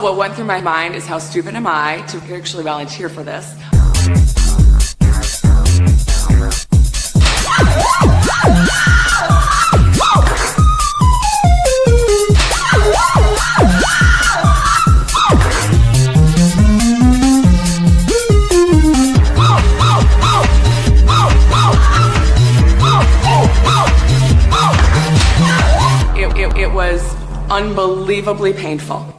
What went through my mind is how stupid am I to actually volunteer for this? It was unbelievably painful.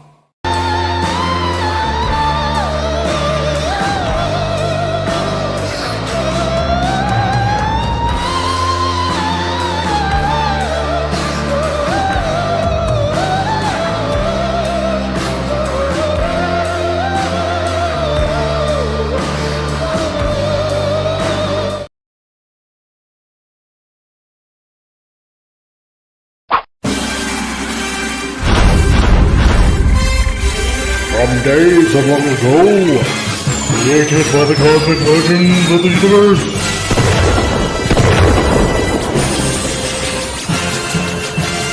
From days of long ago, created by the cosmic legends of the universe,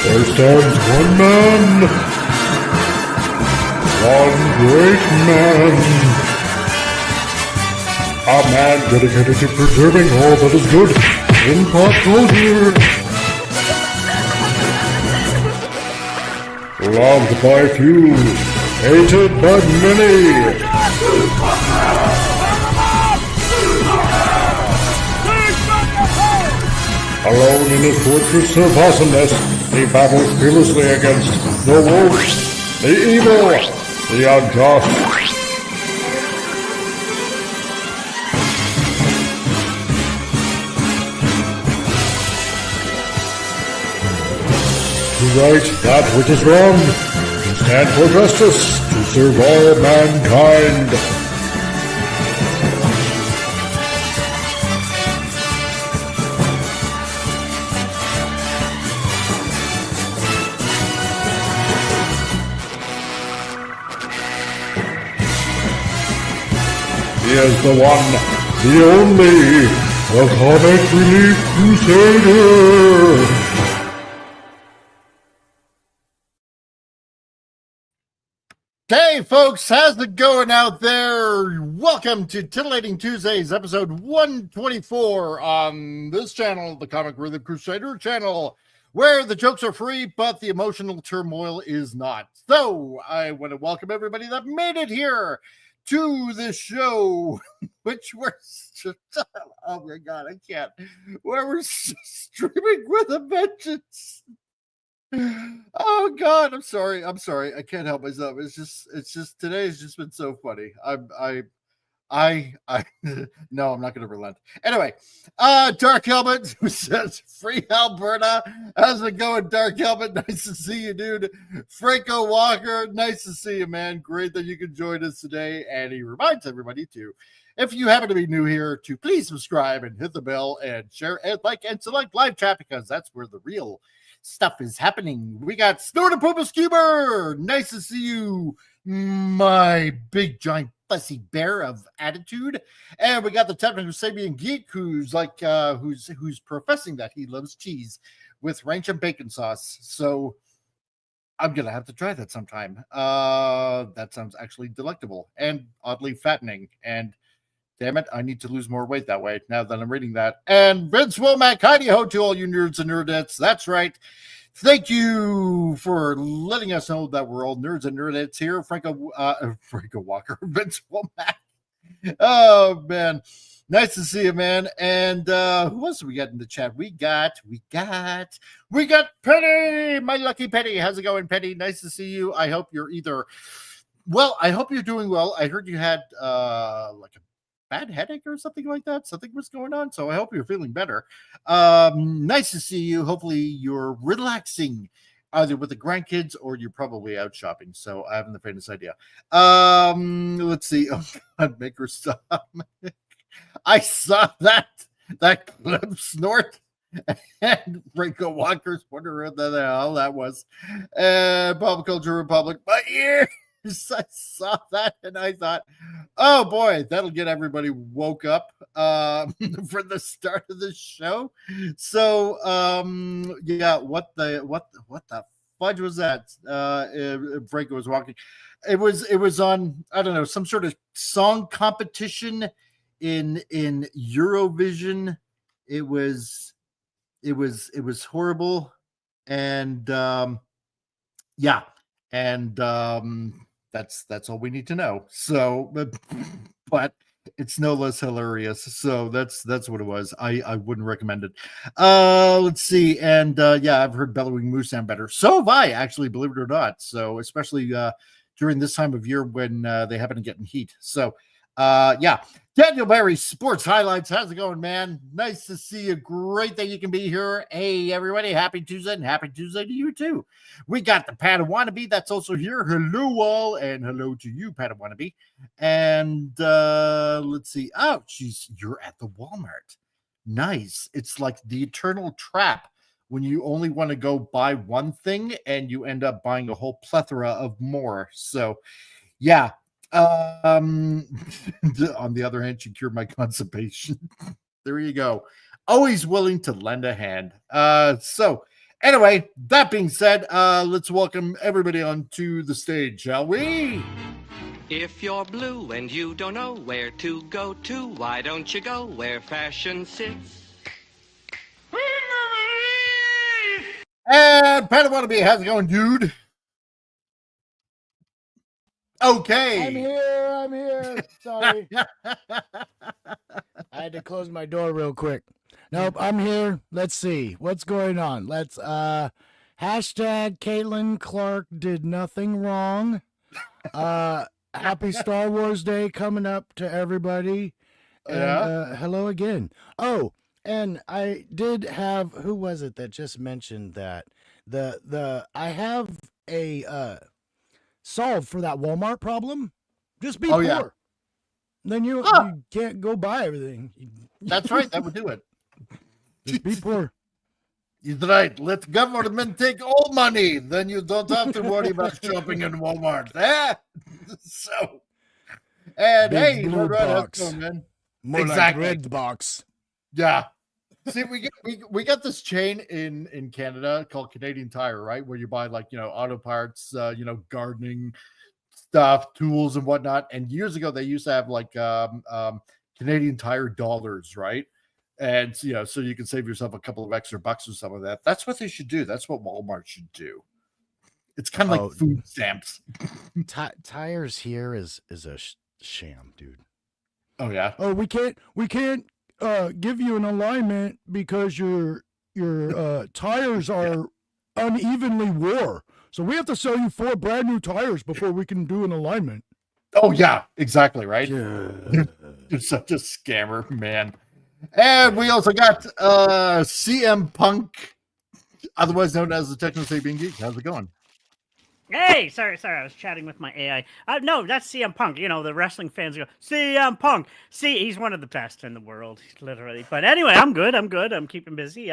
there stands one man, one great man, a man dedicated to preserving all that is good in pop culture, loved by few, hated by many. Alone in his fortress of awesomeness, he battles fearlessly against the wolves, the evil, the unjust. To right that which is wrong, to stand for justice, to serve all mankind. He is the one, the only, the comic Relief Crusader. Hey folks, how's it going out there? Welcome to Titillating Tuesdays, episode 124 on this channel, the Comic Relief Crusader channel, where the jokes are free, but the emotional turmoil is not. So, I want to welcome everybody that made it here to this show, which we're, oh my God, I can't, where we're streaming with a vengeance. Oh God, I'm sorry. I can't help myself. It's just today has just been so funny. I no, I'm not gonna relent. Anyway, Dark Helmet, who says free Alberta. How's it going, Dark Helmet? Nice to see you, dude. Franco Walker, nice to see you, man. Great that you can join us today. And he reminds everybody to, if you happen to be new here, to please subscribe and hit the bell and share and like and select live chat, because that's where the real stuff is happening. We got Snort and Poopa Scuba. Nice to see you, my big giant fussy bear of attitude. And we got the technical Sabian geek who's like who's professing that he loves cheese with ranch and bacon sauce. So I'm gonna have to try that sometime. That sounds actually delectable and oddly fattening. And damn it, I need to lose more weight that way now that I'm reading that. And Vince Womack, hidey ho to all you nerds and nerdettes. That's right. Thank you for letting us know that we're all nerds and nerdettes here. Franco Walker, Vince Womack. Oh, man. Nice to see you, man. And who else do we got in the chat? We got Penny, my lucky Penny. How's it going, Penny? Nice to see you. I hope you're I hope you're doing well. I heard you had like a bad headache or something like that. Something was going on. So I hope you're feeling better. Nice to see you. Hopefully you're relaxing either with the grandkids or you're probably out shopping. So I haven't the faintest idea. Let's see. Oh God, make her stop. I saw that clip, Snort. And Franco Walker's wondering what the hell that was. And Pop Culture Republic, my ears. I saw that and I thought, oh boy, that'll get everybody woke up for the start of the show. So yeah, what the fudge was that? Franco was walking. It was on, I don't know, some sort of song competition in Eurovision. It was horrible. And yeah. And that's all we need to know. So but it's no less hilarious. So that's what it was. I wouldn't recommend it. Let's see. And yeah, I've heard Bellowing Moose sound better. So have I, actually, believe it or not. So especially during this time of year when they happen to get in heat. So yeah. Daniel Barry, Sports Highlights. How's it going, man? Nice to see you. Great that you can be here. Hey, everybody. Happy Tuesday, and happy Tuesday to you, too. We got the Padawannabe that's also here. Hello, all, and hello to you, Padawannabe. And let's see. Oh, geez, you're at the Walmart. Nice. It's like the eternal trap when you only want to go buy one thing and you end up buying a whole plethora of more. So, yeah. On the other hand, she cured my constipation. There you go. Always willing to lend a hand. So anyway, that being said, let's welcome everybody onto the stage, shall we? If you're blue and you don't know where to go to, why don't you go where fashion sits? And Padawannabe, how's it going, dude? Okay. I'm here. Sorry. I had to close my door real quick. Nope, I'm here. Let's see. What's going on? Let's hashtag Caitlin Clark did nothing wrong. Happy Star Wars Day coming up to everybody. And hello again. Oh, and I did have, who was it that just mentioned that? I have a solve for that Walmart problem. Just be poor. Yeah. Then you can't go buy everything. That's right. That would do it. Just be poor. He's right. Let government take all money. Then you don't have to worry about shopping in Walmart. So, and Big hey, blue right, box. that's good, man. More Exactly. like red box. Yeah. See, we got this chain in Canada called Canadian Tire, right? Where you buy, like, auto parts, gardening stuff, tools and whatnot. And years ago, they used to have like Canadian Tire dollars, right? And so you can save yourself a couple of extra bucks or some of that. That's what they should do. That's what Walmart should do. It's kind of like food stamps. Tires here is a sham, dude. Oh yeah. Oh, we can't give you an alignment because your tires are unevenly wore. So we have to sell you 4 brand new tires before we can do an alignment. Oh yeah, exactly, right? Yeah. You're such a scammer, man. And we also got CM Punk, otherwise known as the Techno Sabian Geek. How's it going? Hey, sorry, I was chatting with my AI. No, that's CM Punk. The wrestling fans go, CM Punk. See, he's one of the best in the world, literally. But anyway, I'm good. I'm keeping busy.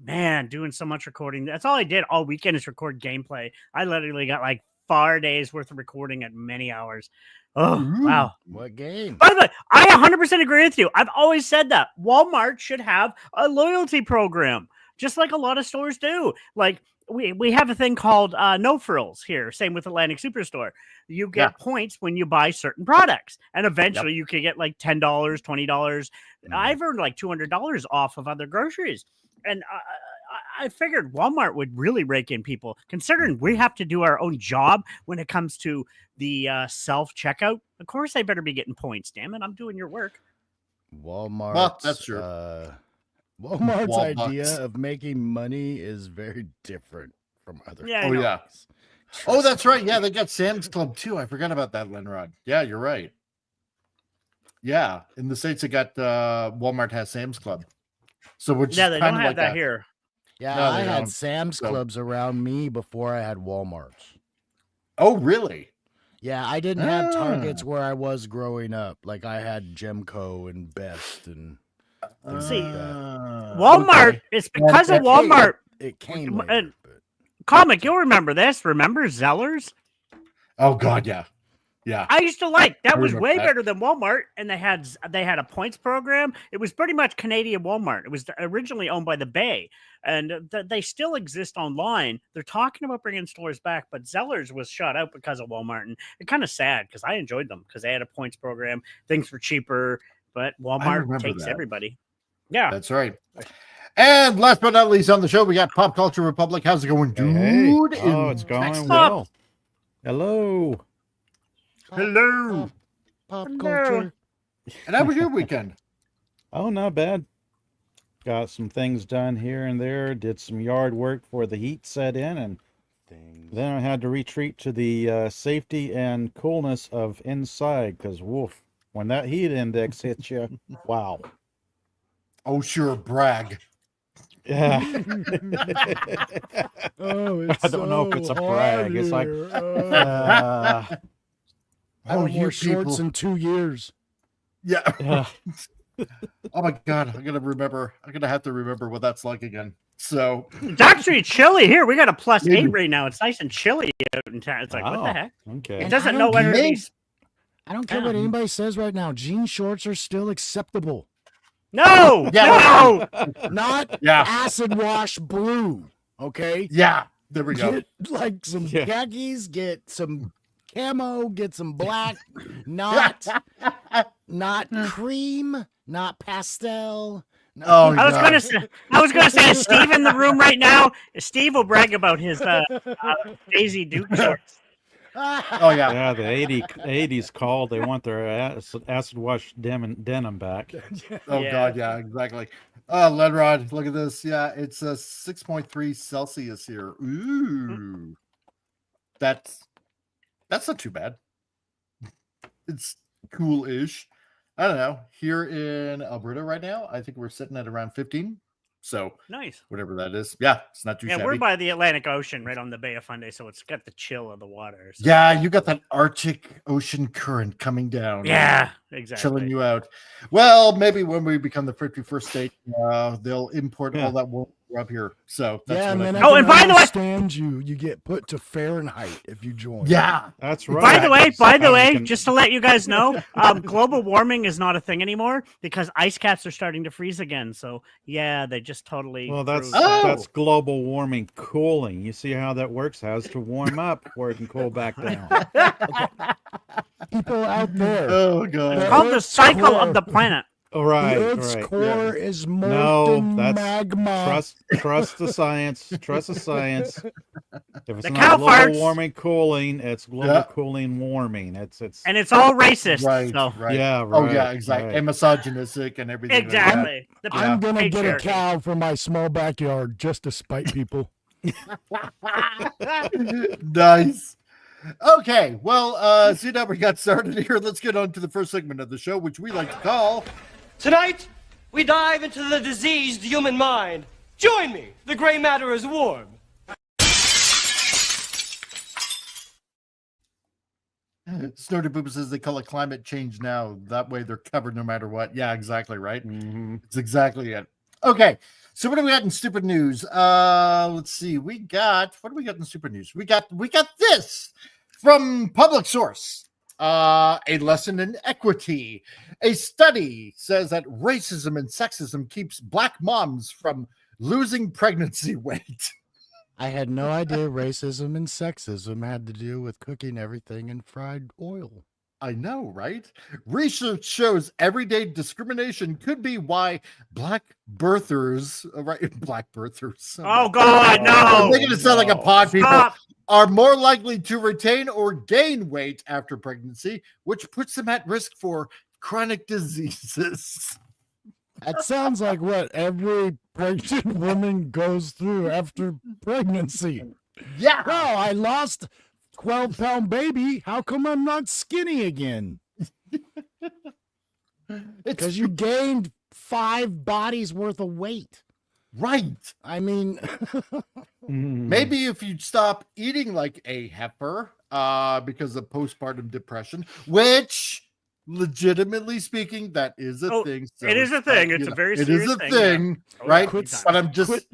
Man, doing so much recording. That's all I did all weekend is record gameplay. I literally got like 4 days worth of recording at many hours. Oh, wow. What game? By the way, I 100% agree with you. I've always said that Walmart should have a loyalty program, just like a lot of stores do. Like, we have a thing called no frills here. Same with Atlantic Superstore. You get points when you buy certain products, and eventually you can get like $10, $20. I've earned like $200 off of other groceries, and I figured Walmart would really rake in people, considering we have to do our own job when it comes to the self checkout. Of course, they better be getting points. Damn it, I'm doing your work. Walmart. Well, that's true. Walmart's idea of making money is very different from other. Yeah. Oh yeah. Oh, that's right. Yeah, they got Sam's Club too. I forgot about that, Lenrod. Yeah, you're right. Yeah, in the States, they got Walmart has Sam's Club. So which they don't have that here. Yeah, No, I they had don't. Sam's So- Clubs around me before I had Walmart's. Oh, really? Yeah, I didn't have Targets where I was growing up. Like I had Gemco and Best and things See, like that. Walmart, okay. it's because of And Walmart. It came And- later, but Comic, you'll remember this. Remember Zellers? Oh God, yeah. Yeah. I used to like that I was remember way that. better than Walmart, and they had a points program. It was pretty much Canadian Walmart. It was originally owned by the Bay, and they still exist online. They're talking about bringing stores back, but Zellers was shut out because of Walmart, and it's kind of sad because I enjoyed them because they had a points program. Things were cheaper, but Walmart remember takes that. everybody. Yeah, That's right. And last but not least on the show, we got Pop Culture Republic. How's it going, dude? Hey. Oh, in it's going Texas? well. Hello. Hello. Pop Hello. culture. And how was your weekend? Oh, not bad. Got some things done here and there. Did some yard work before the heat set in, and then I had to retreat to the safety and coolness of inside because, woof, when that heat index hits you, wow. Oh, sure, brag. Yeah. Oh, it's I don't know if it's a brag. It's like, I Oh, wore you shorts people. in 2 years. Yeah. yeah. Oh my God, I'm gonna have to remember what that's like again. So it's actually chilly here. We got a +8 Maybe. right now. It's nice and chilly out in town. It's like, what the Wow. heck? Okay. It And doesn't I know don't whether to care. be. I don't care what Yeah. anybody says right now. Jean shorts are still acceptable. No, Yeah. no. Not yeah, acid wash blue. Okay? yeah. There we go. Get like some Yeah. khakis, get some camo, get some black, not cream, not pastel. No. Oh, I was God. gonna say, is Steve in the room right now? Steve will brag about his Daisy Duke shorts. Oh yeah. Yeah, the 80s called. They want their acid wash denim back. Oh Yeah. God, yeah, exactly. Oh, Ledrod, look at this. Yeah, it's a 6.3 Celsius here. Ooh, that's not too bad. It's cool-ish. I don't know. Here in Alberta right now, I think we're sitting at around 15. So Nice. whatever that is, yeah, it's not too Yeah, shabby. we're by the Atlantic Ocean, right on the Bay of Fundy, so it's got the chill of the water. So. Yeah, you got that Arctic Ocean current coming down. Yeah, chilling exactly. you out. Well, maybe when we become the 51st state, they'll import all that warm water up here. So that's Yeah, and what then I Oh, I and can by the way- understand you get put to Fahrenheit if you join. yeah, That's right. By the way, Sometimes you can- just to let you guys know, global warming is not a thing anymore because ice caps are starting to freeze again. So yeah, they just totally. Well, that's threw- Oh. that's global warming cooling. You see how that works? Has to warm up before it can cool back down. People out there. oh god, It's called the Earth's cycle core. of the planet. All The right, Earth's right. core is molten No, that's magma. trust the science. Trust the science. If it's The not cow global farts. warming cooling, it's global Yeah. cooling warming. It's And it's all racist. right, So right. yeah, Oh right. yeah, exactly, right. and misogynistic and everything. exactly. The I'm gonna get a patriarchy. cow for my small backyard just to spite people. Like that. Nice. Okay, well, see now we got started here. Let's get on to the first segment of the show, which we like to call. Tonight, we dive into the diseased human mind. Join me. The gray matter is warm. Snorty Booba says they call it climate change now. That way they're covered no matter what. Yeah, exactly, right? Mhm. It's exactly it. Okay, so what do we got in stupid news? Let's see. What do we got in stupid news? We got this from public source. A lesson in equity. A study says that racism and sexism keeps black moms from losing pregnancy weight. I had no idea racism and sexism had to do with cooking everything in fried oil. I know, right? Research shows everyday discrimination could be why black birthers, black birthers. Oh God, I'm no! making it sound like a pod people Stop. are more likely to retain or gain weight after pregnancy, which puts them at risk for chronic diseases. That sounds like what every pregnant woman goes through after pregnancy. Yeah. Oh, I lost 12-pound baby. How come I'm not skinny again? It's Because you gained 5 bodies worth of weight. right. I mean, Mhm. Maybe if you stop eating like a heifer because of postpartum depression, which legitimately speaking, that is a thing. So it is a thing. It's a very serious It is a thing. thing, Oh, right? yeah. But I'm just,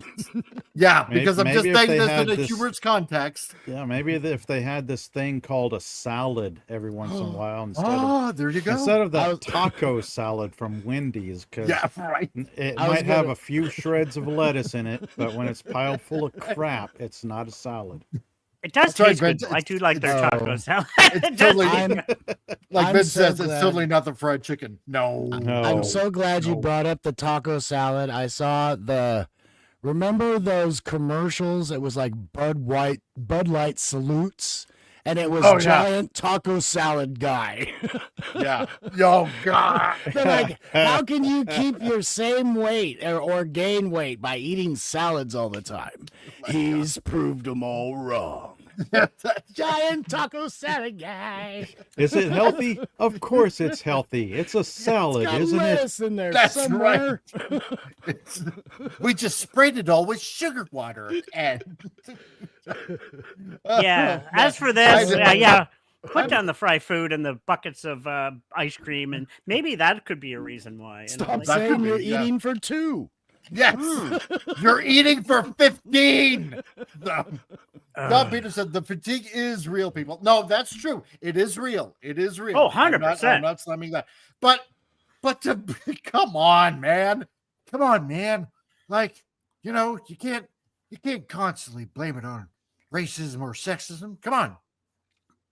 yeah, because I'm just Maybe if saying they this had in a this- humorous context. Yeah, maybe if they had this thing called a salad every once in a while There you go. instead of that taco salad from Wendy's, because Yeah, right. it I was might have gonna- a few shreds of lettuce in it, but when it's piled full of crap, it's not a salad. It does That's right, taste good. Vince. though. I do like their it's- taco salad. It's It does totally- taste I'm, good. Like I'm Vince so says, it's glad- totally not the fried chicken. No. No. I'm so glad you No. brought up the taco salad. I saw remember those commercials? It was like Bud Light salutes, and it was Oh, yeah. giant taco salad guy. Yeah. Oh, God. They're like, how can you keep your same weight or gain weight by eating salads all the time? He's proved them all wrong. Giant taco salad guy. Is it healthy? Of course it's healthy. It's a salad, Got isn't it? lettuce in there That's somewhere. We just sprayed it all with sugar water. And Yeah. As for this, yeah. Put down the fry food and the buckets of ice cream, and maybe that could be a reason why. Stop that could saying be, you're yeah. eating for two. Yes, you're eating for 15. Don Peter said the fatigue is real, people. No, that's true. It is real. It is real. Oh, I'm 100%. not slamming that. But come on, man. Come on, man. Like, you can't constantly blame it on racism or sexism. Come on.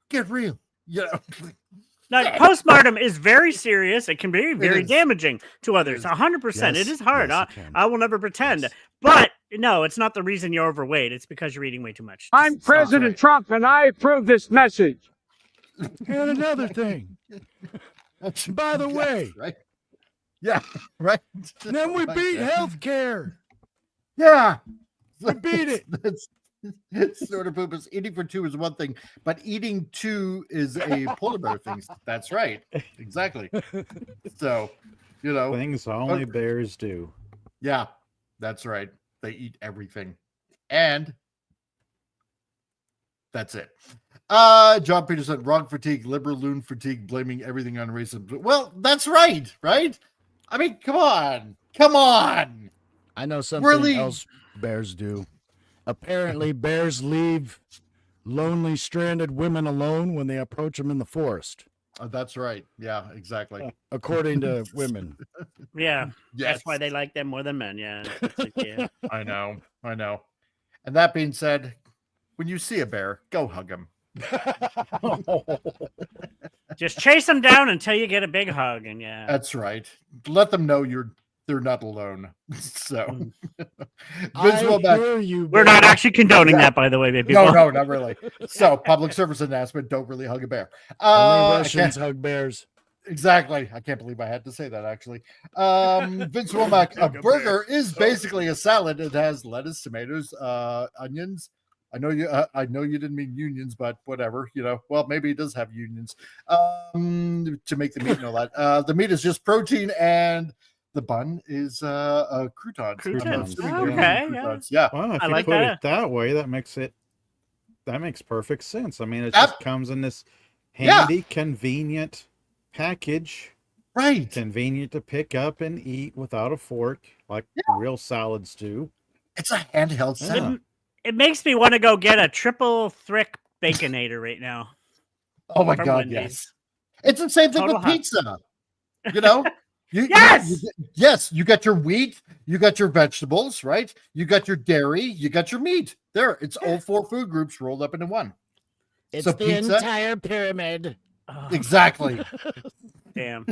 Get real. Now, postmortem is very serious. It can be very is. damaging to others. 100%. Yes, It is hard. yes, it can. I will never pretend. But no, it's not the reason you're overweight. It's because you're eating way too much. I'm President Trump, and I approve this message. And another thing. By the way, Right? Yeah, right. then we beat healthcare. Yeah. We beat it. It's sort of poop. Eating for two is one thing, but eating two is a polar bear thing. That's right. Exactly. So, Things only bears do. yeah, that's right. They eat everything. And that's it. John Peterson, wrong fatigue, liberal loon fatigue, blaming everything on racism. Well, that's right, right? I mean, come on. Come on. I know something Really? else bears do. Apparently, bears leave lonely, stranded women alone when they approach them in the forest, That's right. Yeah, exactly. according to women. Yeah. Yes. That's why they like them more than men. Yeah. It's like, yeah. I know. And that being said, when you see a bear, go hug him. Just chase them down until you get a big hug. And yeah. That's right. Let them know they're not alone. So, I visual back. hear you. We're not actually condoning that, by the way, baby. No, not really. So, public service announcement: don't really hug a bear. Only I Russians can't- hug bears. Exactly. I can't believe I had to say that. Actually, Vince Womack, a burger is basically a salad. It has lettuce, tomatoes, onions. I know you didn't mean unions, but whatever. Well, maybe it does have unions to make the meat and all that. The meat is just protein, and the bun is croutons. Croutons. Okay, Croutons. Yeah. Well, if I you like put that. it that way, that makes perfect sense. I mean, it Yep. just comes in this Yeah. handy, convenient package. Right. Convenient to pick up and eat without a fork, like real salads do. It's a handheld salad. It makes me want to go get a triple thick baconator right now. Oh my From God, Wendy's. yes. It's the same thing Total with hot. pizza. Yes! Yes, you got your wheat, you got your vegetables, right? You got your dairy, you got your meat. There, it's all four food groups rolled up into one. It's So the pizza? entire pyramid. Oh, Exactly. damn.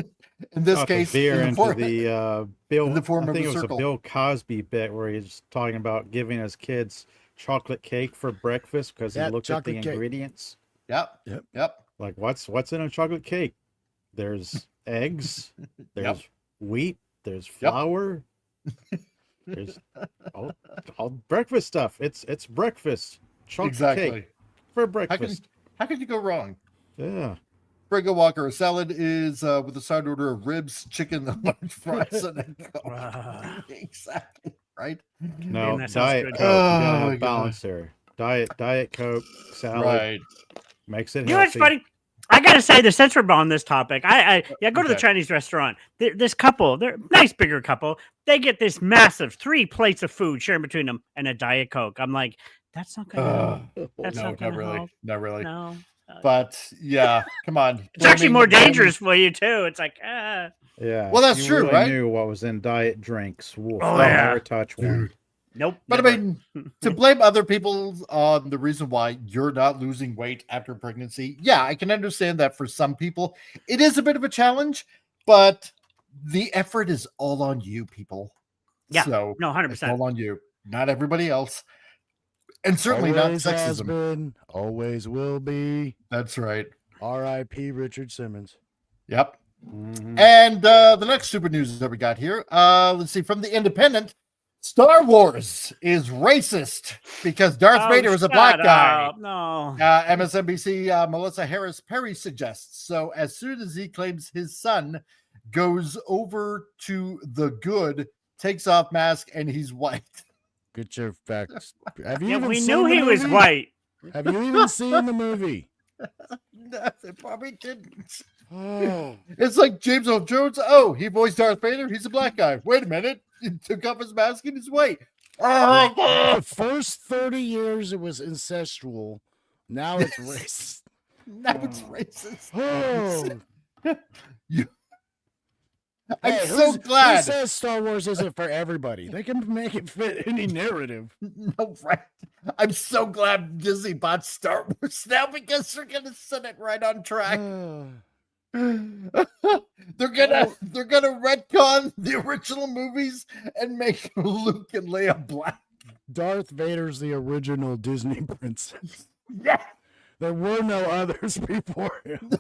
In this Got the case, veer in the into form- the Bill. in the form I of think a it was circle. a Bill Cosby bit where he's talking about giving his kids chocolate cake for breakfast because he Yeah, looked at the chocolate cake. ingredients. Yep. Like, what's in a chocolate cake? There's eggs. There's wheat. There's flour. There's all breakfast stuff. It's breakfast. Chocolate Exactly. cake for breakfast. How could you go wrong? Yeah. Brigo Walker, a salad is with a side order of ribs, chicken, large fries, and a Coke. Exactly. Right? No, that sounds Diet good. Coke. You Oh, gotta my have balance there. Diet Coke salad Right. makes it You know what's healthy. funny? I gotta say, the since we're on this topic, go to the Chinese restaurant. This couple, they're a nice bigger couple. They get this massive 3 plates of food sharing between them and a Diet Coke. I'm like, that's not gonna help. That's no, not gonna not really. help. Not really. No. But yeah, come on. It's actually more dangerous for you too. It's like, Yeah. Well, that's you true, really right? Knew what was in diet drinks. Woof, Oh, don't yeah. ever touch one. nope. But never. I mean, to blame other people on the reason why you're not losing weight after pregnancy, yeah, I can understand that for some people. It is a bit of a challenge, but the effort is all on you, people. Yeah, So no, 100%. it's all on you, not everybody else. And certainly Always not has sexism. been, always will be. That's right. R.I.P. Richard Simmons. Yep. Mhm. And the next super news that we got here, let's see, from the Independent, Star Wars is racist because Darth Vader is a black guy. Up. No. MSNBC Melissa Harris Perry suggests. So as soon as he claims his son goes over to the good, takes off mask, and he's white. Get your facts. Have you Yeah, even we seen knew the he was movie? white. Have you even seen the movie? No, they probably didn't. Oh. It's like James Earl Jones. Oh, he voiced Darth Vader. He's a black guy. Wait a minute. He took off his mask and he's white. Oh, The first 30 years it was incestual. Now it's racist. now it's racist. Oh. I'm Hey, so Who glad. says Star Wars isn't for everybody? They can make it fit any narrative. No, right. I'm so glad Disney bought Star Wars now because they're gonna set it right on track. They're gonna retcon the original movies and make Luke and Leia black. Darth Vader's the original Disney princess. Yeah. There were no others before him.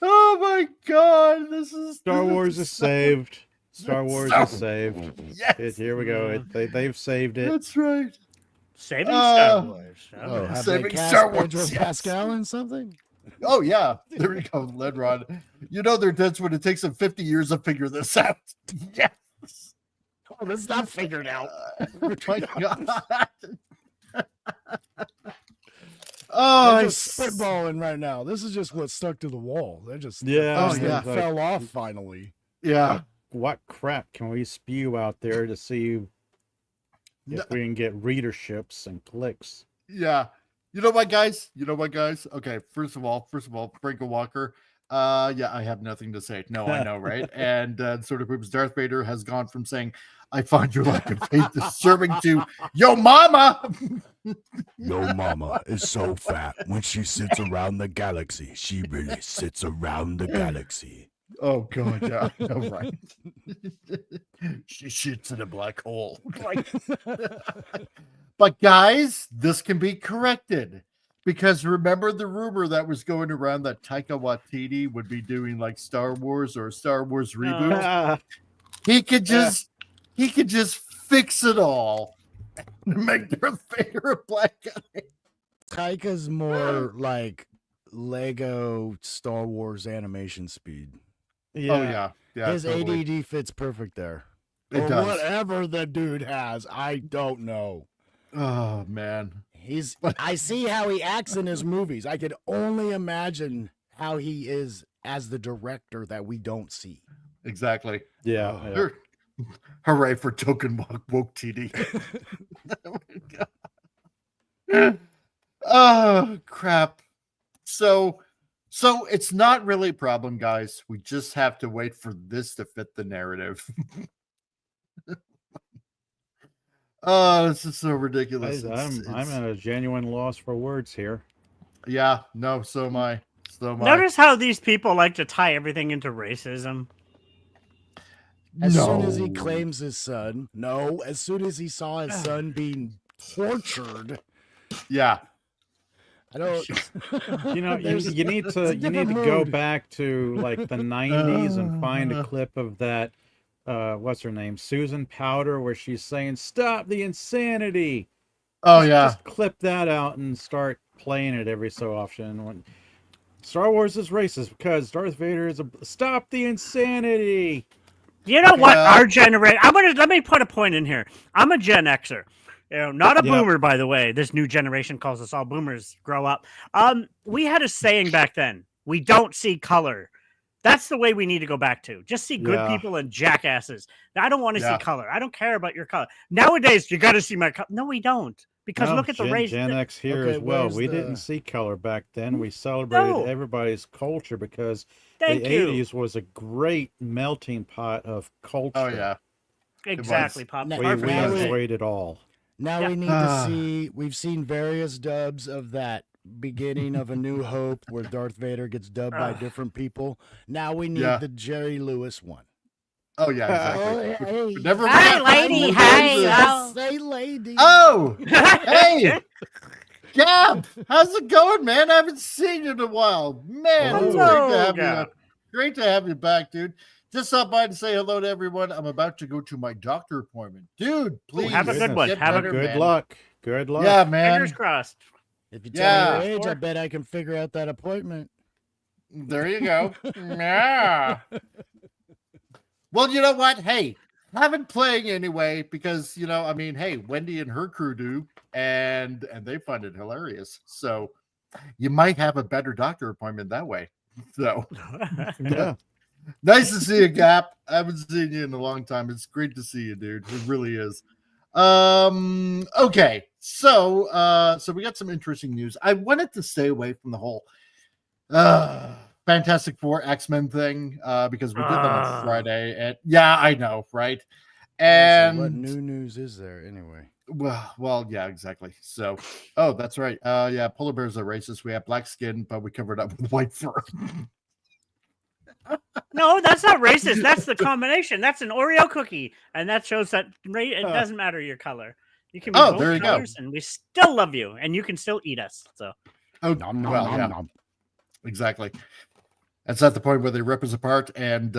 Oh my god, this is Star Wars is saved. Star Wars is saved. Yes. Here we go. They've saved it. That's right. Saving Star Wars. Oh, have Saving they cast Star Wars, Pedro yes. Pascal in something? Oh yeah, there we go, Ledrod. You know they're dense when it takes them 50 years to figure this out. Yes. Oh, that's not figured out. Oh my god. Oh, They're just spitballing right now. This is just what stuck to the wall. They just Yeah, first yeah. thing fell off finally. yeah. What crap can we spew out there to see if we can get readerships and clicks? Yeah. You know what, guys? Okay, first of all, Franco Walker. Yeah, I have nothing to say. No, I know, right? And sort of proves Darth Vader has gone from saying, I find your lack of faith disturbing to, yo, mama. Your mama is so fat. When she sits around the galaxy, she really sits around the galaxy. Oh, God, yeah. No, right. She shits in a black hole. But, guys, this can be corrected. Because remember the rumor that was going around that Taika Waititi would be doing like Star Wars or a Star Wars reboot? He could just fix it all and make Darth Vader a black guy. Taika's more like Lego Star Wars animation speed. Yeah. Oh yeah. Yeah. His totally. ADD fits perfect there. It or does. whatever the dude has. I don't know. Oh man. I see how he acts in his movies. I could only imagine how he is as the director that we don't see. Exactly. Yeah. yeah. Hooray for token woke TD. Oh crap. So it's not really a problem, guys. We just have to wait for this to fit the narrative. Oh, this is so ridiculous. I'm at a genuine loss for words here. Yeah, no, so am I. Notice how these people like to tie everything into racism. As soon as he claims his son, as soon as he saw his son being tortured. Yeah. I don't. You know, you need to go back to like the 90s and find a clip of that. What's her name? Susan Powder, where she's saying, "Stop the insanity." Oh yeah. Just clip that out and start playing it every so often. When Star Wars is racist because Darth Vader is stop the insanity. You know what? Our generation. Let me put a point in here. I'm a Gen Xer. Not a boomer, by the way. This new generation calls us all boomers. Grow up. We had a saying back then. We don't see color. That's the way we need to go back to. Just see good people and jackasses. I don't want to see color. I don't care about your color. Nowadays, you got to see my color. No, we don't. Because look at the race. Gen X here as well. We didn't see color back then. We celebrated everybody's culture because the 80s was a great melting pot of culture. Oh, yeah. Exactly, Pop. We enjoyed it all. Now we need to see, we've seen various dubs of that beginning of A New Hope where Darth Vader gets dubbed by different people. Now we need the Jerry Lewis one. Oh, yeah, exactly. Hey. Never Hi, lady. Hi. Say lady. Oh, hey. Gab, how's it going, man? I haven't seen you in a while. Man, it's great to have you back, dude. Just stop by to say hello to everyone. I'm about to go to my doctor appointment. Dude, please. Have a good one. Have a good luck. Good luck. Yeah, man. Fingers crossed. If you tell me your age, I bet I can figure out that appointment. There you go. Yeah. Well, you know what? Hey, have it playing anyway, because, you know, I mean, hey, Wendy and her crew do, and they find it hilarious. So you might have a better doctor appointment that way. So, Yeah. Nice to see you, Gap. I haven't seen you in a long time. It's great to see you, dude. It really is. Okay. So we got some interesting news. I wanted to stay away from the whole Fantastic Four X-Men thing because we did that on Friday. And yeah, I know, right? And so what new news is there anyway? Well, yeah, exactly. So, oh, that's right. Yeah, polar bears are racist. We have black skin, but we covered up with white fur. No, that's not racist. That's the combination. That's an Oreo cookie, and that shows that it doesn't matter your color. You can be both there you colors, and we still love you, and you can still eat us. So, Exactly. That's at the point where they rip us apart and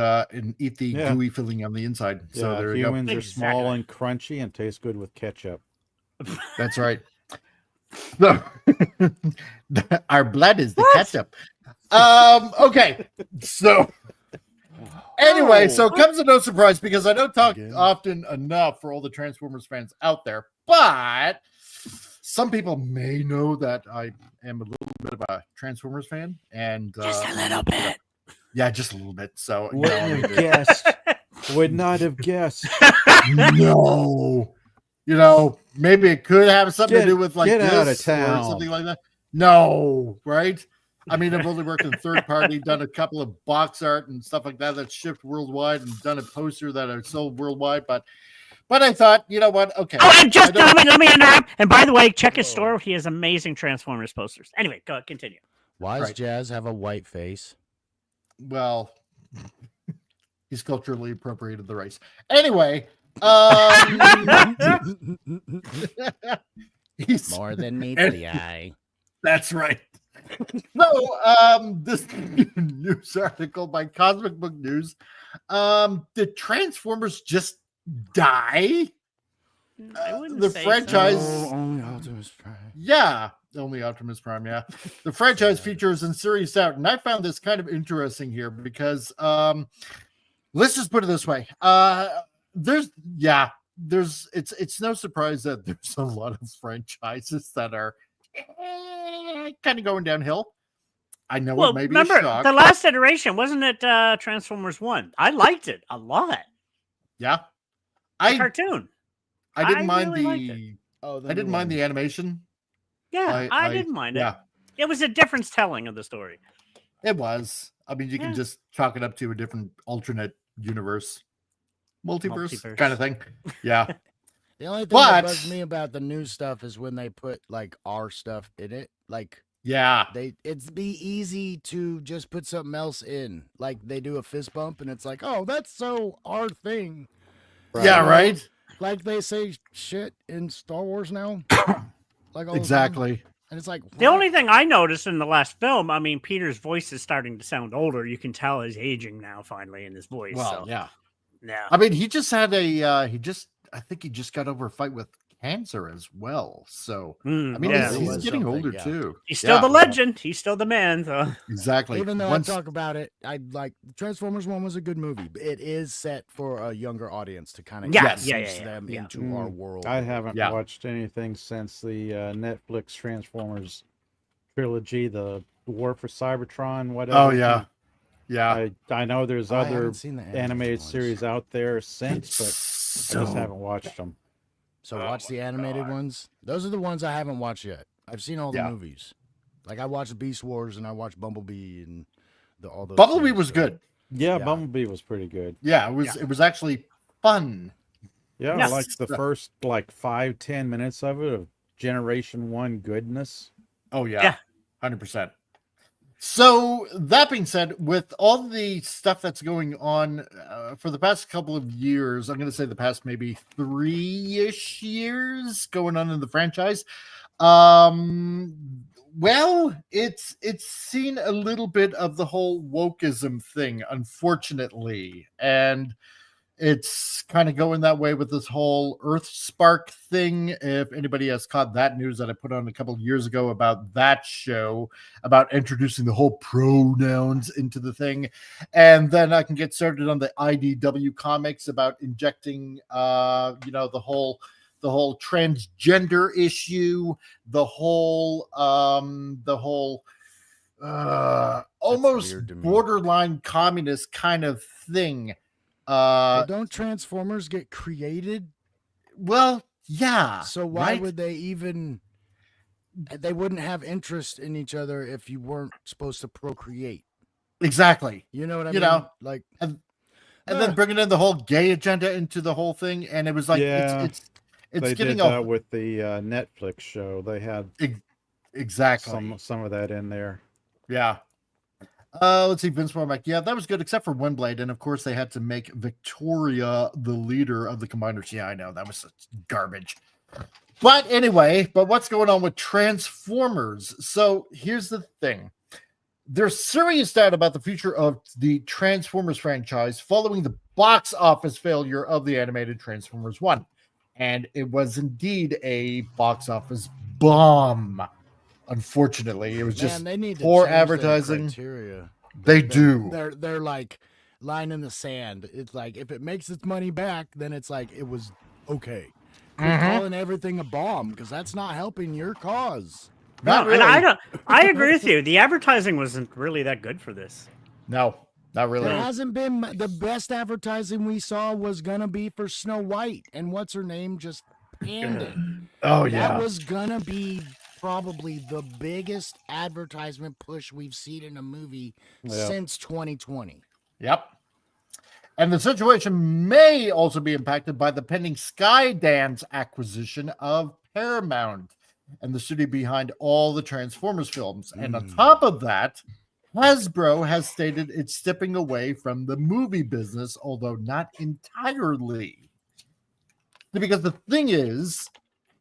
eat the gooey filling on the inside. So there you go. Humans are small and crunchy and taste good with ketchup. That's right. So, our blood is the ketchup. Okay. So anyway, so it comes to no surprise because I don't talk often enough for all the Transformers fans out there, but some people may know that I am a little bit of a Transformers fan, and just a little bit. Yeah, just a little bit. So Wouldn't have guessed. Would not have guessed. No. You know, maybe it could have something to do with like this out of town. or something like that. No, right? I mean, I've only worked in third party, done a couple of box art and stuff like that that's shipped worldwide, and done a poster that I sold worldwide. But I thought, you know what? Okay. Oh, I'm just coming. Let me interrupt. And by the way, check his store. He has amazing Transformers posters. Anyway, go continue. Why does Jazz have a white face? Well, he's culturally appropriated the race. Anyway, he's more than meets the eye. That's right. So, this news article by Cosmic Book News, did Transformers just die? I wouldn't the say franchise, so. Only Optimus Prime. Yeah, only Optimus Prime. Yeah, the franchise features in series out, and I found this kind of interesting here because, let's just put it this way: it's no surprise that there's a lot of franchises that are kind of going downhill. I know it may be a shock. The last iteration, wasn't it Transformers 1? I liked it a lot. Yeah. The cartoon. I didn't mind really I didn't mind the animation. Yeah, I didn't mind it. It was a difference telling of the story. It was. I mean, you can just chalk it up to a different alternate universe. Multiverse. Kind of thing. Yeah. The only thing that bugs me about the new stuff is when they put like our stuff in it. Like, it's be easy to just put something else in. Like they do a fist bump and it's like, oh, that's so our thing. Right. Yeah, right. Like they say shit in Star Wars now. Like all exactly. And it's like the only thing I noticed in the last film, I mean, Peter's voice is starting to sound older. You can tell he's aging now finally in his voice. Well, so. yeah. Yeah. I mean, he just had I think he just got over a fight with cancer as well. So I Mm, mean, yeah. he's getting Something, older yeah. too. He's still Yeah. the legend. He's still the man. So. Exactly. Even though Once- I talk about it, I like Transformers 1 was a good movie. It is set for a younger audience to kind of Yeah, introduce yeah. them Yeah. into our world. I haven't Yeah. watched anything since the Netflix Transformers trilogy, the War for Cybertron, whatever. oh yeah, yeah. I know there's I other haven't seen the animated ones. series out there since, but So I just haven't watched them. So watch the animated ones. Those are the ones I haven't watched yet. I've seen all the Yeah. movies. Like I watched Beast Wars and I watched Bumblebee and all those. Bumblebee things, was so- good. Yeah, Yeah. Bumblebee was pretty good. Yeah, it was actually fun. Yeah, Yeah. I liked the first like 5-10 minutes of it of Generation 1 goodness. Oh Yeah. yeah, 100%. So that being said, with all the stuff that's going on for the past couple of years, I'm going to say the past maybe 3-ish years going on in the franchise. Well, it's seen a little bit of the whole wokeism thing, unfortunately, and it's kind of going that way with this whole Earth Spark thing. If anybody has caught that news that I put on a couple of years ago about that show, about introducing the whole pronouns into the thing, and then I can get started on the IDW comics about injecting, the whole transgender issue, the whole almost weird to me. borderline communist kind of thing. Well, don't Transformers get created? Well, yeah. So why right? would they even? They wouldn't have interest in each other if you weren't supposed to procreate. Exactly. You know what I You mean? know, Like, and then bringing in the whole gay agenda into the whole thing, and it was like Yeah. it's They getting did that with the Netflix show. They had exactly some of that in there. yeah. Let's see, Vince Mormack. Yeah, that was good, except for Windblade, and of course they had to make Victoria the leader of the Combiners. Yeah, I know that was such garbage. But anyway, what's going on with Transformers? So here's the thing. There's serious doubt about the future of the Transformers franchise following the box office failure of the animated Transformers 1. And it was indeed a box office bomb. Unfortunately, it was just man, they need to poor change their advertising. criteria. They do. They're like line in the sand. It's like if it makes its money back, then it's like it was okay. Quit calling everything a bomb because that's not helping your cause. Not No, and I really. don't. I agree with you. The advertising wasn't really that good for this. No, not really. There hasn't been the best advertising we saw was gonna be for Snow White, and what's her name just panned it. Oh That was gonna be probably the biggest advertisement push we've seen in a movie Yeah. since 2020. Yep. And the situation may also be impacted by the pending Skydance acquisition of Paramount and the studio behind all the Transformers films. And on top of that, Hasbro has stated it's stepping away from the movie business, although not entirely. Because the thing is,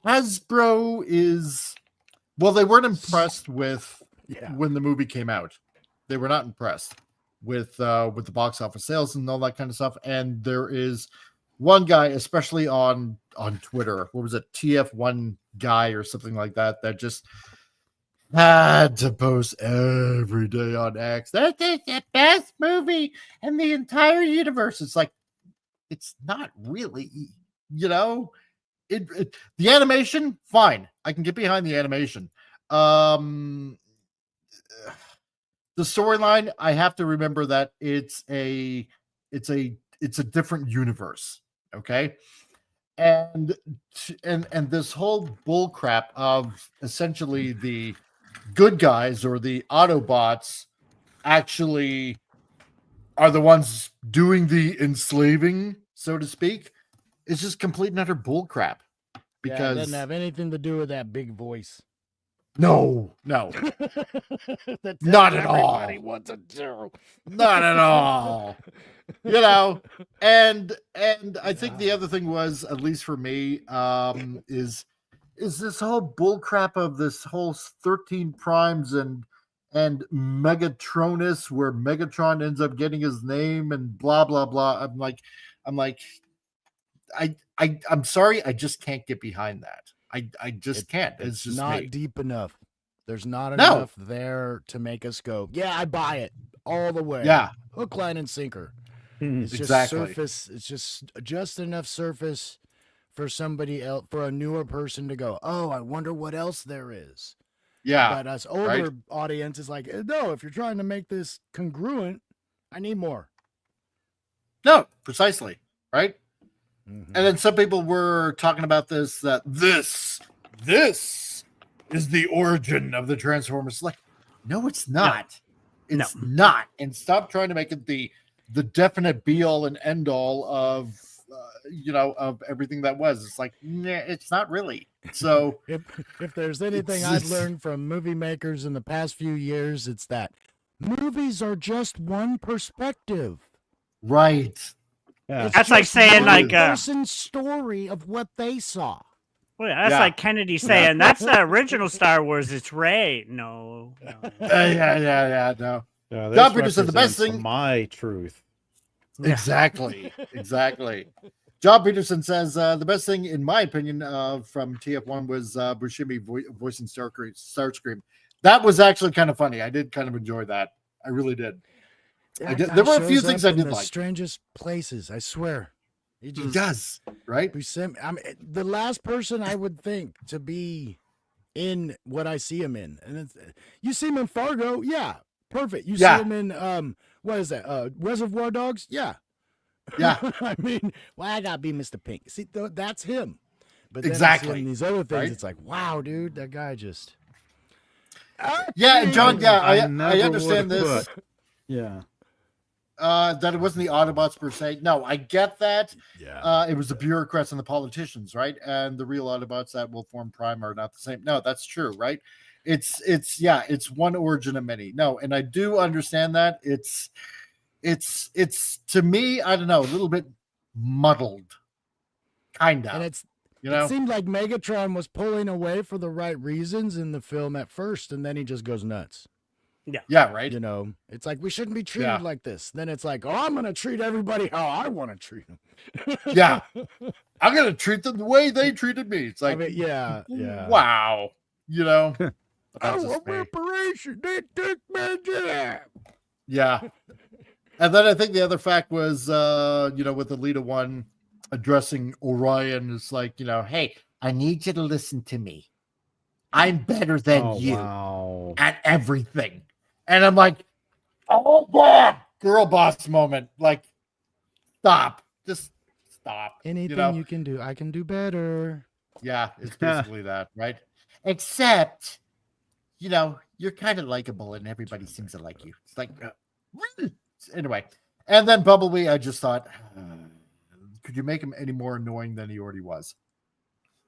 Hasbro is, well, they weren't impressed with when the movie came out. They were not impressed with the box office sales and all that kind of stuff. And there is one guy, especially on Twitter, what was it, TF1 guy or something like that, that just had to post every day on X. That is the best movie in the entire universe. It's like, it's not really, you know. The animation, fine. I can get behind the animation. The storyline, I have to remember that it's a different universe, okay? And this whole bull crap of essentially the good guys or the Autobots actually are the ones doing the enslaving, so to speak. It's just complete and utter bull crap. Because it doesn't have anything to do with that big voice. no, That's not at all. everybody wants a zero. Not at all. You know, and I think the other thing was, at least for me, is this whole bull crap of this whole 13 primes and Megatronus, where Megatron ends up getting his name and blah blah blah. I'm like, I'm sorry, I just can't get behind that. I just can't. It's just not me. deep enough. There's not No. enough there to make us go, yeah, I buy it all the way. Yeah. Hook, line, and sinker. Mhm. It's just Exactly. surface. It's just enough surface for somebody else, for a newer person to go, oh, I wonder what else there is. Yeah. But us older audience is like, no, if you're trying to make this congruent, I need more. No, precisely. Right. Mhm. And then some people were talking about this, that this is the origin of the Transformers. Like, no, it's not. It's not. And stop trying to make it the definite be all and end all of, of everything that was. It's like, nah, it's not really. So if there's anything I've learned from movie makers in the past few years, it's that movies are just one perspective. Right. Yeah. That's like saying one like person's story of what they saw. well, that's Yeah. like Kennedy saying that's the original Star Wars. It's Ray. No. Yeah. No. Yeah, John this Peterson, the best represents thing- my truth. Exactly. John Peterson says the best thing, in my opinion, from TF1 was Buscemi voicing Starscream. That was actually kind of funny. I did kind of enjoy that. I really did. That There guy were a few shows things up I in did the like. strangest places. I swear. He He just does, right? the last person I would think to be in what I see him in, and you see him in Fargo, yeah, perfect. You see him in what is that? Reservoir Dogs, yeah. Yeah. I mean, well, I gotta be Mr. Pink. See, that's him. But then I see Exactly. him in these other things, Right? it's like, wow, dude, that guy just. Yeah, and John, I never understand would've this. put- Yeah. That it wasn't the Autobots per se. No, I get that. Yeah. It was the bureaucrats and the politicians, right? And the real Autobots that will form Prime are not the same. No, that's true, right? It's one origin of many. No, and I do understand that. It's to me, I don't know, a little bit muddled, kind of. And It it seemed like Megatron was pulling away for the right reasons in the film at first, and then he just goes nuts. Yeah, right. You know, it's like we shouldn't be treated Yeah. like this. Then it's like, oh, I'm gonna treat everybody how I want to treat them. Yeah, I'm gonna treat them the way they treated me. It's like, I mean, yeah. wow, But that's Oh, just a me. reparation. They took my job. Yeah. And then I think the other fact was, with the Lita one addressing Orion, it's like, hey, I need you to listen to me. I'm better than you Wow. at everything. And I'm like, oh, God, girl boss moment. Like, stop. Just stop. Anything you can do, I can do better. Yeah, it's basically that, right? Except, you're kind of likable and everybody seems to like you. It's like, anyway. And then Bumblebee, I just thought, could you make him any more annoying than he already was?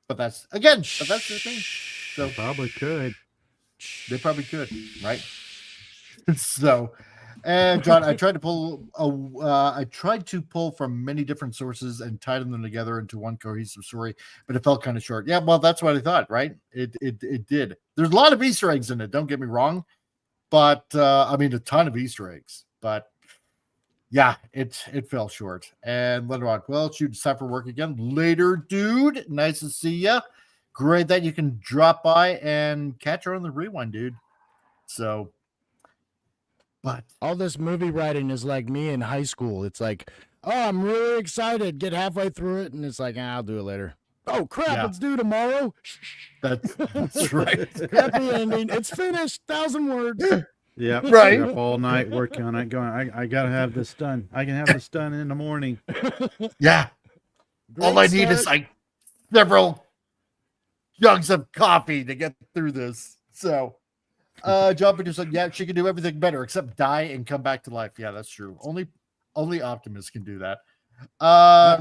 But that's the thing. So Probably could. they probably could, right? So, and John, I tried to pull from many different sources and tied them together into one cohesive story, but it felt kind of short. Yeah, well, that's what I thought, right? It did. There's a lot of Easter eggs in it. Don't get me wrong, but a ton of Easter eggs. But yeah, it fell short. And later on, well, shoot, it's time for work again. Later, dude. Nice to see ya. Great that you can drop by and catch her on the rewind, dude. So, but All this movie writing is like me in high school. It's like, oh, I'm really excited. Get halfway through it, and it's like, I'll do it later. Oh, crap, Yeah. it's due tomorrow. that's right. Happy ending. It's finished. 1,000 words. Yep. Right. Up all night working on it. Going, I gotta have this done. I can have this done in the morning. Yeah. All I need is like several jugs of coffee to get through this. So, John Peter said, yeah, she can do everything better except die and come back to life. Yeah, that's true. Only Optimus can do that.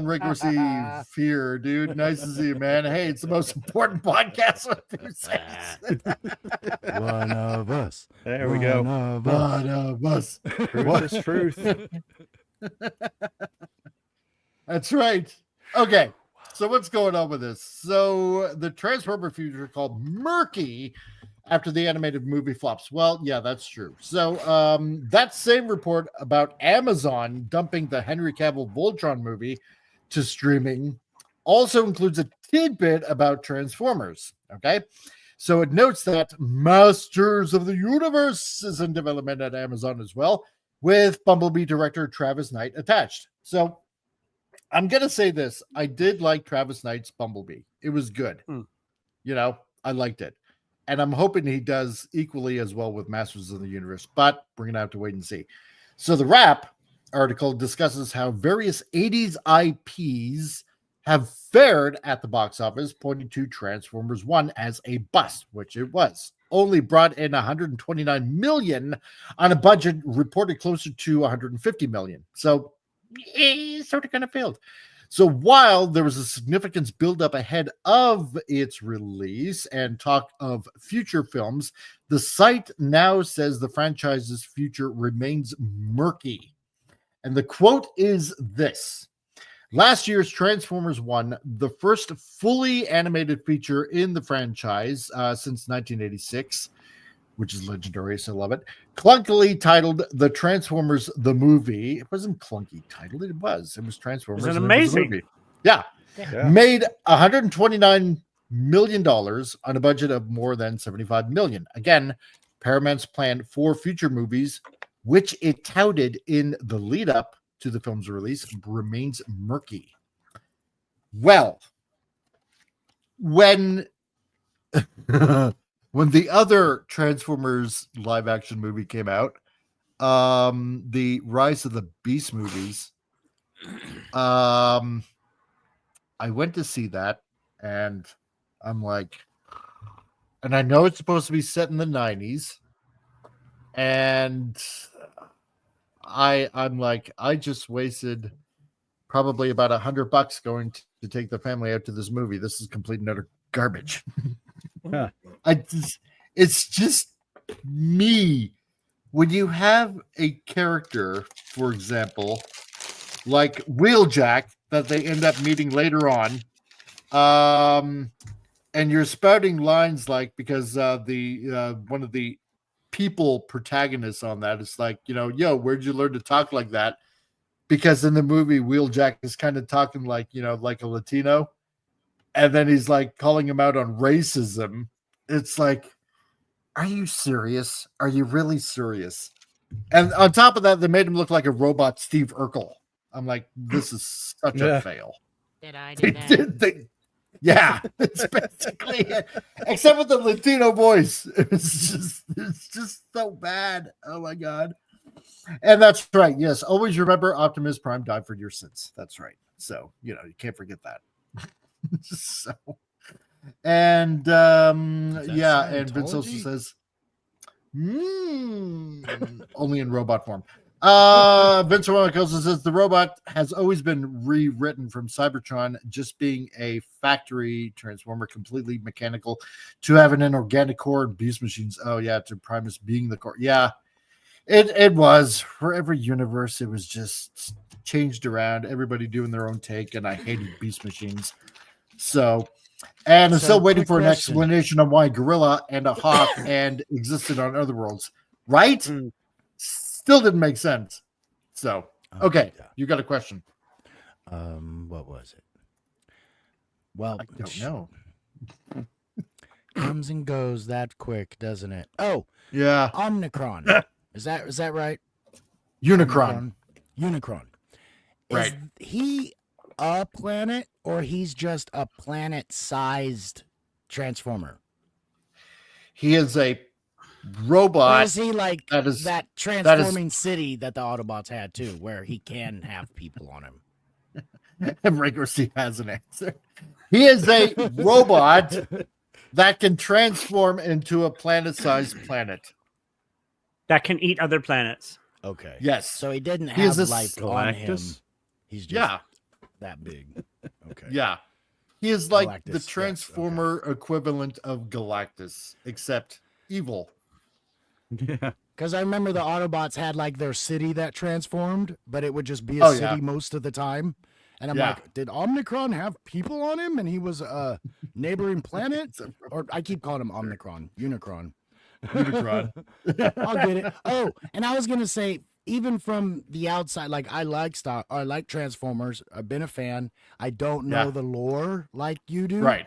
Rick received fear, dude. Nice to see you, man. Hey, it's the most important podcast on Tuesdays. One of us. There we go. One of us. One of us. Truth is truth. That's right. Okay. So what's going on with this? So the Transformer future called murky after the animated movie flops. Well, yeah, that's true. So that same report about Amazon dumping the Henry Cavill Voltron movie to streaming also includes a tidbit about Transformers. Okay. So it notes that Masters of the Universe is in development at Amazon as well, with Bumblebee director Travis Knight attached. So I'm going to say this. I did like Travis Knight's Bumblebee. It was good. You know, I liked it. And I'm hoping he does equally as well with Masters of the Universe, but we're going to have to wait and see. So the Wrap article discusses how various 80s IPs have fared at the box office, pointing to Transformers 1 as a bust, which it was. Only brought in $129 million on a budget reported closer to $150 million. So it sort of kind of failed. So while there was a significant buildup ahead of its release and talk of future films, the site now says the franchise's future remains murky. And the quote is this: last year's Transformers 1, the first fully animated feature in the franchise since 1986, which is legendary, so I love it, clunkily titled The Transformers the Movie. It wasn't clunky titled, it was Transformers. Isn't it amazing? Yeah. Made $129 million on a budget of more than $75 million. Again, Paramount's plan for future movies, which it touted in the lead up to the film's release, remains murky. Well, when the other Transformers live action movie came out, the Rise of the Beast movies, I went to see that, and I'm like, and I know it's supposed to be set in the 90s, and I'm like, I just wasted probably about $100 going to take the family out to this movie. This is complete and utter garbage. It's just me. When you have a character, for example, like Wheeljack, that they end up meeting later on, and you're spouting lines like, because the one of the people protagonists on that is like, you know, yo, where'd you learn to talk like that? Because in the movie, Wheeljack is kind of talking like, you know, like a Latino, and then he's like calling him out on racism. It's like, are you serious? Are you really serious? And on top of that, they made him look like a robot Steve Urkel. I'm like, this is such a fail. Did I do that? Yeah, it's basically it. Except with the Latino voice. It's just so bad. Oh my God. And that's right. Yes. Always remember Optimus Prime died for your sins. That's right. So, you know, you can't forget that. So, and yeah, and Vince also says, only in robot form. Vince also says the robot has always been rewritten from Cybertron just being a factory transformer, completely mechanical, to having an organic core and beast machines. Oh yeah, to Primus being the core. Yeah, it was for every universe. It was just changed around. Everybody doing their own take, and I hated beast machines. So, and I'm still waiting for an explanation on why Gorilla and a Hawk and existed on other worlds. Right? Still didn't make sense. So, okay, you got a question. What was it? Well, I don't know. Comes and goes that quick, doesn't it? Oh, yeah. Omnicron. Is that right? Unicron. Unicron. Right. Is he a planet, or he's just a planet-sized transformer? He is a robot. Or is he like that transforming city that the Autobots had too, where he can have people on him? And Rigor C has an answer. He is a robot that can transform into a planet-sized planet that can eat other planets. Okay. Yes. So he didn't have life on him. He's just that big. Okay. Yeah. He is like Galactus, the transformer equivalent of Galactus, except evil. Yeah. Because I remember the Autobots had like their city that transformed, but it would just be a city most of the time. And I'm like, did Omnicron have people on him? And he was a neighboring planet? Or I keep calling him Omnicron, Unicron. Unicron. I'll get it. Oh, and I was going to say, even from the outside, like I like Transformers. I've been a fan. I don't know the lore like you do. Right.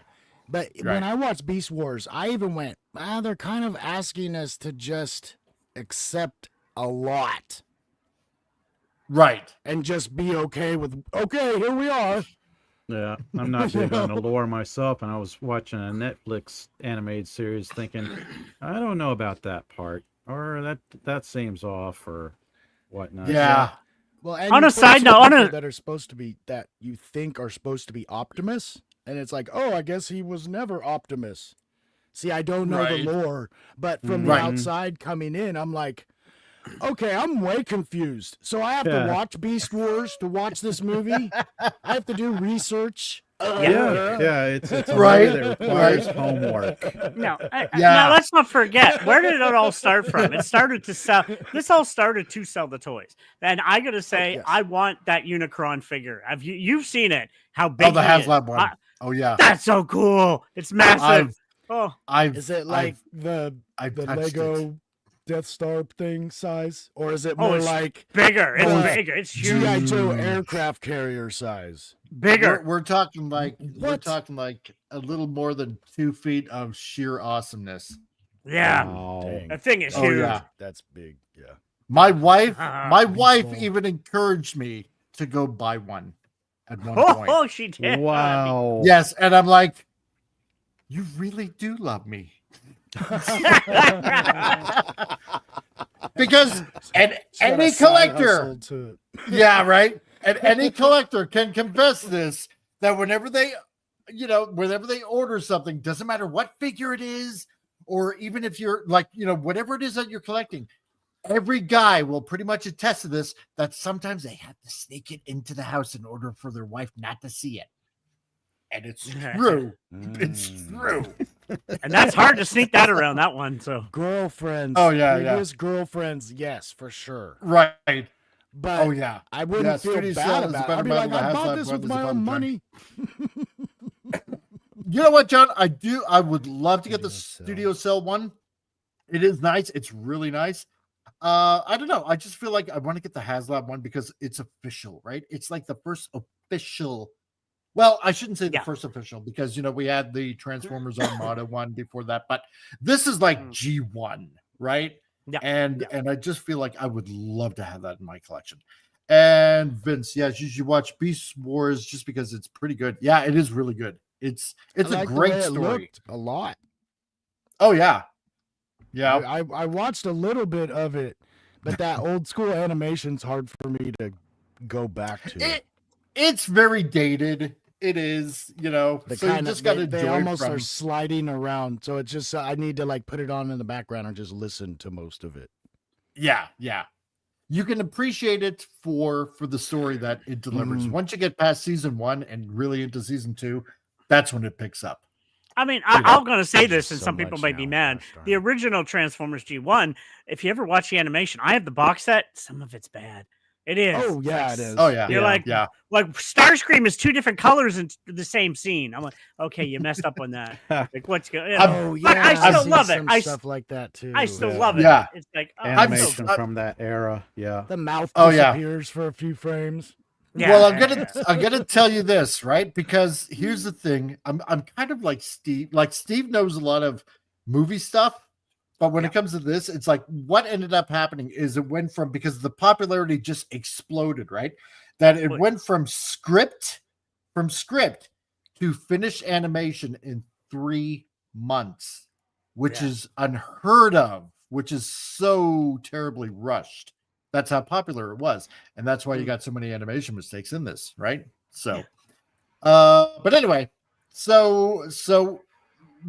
But when I watched Beast Wars, I even went, they're kind of asking us to just accept a lot. Right. And just be okay with, okay, here we are. Yeah, I'm not big on the lore myself, and I was watching a Netflix animated series thinking, I don't know about that part, or that seems off, or whatnot. Yeah. Well, and on you a put side some note, people that are supposed to be, that you think are supposed to be Optimus, and it's like, oh, I guess he was never Optimus. See, I don't know the lore, but from the outside coming in, I'm like, okay, I'm way confused. So I have to watch Beast Wars to watch this movie. I have to do research. It's a movie that requires homework. Now let's not forget, where did it all start from? It started to sell. This all started to sell the toys. And I gotta say, I want that Unicron figure. You've seen it? How big? Oh, the HasLab one. Oh yeah, that's so cool. It's massive. Is it like the Lego Death Star thing size, or is it more like bigger? It's bigger. It's huge. G.I. Joe aircraft carrier size. Bigger. We're talking like a little more than 2 feet of sheer awesomeness. Yeah, that thing is huge. Yeah. That's big. Yeah. My wife even encouraged me to go buy one at one point. Oh, she did. Wow. Yes, and I'm like, you really do love me. Because any collector, yeah, right, and any collector can confess this, that whenever they order something, doesn't matter what figure it is, or even if you're like, whatever it is that you're collecting, every guy will pretty much attest to this, that sometimes they have to sneak it into the house in order for their wife not to see it. And it's true. It's true. And that's hard to sneak that around, that one. So girlfriends. Oh yeah. Previous girlfriends, yes, for sure. Right. But oh yeah. I wouldn't feel bad about it. I'd be like, I bought this with my own money. You know what, John? I would love to get the Studio Cell one. It is nice. It's really nice. I don't know. I just feel like I want to get the HasLab one because it's official, right? It's like the first official. Well, I shouldn't say the first official, because we had the Transformers Armada one before that, but this is like G1, right? Yeah. And I just feel like I would love to have that in my collection. And Vince, yes, you should watch Beast Wars just because it's pretty good. Yeah, it is really good. It's a great story. A lot. Oh yeah. Yeah. I watched a little bit of it, but that old school animation's hard for me to go back to. It's very dated. It is, so you just got to they almost are sliding around. So it's just, I need to like put it on in the background and just listen to most of it. Yeah. You can appreciate it for the story that it delivers. Once you get past season 1 and really into season 2, that's when it picks up. I mean, I'm going to say this, and some people might be mad. The original Transformers G1, if you ever watch the animation, I have the box set. Some of it's bad. It is. Oh yeah, it is. Oh yeah. You're like Starscream is 2 different colors in the same scene. I'm like, okay, you messed up on that. Like, what's going? Oh yeah, but I still love it. Stuff like that too. I still love it. Yeah. It's like animation from that era. Yeah. The mouth disappears for a few frames. Yeah. Well, I'm gonna tell you this, right? Because here's the thing. I'm kind of like Steve. Like Steve knows a lot of movie stuff. But when it comes to this, it's like what ended up happening is it went from, because the popularity just exploded, right? That it went from script to finished animation in 3 months, which is unheard of, which is so terribly rushed. That's how popular it was. And that's why you got so many animation mistakes in this, right? So, but anyway, so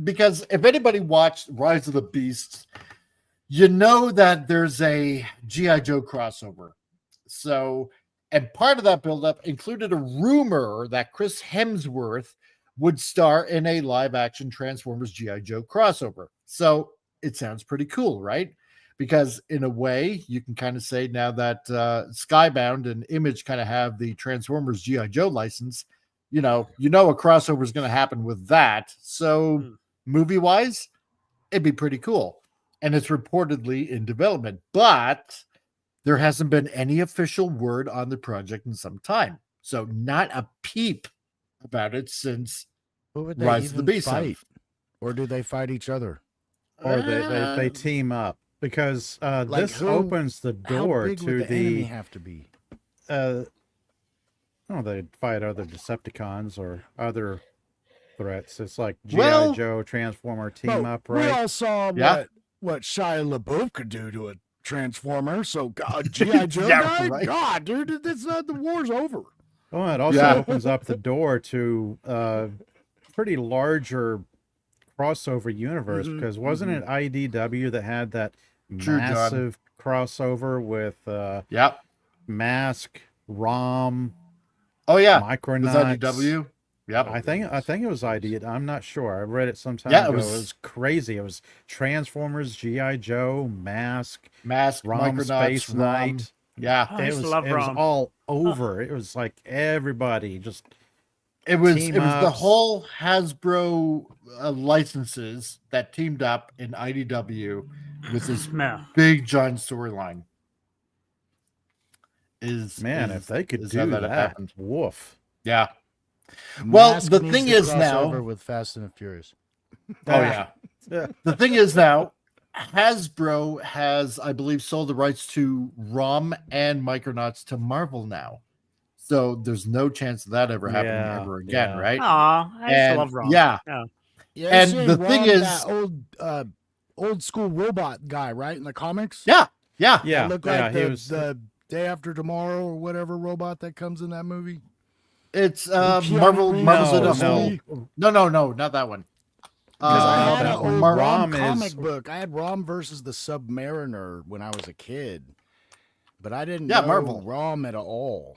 because if anybody watched Rise of the Beasts, you know that there's a G.I. Joe crossover. So, and part of that buildup included a rumor that Chris Hemsworth would star in a live-action Transformers G.I. Joe crossover. So, it sounds pretty cool, right? Because in a way, you can kind of say now that Skybound and Image kind of have the Transformers G.I. Joe license, you know a crossover is going to happen with that. So movie-wise, it'd be pretty cool. And it's reportedly in development. But there hasn't been any official word on the project in some time. So not a peep about it since Who would they Rise of the even Beast. fight? Or do they fight each other? Or they team up because this opens the door how big to would the enemy the. have to be? They'd fight other Decepticons or other threats. It's like G.I. Well- Joe Transformer team up, We right? all saw Yeah. what Shia LaBeouf could do to a Transformer. So God, G.I. Joe Yeah, guy? right. God, dude, it's not the war's over. Oh, it also Yeah. opens up the door to pretty larger crossover universe because wasn't it IDW that had that True, John. massive crossover with Yep. Mask, ROM, Oh yeah. Micronauts? Was that IDW? Yep. I think it was ID. I'm not sure. I read it some time Yeah, it ago. was- It was crazy. It was Transformers, GI Joe, Mask, Mask, ROM, Micronauts, Space ROM. Knight. Yeah. I It used was, to love it was ROM. all over. It was like everybody just It was Team the ups. whole Hasbro licenses that teamed up in IDW with this Yeah. big giant storyline. if they could is how do that that, happened. woof. Yeah. Well, Mask the needs thing to is cross now- over with Fast and the Furious. Oh yeah. Yeah. The thing is now, Hasbro has, I believe, sold the rights to ROM and Micronauts to Marvel now. So there's no chance of that ever happening Yeah, ever again, yeah. right? Aw, I used And- to love ROM. yeah. Yeah, And isn't the thing Ron is- that old school robot guy, right, in the comics? Yeah. Yeah. Yeah, Look yeah, like he the, was. the Day After Tomorrow or whatever robot that comes in that movie. It's Keanu Marvel. Reeves. Marvel's in a No, whole. No, not that one. Because I had that an one. old Mar- ROM ROM is- comic book. I had ROM versus the Submariner when I was a kid, but I didn't Yeah, know Marvel. ROM at all.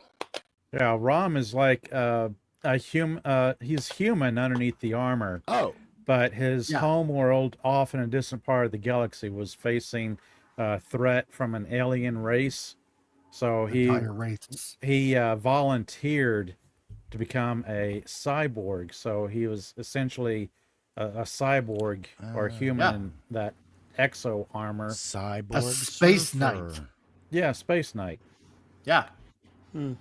Yeah, Rom is like a human. He's human underneath the armor, Oh, but his Yeah. home world, off in a distant part of the galaxy, was facing a threat from an alien race. So Entire races. he volunteered to become a cyborg. So he was essentially a cyborg or human Yeah. in that exo armor. Cyborg A space surfer. knight. Yeah, Space Knight. Yeah. Hmm.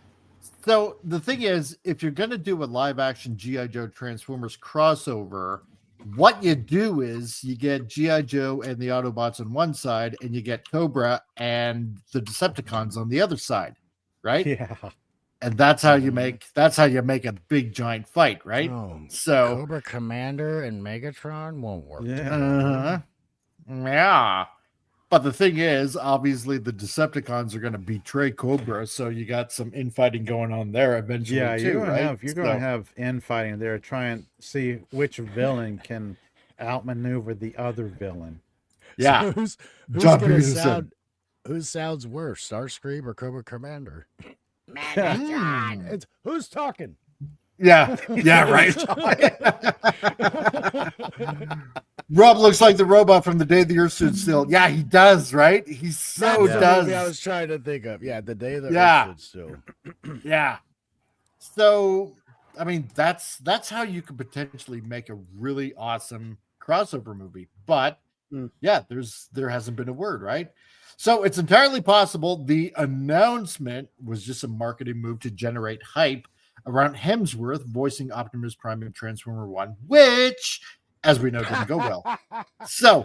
So the thing is, if you're going to do a live action G.I. Joe Transformers crossover, what you do is you get G.I. Joe and the Autobots on one side, and you get Cobra and the Decepticons on the other side, right? Yeah. And that's how you make a big giant fight, right? Oh, So Cobra Commander and Megatron won't work. Yeah. yeah. But the thing is, obviously, the Decepticons are going to betray Cobra, so you got some infighting going on there eventually. Yeah, too, right? you're gonna have infighting there. Try and see which villain can outmaneuver the other villain. Yeah, So who's John gonna Peterson. sound? Who sounds worse, Starscream or Cobra Commander? It's who's talking. yeah, right. Rob looks like the robot from the day the Earth stood still. Yeah, he does, right? He so That's the does. movie I was trying to think of. Yeah, the day that Yeah. Earth stood still. Yeah. So, I mean, that's how you could potentially make a really awesome crossover movie. But yeah, there hasn't been a word, right? So it's entirely possible the announcement was just a marketing move to generate hype around Hemsworth voicing Optimus Prime in Transformer 1, which, as we know, didn't go well. So,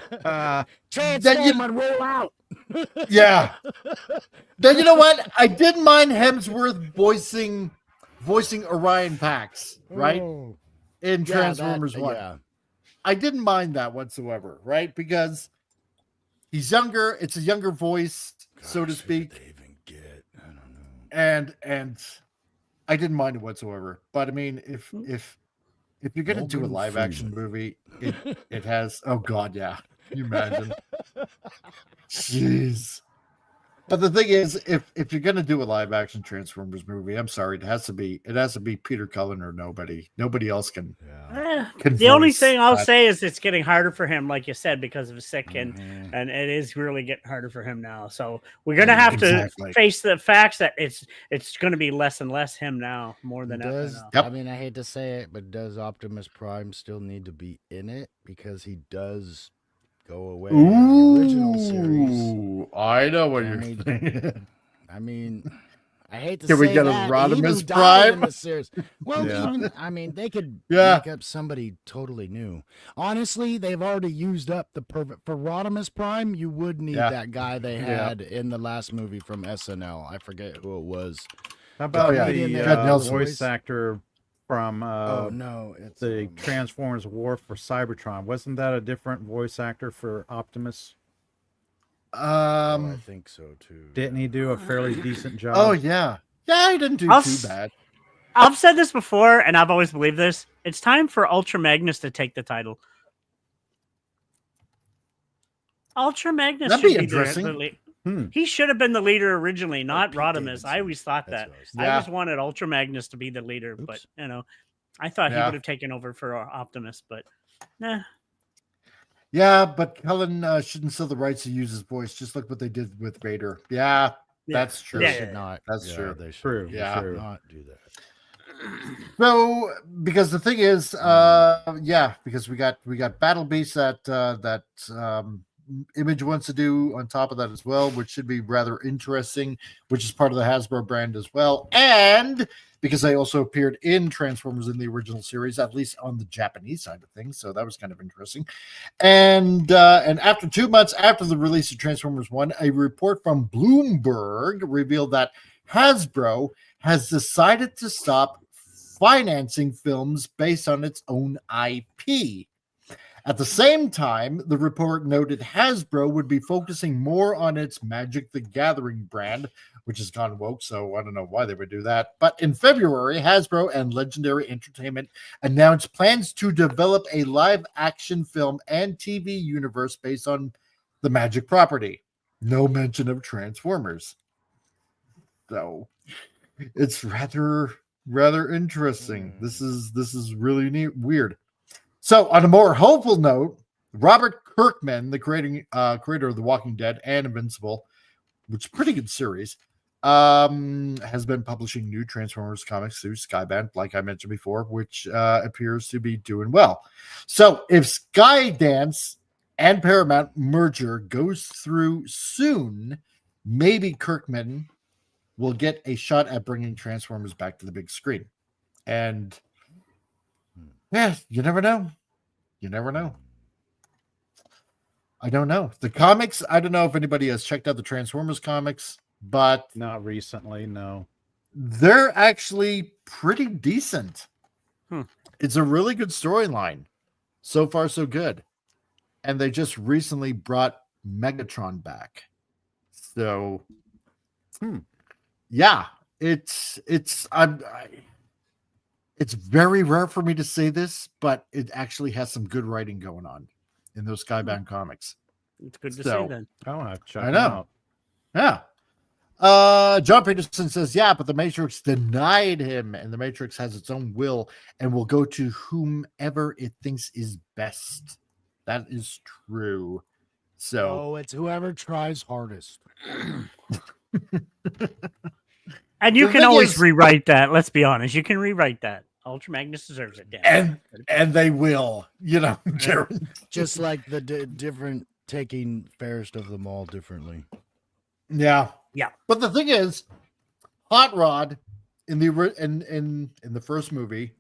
Transform and roll out. yeah. Then you know what? I didn't mind Hemsworth voicing Orion Pax, right? Oh. In Yeah, Transformers that- 1. yeah. I didn't mind that whatsoever, right? Because he's younger, it's a younger voice, so to Gosh, who speak. did they even get? I don't know. And I didn't mind it whatsoever. But I mean, if you're gonna do a Morgan live action Freeman. movie, it has oh god, yeah. Can you imagine? Jeez. But the thing is, if you're gonna do a live action Transformers movie, I'm sorry, it has to be Peter Cullen or nobody. Nobody else can. The only voice thing I'll that. say is it's getting harder for him, like you said, because of his sick, Mm-hmm. and it is really getting harder for him now. So we're gonna have Exactly. to face the facts that it's going to be less and less him now, more than ever. Does Now. Yep. I mean I hate to say it, but does Optimus Prime still need to be in it because he does go away. The original series. Ooh, I know what I you're mean, saying. I mean, I hate to Can we say get a that. Rodimus He even died Prime? in the series. Well, Yeah. even I mean, they could Yeah. make up somebody totally new. Honestly, they've already used up the perfect for Rodimus Prime. You would need Yeah. that guy they Yeah. had in the last movie from SNL. I forget who it was. How about yeah. comedian the that had the voice actor from oh no, it's the Transformers War for Cybertron? Wasn't that a different voice actor for Optimus? I think so too. Didn't he do a fairly decent job? Oh yeah, yeah. He didn't do I'll too s- bad. I've said this before, and I've always believed this. It's time for Ultra Magnus to take the title. Ultra Magnus That'd should be be interesting. the lead. He should have been the leader originally, not Pete Rodimus. Davidson. I always thought That's that. what I was I Yeah. always wanted Ultra Magnus to be the leader, but I thought he Yeah. would have taken over for Optimus, but nah. Yeah, but Kellen shouldn't sell the rights to use his voice. Just like what they did with Vader. Yeah, Yeah. that's true. They Yeah, should not. That's yeah, true. They should, True, they yeah. should not do that. So, because the thing is, because we got Battle Beast that Image wants to do on top of that as well, which should be rather interesting, which is part of the Hasbro brand as well, and because they also appeared in Transformers in the original series, at least on the Japanese side of things, so that was kind of interesting. And after 2 months after the release of Transformers 1, a report from Bloomberg revealed that Hasbro has decided to stop financing films based on its own IP. At the same time, the report noted Hasbro would be focusing more on its Magic the Gathering brand, which has gone woke, so I don't know why they would do that. But in February, Hasbro and Legendary Entertainment announced plans to develop a live-action film and TV universe based on the Magic property. No mention of Transformers. So it's rather interesting. This is really neat, weird. So, on a more hopeful note, Robert Kirkman, the creator of The Walking Dead and Invincible, which is a pretty good series, has been publishing new Transformers comics through Skybound, like I mentioned before, which appears to be doing well. So, if Skydance and Paramount merger goes through soon, maybe Kirkman will get a shot at bringing Transformers back to the big screen. And yeah, you never know. You never know. I don't know. The comics, I don't know if anybody has checked out the Transformers comics, but Not recently, no. they're actually pretty decent. Hmm. It's a really good storyline. So far, so good. And they just recently brought Megatron back. So, yeah, it's very rare for me to say this, but it actually has some good writing going on in those Skybound comics. It's good to So- see then. I'll have to check I it know. out. Yeah. John Peterson says, yeah, but the Matrix denied him, and the Matrix has its own will and will go to whomever it thinks is best. That is true. So, Oh, it's whoever tries hardest. And you The can thing always is- rewrite that. Let's be honest. You can rewrite that. Ultra Magnus deserves it. Damn. and they will, Jared. Just like the different taking fairest of them all differently. Yeah. Yeah. But the thing is, Hot Rod in the first movie,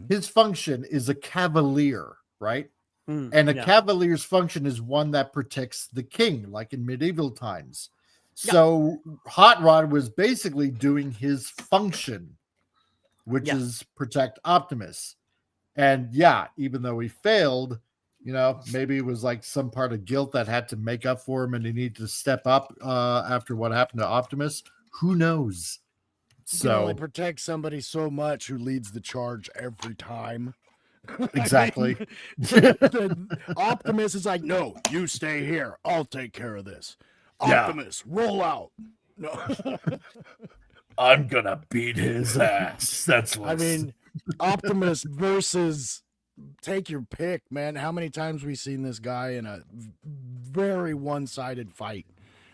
his function is a cavalier, right? And a cavalier's function is one that protects the king, like in medieval times. So Hot Rod was basically doing his function, which is protect Optimus. And yeah, even though he failed, maybe it was like some part of guilt that had to make up for him and he needed to step up after what happened to Optimus. Who knows? You can only So protect somebody so much who leads the charge every time. exactly. Optimus is like, no, you stay here. I'll take care of this. Yeah. Optimus, roll out. No. I'm gonna beat his ass. That's what I mean, Optimus versus take your pick, man. How many times we seen this guy in a very one-sided fight,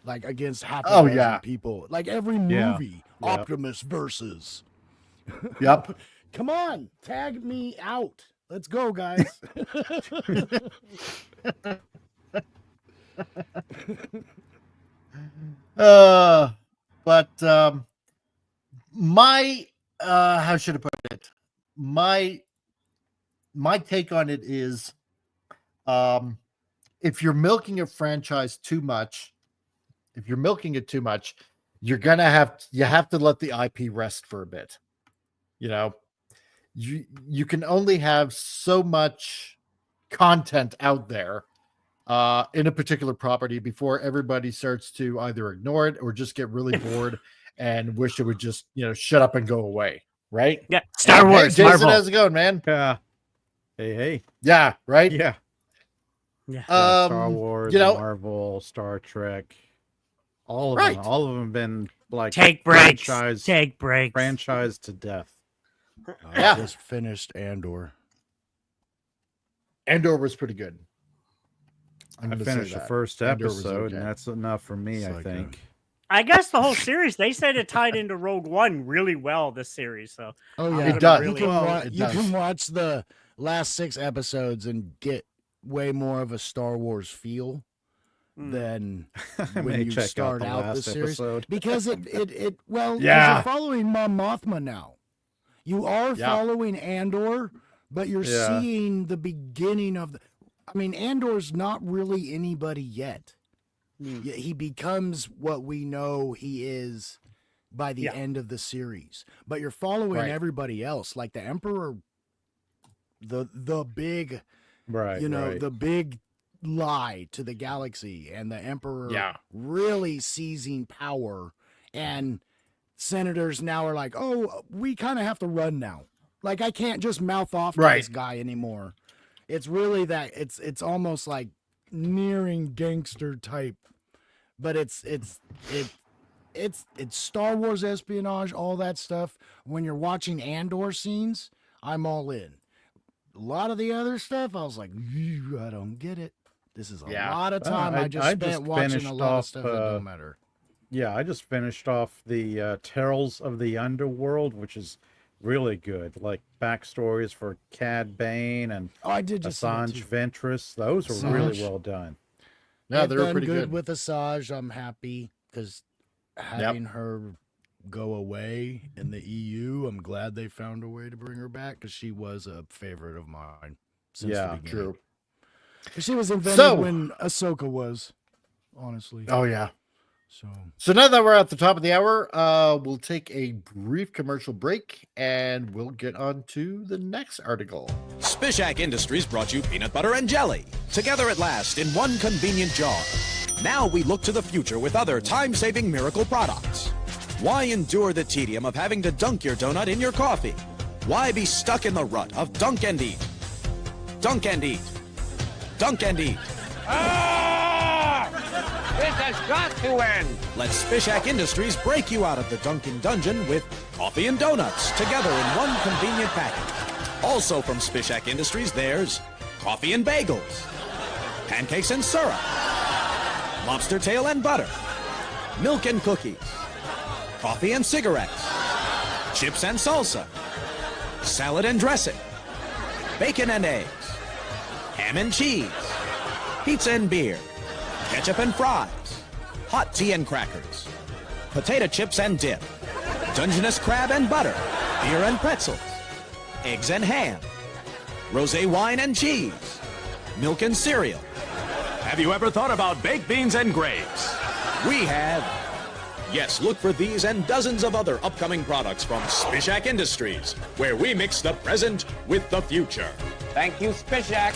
like against half a dozen people? Like every movie, Optimus versus. Yep. Come on, tag me out. Let's go, guys. But my how should I put it? My take on it is, if you're milking a franchise too much, you're gonna have to let the IP rest for a bit. You know, you can only have so much content out there in a particular property before everybody starts to either ignore it or just get really bored and wish it would just, shut up and go away. Right? Yeah. Star Wars. Hey, Jason, Marvel. how's it going, man? Yeah. Hey. Yeah. Right. Yeah. Yeah. Star Wars, Marvel, Star Trek, all of them. All of them have been like take breaks. Franchise to death. I just finished Andor. Andor was pretty good. I finished the first episode, and that's enough for me, I think. I guess the whole series, they said it tied into Rogue One really well, this series. So it does. Really you can watch the last 6 episodes and get way more of a Star Wars feel than when you start out the series. Because you're following Mon Mothma now. You are following Andor, but you're seeing the beginning of Andor's not really anybody yet. He becomes what we know he is by the end of the series. But you're following everybody else, like the Emperor, the big, the big lie to the galaxy, and the Emperor really seizing power. And senators now are like, oh, we kind of have to run now. Like, I can't just mouth off to this guy anymore. It's really that it's almost like nearing gangster type, but it's Star Wars espionage, all that stuff. When you're watching Andor scenes, I'm all in. A lot of the other stuff, I was like, I don't get it. This is a lot of time I just spent watching a lot of stuff that don't matter. Yeah, I just finished off the Terrors of the Underworld, which is really good. Like backstories for Cad Bane and Assange Ventress. Those were really well done. Yeah, they were pretty good with Assange. I'm happy because having her go away in the EU, I'm glad they found a way to bring her back because she was a favorite of mine since the beginning. True. She was invented when Ahsoka was, honestly. Oh, yeah. So now that we're at the top of the hour, we'll take a brief commercial break and we'll get on to the next article. Spishak Industries brought you peanut butter and jelly, together at last in one convenient jar. Now we look to the future with other time-saving miracle products. Why endure the tedium of having to dunk your donut in your coffee? Why be stuck in the rut of dunk and eat? Dunk and eat. Dunk and eat. This has got to end! Let Spishak Industries break you out of the Dunkin' Dungeon with coffee and donuts together in one convenient package. Also from Spishak Industries, there's coffee and bagels, pancakes and syrup, lobster tail and butter, milk and cookies, coffee and cigarettes, chips and salsa, salad and dressing, bacon and eggs, ham and cheese, pizza and beer, ketchup and fries, hot tea and crackers, potato chips and dip, Dungeness crab and butter, beer and pretzels, eggs and ham, rosé wine and cheese, milk and cereal. Have you ever thought about baked beans and grapes? We have. Yes, look for these and dozens of other upcoming products from Spishak Industries, where we mix the present with the future. Thank you, Spishak.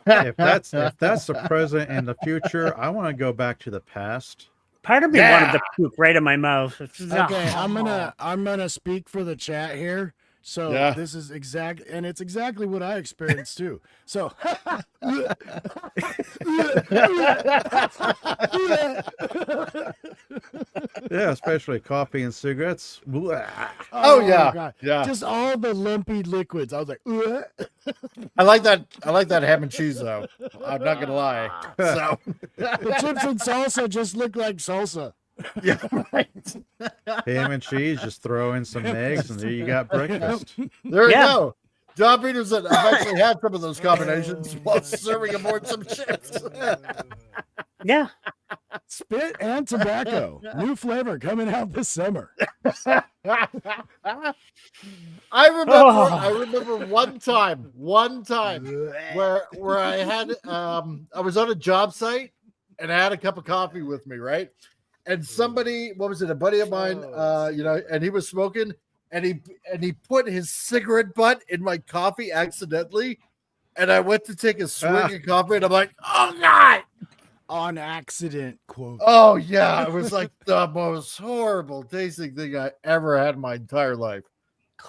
if that's the present and the future, I want to go back to the past. Part of me wanted to puke right in my mouth. Okay, I'm gonna speak for the chat here. So this is it's exactly what I experienced too. So yeah, especially coffee and cigarettes. Oh yeah, God. yeah. Just all the lumpy liquids. I was like, I like that ham and cheese though. I'm not gonna lie. So the chips and salsa just look like salsa. Yeah, right. Ham and cheese, just throw in some eggs, and there you got breakfast. There you go. John Peterson, I've actually had some of those combinations while serving aboard some ships. Yeah. Spit and tobacco. New flavor coming out this summer. I remember one time where I had I was on a job site and I had a cup of coffee with me, right? And somebody, what was it, a buddy of mine, and he was smoking, and he put his cigarette butt in my coffee accidentally, and I went to take a swig of coffee, and I'm like, oh God! On accident, quote. Oh yeah, it was like the most horrible tasting thing I ever had in my entire life.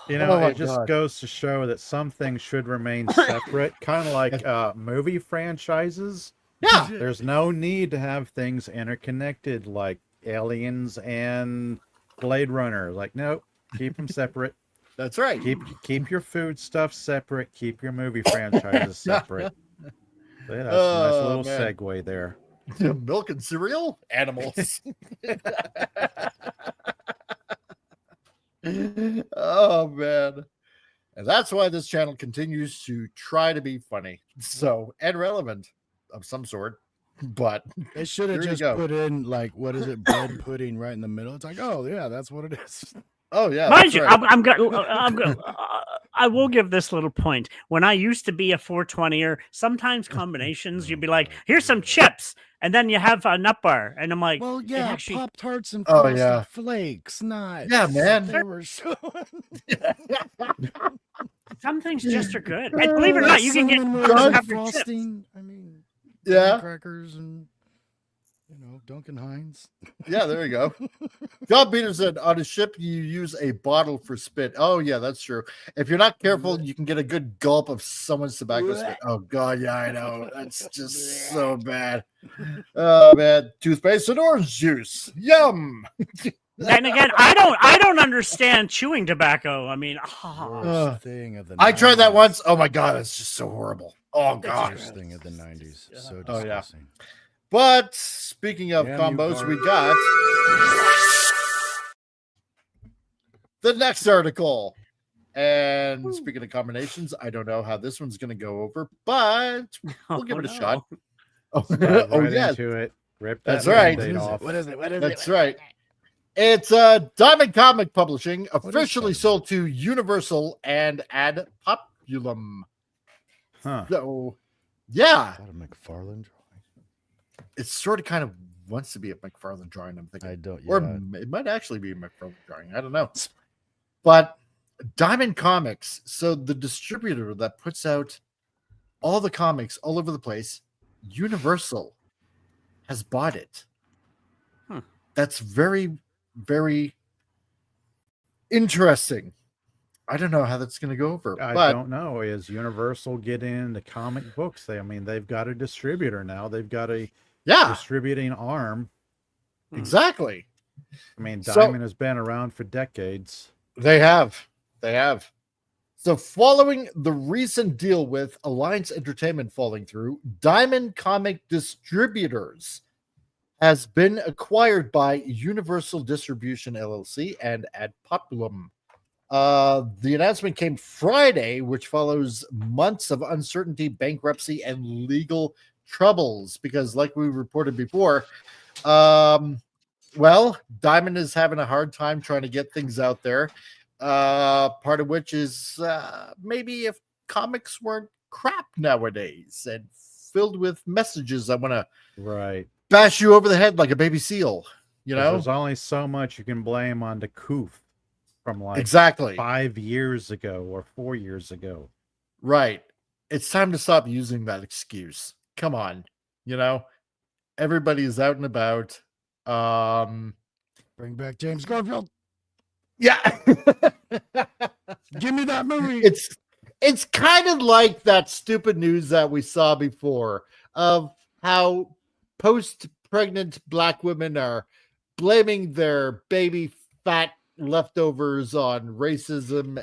You know, it just goes to show that some things should remain separate, kind of like movie franchises. Yeah. There's no need to have things interconnected like Aliens and Blade Runner. Like, nope, keep them separate. That's right. Keep your food stuff separate. Keep your movie franchises separate. Yeah, that's a nice little segue there. Milk and cereal? Animals. Oh, man. And that's why this channel continues to try to be funny. So, and relevant of some sort. But they should have just put in, like, what is it, bread pudding right in the middle. It's like, oh, yeah, that's what it is. Oh, yeah. Mind you, right. I will give this little point. When I used to be a 420er, sometimes combinations, you'd be like, here's some chips. And then you have a nut bar. And I'm like, well, yeah, actually... Pop-Tarts and Frosted Flakes. Nice. Yeah, man. They were so... Some things just are good. And believe it or not, you can get frosting. I mean, yeah, crackers and Duncan Hines. Yeah, there you go. John Peterson, on a ship, you use a bottle for spit. Oh, yeah, that's true. If you're not careful, you can get a good gulp of someone's tobacco spit. Oh, God, yeah, I know. That's just so bad. Oh, man. Toothpaste and orange juice. Yum. And again, I don't understand chewing tobacco. I mean, thing of the 90s. I tried that once. Oh, my God, it's just so horrible. Oh, God. Worst thing of the 90s. So disgusting. Oh, yeah. But speaking of combos, we got the next article. And speaking of combinations, I don't know how this one's going to go over, but we'll give it a shot. Oh, yeah. Into it. Rip that That's right. Off. What is it? That's right. It's Diamond Comic Publishing, officially sold to Universal and Ad Populum. Huh. So, yeah. Is that a McFarlane drawing? It sort of kind of wants to be a McFarlane drawing, I'm thinking. I don't, Or it might actually be a McFarlane drawing. I don't know. But Diamond Comics, so the distributor that puts out all the comics all over the place, Universal, has bought it. That's very, very interesting. I don't know how that's going to go over. I don't know. Is Universal getting into comic books? They've got a distributor now. They've got a distributing arm. Exactly. I mean, Diamond has been around for decades. They have. So following the recent deal with Alliance Entertainment falling through, Diamond Comic Distributors has been acquired by Universal Distribution LLC and Ad Populum. The announcement came Friday, which follows months of uncertainty, bankruptcy, and legal troubles. Because, like we reported before, Diamond is having a hard time trying to get things out there. Part of which is maybe if comics weren't crap nowadays and filled with messages that want to bash you over the head like a baby seal. You know, there's only so much you can blame on the Coof from like 5 years ago or 4 years ago. Right. It's time to stop using that excuse. Come on. You know, everybody is out and about. Bring back James Garfield. Yeah. Give me that movie. It's kind of like that stupid news that we saw before of how post-pregnant Black women are blaming their baby fat leftovers on racism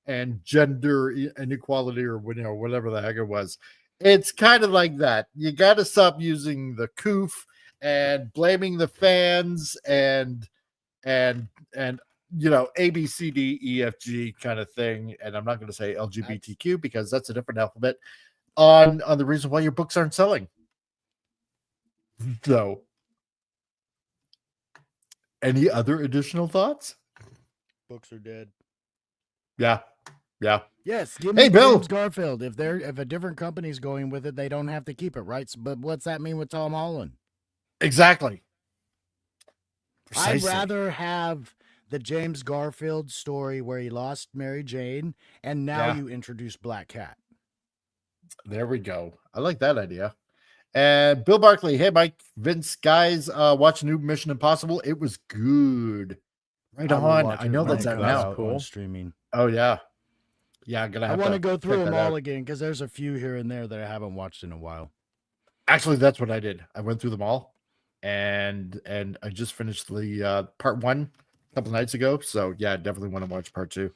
and gender inequality or whatever the heck it was. It's kind of like that. You got to stop using the coof and blaming the fans and A, B, C, D, E, F, G kind of thing. And I'm not going to say LGBTQ because that's a different alphabet on the reason why your books aren't selling. So, any other additional thoughts? Books are dead. Yeah. Yes, give me Hey, Bill. James Garfield. If a different company's going with it, they don't have to keep it, right? But what's that mean with Tom Holland? Exactly. I'd Precisely. rather have the James Garfield story where he lost Mary Jane, and now you introduce Black Cat. There we go. I like that idea. And Bill Barkley, hey Mike, Vince, guys, watch new Mission Impossible. It was good. Right on. I know that's out now. On streaming. Oh yeah, I'm gonna. I want to go through them all out again because there's a few here and there that I haven't watched in a while. Actually, that's what I did. I went through them all, and I just finished the part 1 a couple nights ago. So yeah, I definitely want to watch part 2.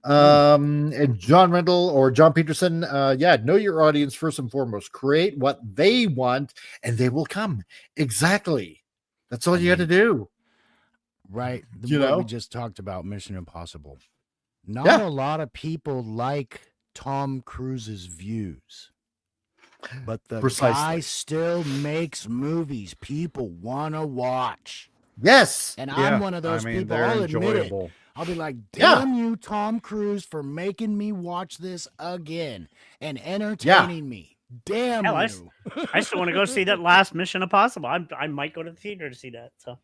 And John Rendell or John Peterson, know your audience first and foremost. Create what they want, and they will come. Exactly. That's all you got to do. Right. What we just talked about Mission Impossible. Not a lot of people like Tom Cruise's views, but the guy still makes movies people want to watch. Yes. And I'm one of those people. I'll admit it. I'll be like, damn you, Tom Cruise, for making me watch this again and entertaining me. Damn you. I still want to go see that last Mission Impossible. I might go to the theater to see that. So,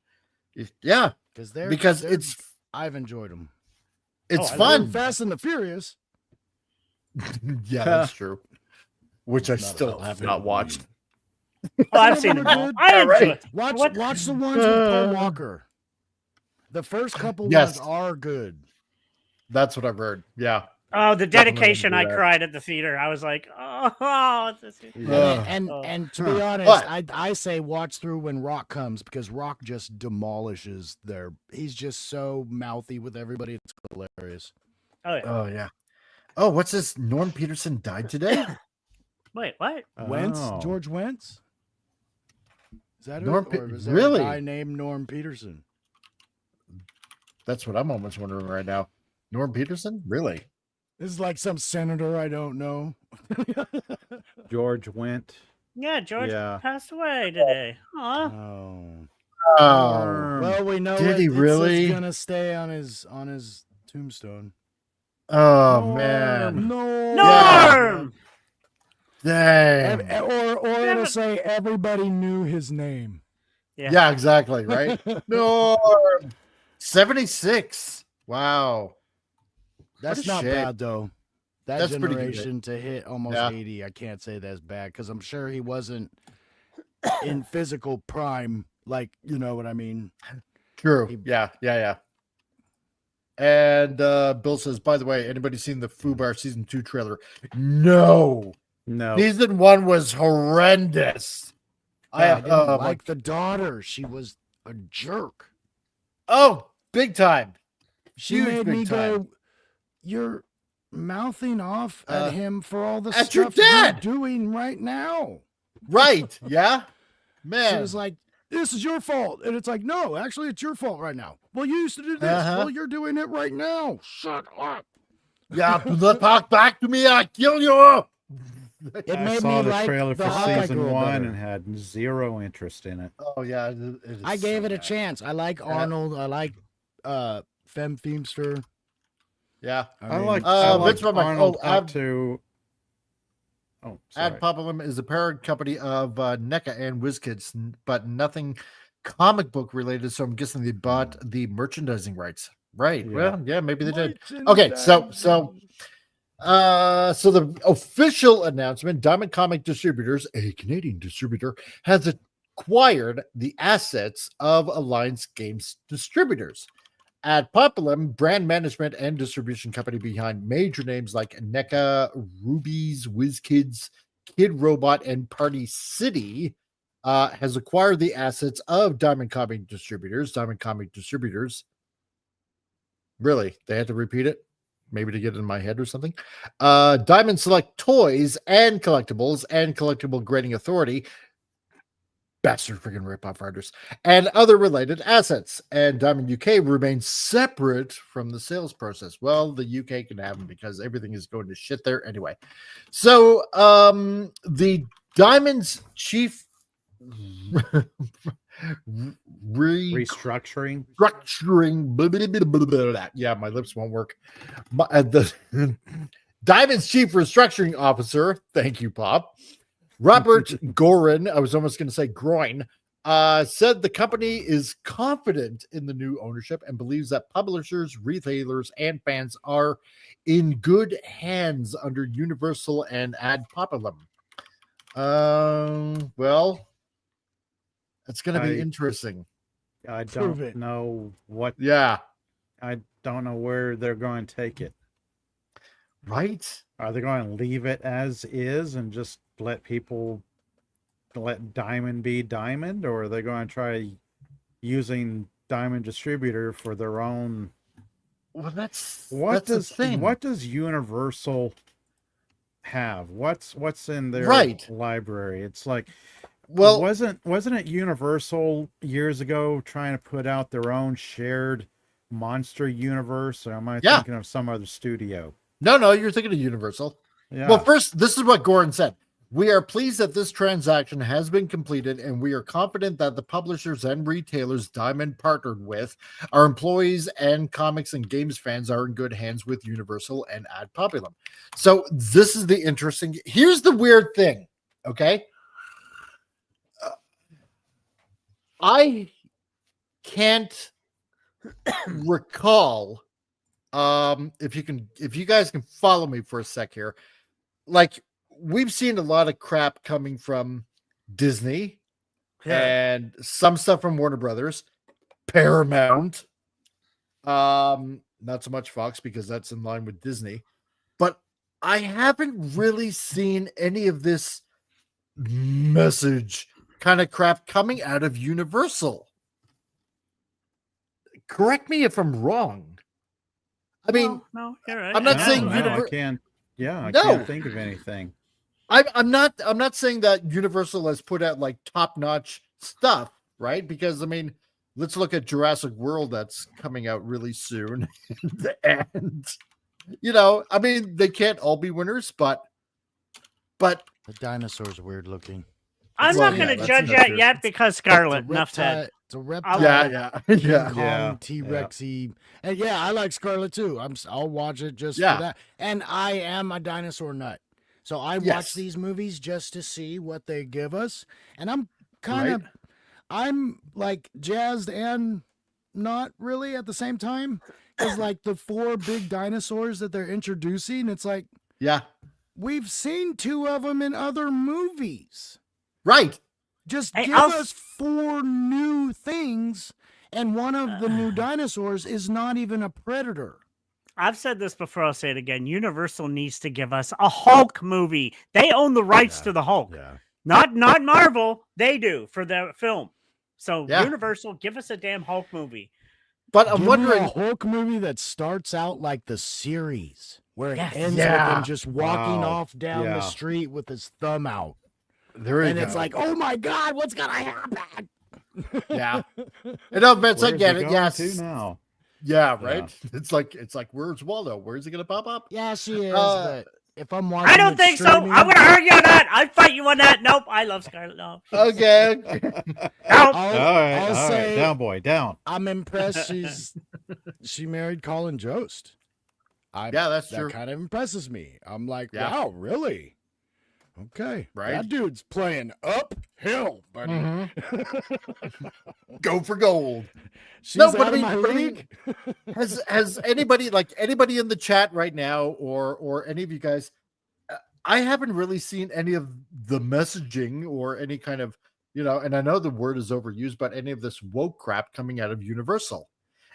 yeah, because I've enjoyed them. It's fun. Fast and the Furious. Yeah, that's true. Which I still have not watched. I've seen them all. I enjoy it. Watch the ones with Paul Walker. The first couple ones are good. That's what I've heard. Yeah. Oh, the dedication! I cried at the theater. I was like, oh. And to be honest, I say watch through when Rock comes because Rock just demolishes he's just so mouthy with everybody. It's hilarious. Oh yeah. Oh, what's this? Norm Peterson died today? Wait, what? Wentz? George Wentz? Is that Norm or is there really? a guy named Norm Peterson? That's what I'm almost wondering right now. Norm Peterson? Really? This is like some senator I don't know. George went. Yeah, George passed away today. Huh? Oh. Well, we know Did he really? It's gonna stay on his tombstone. Oh man. Norm! Dang. Or it'll say everybody knew his name. Yeah, exactly, right? Norm. 76. Wow. That's not bad though. That's generation to hit almost 80, I can't say that's bad because I'm sure he wasn't in physical prime, like you know what I mean. True. Yeah. And Bill says, by the way, anybody seen the FUBAR season 2 trailer? No. Season 1 was horrendous. I didn't like the daughter. She was a jerk. Oh, big time. She made me go, you're mouthing off at him for all the at your stuff dad you're doing right now. Right. Yeah. Man. She was like, this is your fault. And it's like, no, actually, it's your fault right now. Well, you used to do this. Well, you're doing it right now. Shut up. Yeah, talk back to me. I'll kill you. I saw the trailer for season 1 and had zero interest in it. Oh, yeah. I gave it a chance. I like Arnold. I like Femme Feimster. Yeah. I like Arnold up to... Oh, sorry. Ad Populum is a parent company of NECA and WizKids, but nothing comic book related. So I'm guessing they bought the merchandising rights. Right. Yeah. Well, yeah, maybe they did. Okay. So the official announcement, Diamond Comic Distributors, a Canadian distributor, has acquired the assets of Alliance Games Distributors. Ad Populum, brand management and distribution company behind major names like NECA, Rubies, WizKids, Kid Robot, and Party City, has acquired the assets of Diamond Comic Distributors. Diamond Comic Distributors. Really? They had to repeat it? Maybe to get it in my head or something. Diamond Select Toys and Collectibles and Collectible Grading Authority. bastard freaking ripoff artists, and other related assets. And Diamond UK remains separate from the sales process. Well, the UK can have them because everything is going to shit there anyway. So the Diamond's chief restructuring. Yeah, my lips won't work. The Diamond's chief restructuring officer, thank you, Pop, Robert Gorin, I was almost going to say Groin, said the company is confident in the new ownership and believes that publishers, retailers, and fans are in good hands under Universal and Ad Populum. Well, it's going to be interesting. I don't know what. Yeah. I don't know where they're going to take it. Right? Are they going to leave it as is and just let Diamond be Diamond, or are they going to try using Diamond Distributor for their own? Well, that's the thing. What does Universal have? What's in their library? It's like, well, wasn't it Universal years ago trying to put out their own shared monster universe, or am I thinking of some other studio? No, you're thinking of Universal. Yeah. Well, first, this is what Gorin said. We are pleased that this transaction has been completed, and we are confident that the publishers and retailers Diamond partnered with, our employees and comics and games fans are in good hands with Universal and Ad Populum. So this is the interesting. Here's the weird thing, okay? I can't recall if you guys can follow me for a sec here. Like, we've seen a lot of crap coming from Disney and some stuff from Warner Brothers, Paramount, not so much Fox because that's in line with Disney, but I haven't really seen any of this message kind of crap coming out of Universal. Correct me if I'm wrong. I mean, no, you're right. I'm not saying I can't think of anything. I'm not saying that Universal has put out like top-notch stuff, right? Because I mean, let's look at Jurassic World that's coming out really soon. And you know, I mean, they can't all be winners, but the dinosaur's weird looking. I'm not going to judge that yet because Scarlet. Enough said. It's a reptile. Yeah. T-Rexy. And yeah, I like Scarlet too. I'll watch it just for that. And I am a dinosaur nut. So I watch these movies just to see what they give us. And I'm I'm like jazzed and not really at the same time. Because like the 4 big dinosaurs that they're introducing, it's like, we've seen 2 of them in other movies. Right. Just give us 4 new things, and one of the new dinosaurs is not even a predator. I've said this before, I'll say it again. Universal needs to give us a Hulk movie. They own the rights to the Hulk. Yeah. Not Marvel. They do for the film. So Universal, give us a damn Hulk movie. But I'm wondering, a Hulk movie that starts out like the series, where it ends with him just walking off down the street with his thumb out. And it's like, oh my God, what's gonna happen? Yeah. And no, Vince, I get it. Yes. Now? Yeah, right. Yeah. It's like, where's Waldo? Where's he gonna pop up? Yeah, she is. But if I'm watching, I don't think so. I'm gonna argue on that. I fight you on that. Nope. I love Scarlet. No. Okay. Nope. All right. Down, boy. Down. I'm impressed. She married Colin Jost. That's true. That kind of impresses me. I'm like, wow, really? Okay, right. That dude's playing uphill, buddy. Mm-hmm. Go for gold. She's out of my league. Has anybody in the chat right now, or any of you guys? I haven't really seen any of the messaging or any kind of, and I know the word is overused, but any of this woke crap coming out of Universal,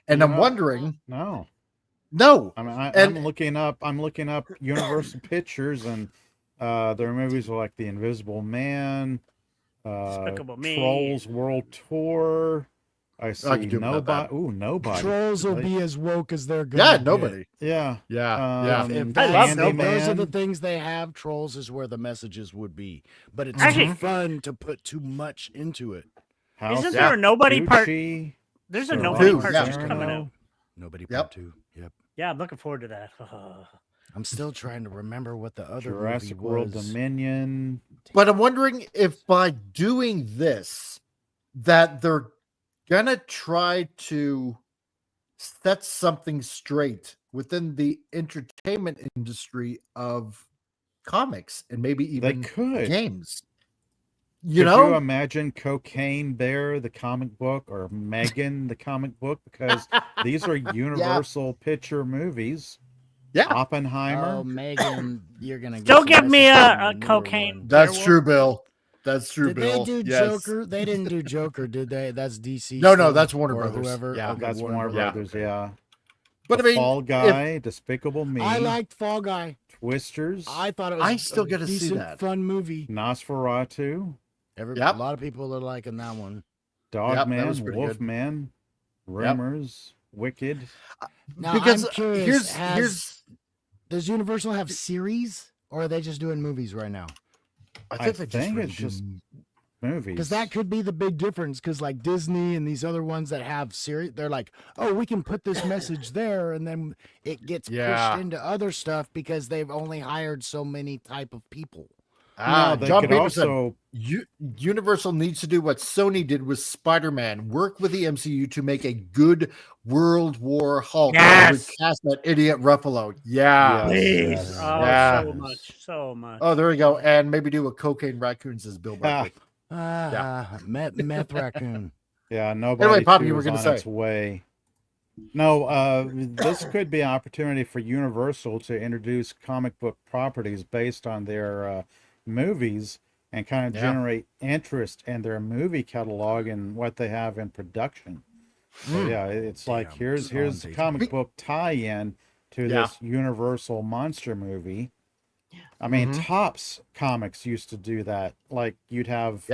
and I'm wondering. No. I mean, I'm looking up Universal Pictures and. There are movies like The Invisible Man, Despicable Me, Trolls World Tour, I see do without nobody. Ooh, nobody. Trolls will Like- be as woke as they're gonna Yeah, get. nobody. Yeah. Yeah. If I love those are the Candyman. things they have, trolls is where the messages would be. But it's Actually- too fun to put too much into it. House Isn't there a nobody part? Gucci, There's a Serrano, nobody Two, part yeah. just coming out. Nobody Yep. part 2. Yep. Yeah, I'm looking forward to that. I'm still trying to remember what the other Jurassic movie World was. Dominion. But I'm wondering if by doing this, that they're gonna try to set something straight within the entertainment industry of comics and maybe They even could. games. Could You know, you imagine Cocaine Bear, the comic book, or Megan, the comic book? Because these are Universal Picture movies. Yeah. Oppenheimer. Oh, Megan, you're gonna get Don't some give me messages a in the newer cocaine. one. that's Werewolf? true, Bill. That's true, Did Bill. they do Yes. Joker? They didn't do Joker, did they? That's DC. No, still? that's Warner Or Brothers. Whoever. Yeah, Okay, That's Warner yeah. Brothers, yeah. But I The mean, Fall Guy, Despicable Me, I liked Fall Guy. Twisters, I thought it was I still a gotta see decent, that. fun movie. Nosferatu, A Yep. lot of people are liking that one. that Dogman, was pretty good. Wolfman, Rumors, Wicked. Now, because I'm curious. here's Does Universal have series, or are they just doing movies right now? I think they just it's just movies. Because that could be the big difference. Because like Disney and these other ones that have series, they're like, oh, we can put this message there, and then it gets Yeah. pushed into other stuff because they've only hired so many type of people. No, they John could Peterson. also Universal needs to do what Sony did with Spider-Man, work with the MCU to make a good World War Hulk. Yes. Cast that idiot Ruffalo. Yeah. Please. yes. Oh, Yeah. so much. So much. Oh, there we go. And maybe do a cocaine raccoons as Bill Buckley. Meth raccoon. Yeah, nobody Anyway, Pop, two you were is gonna on say. its way. No, this could be an opportunity for Universal to introduce comic book properties based on their movies and kind of Yeah. generate interest in their movie catalog and what they have in production. So, yeah, it's like Damn, here's someone's a taking comic book tie-in to Yeah. this Universal monster movie. I mean, Topps Comics used to do that. Like you'd have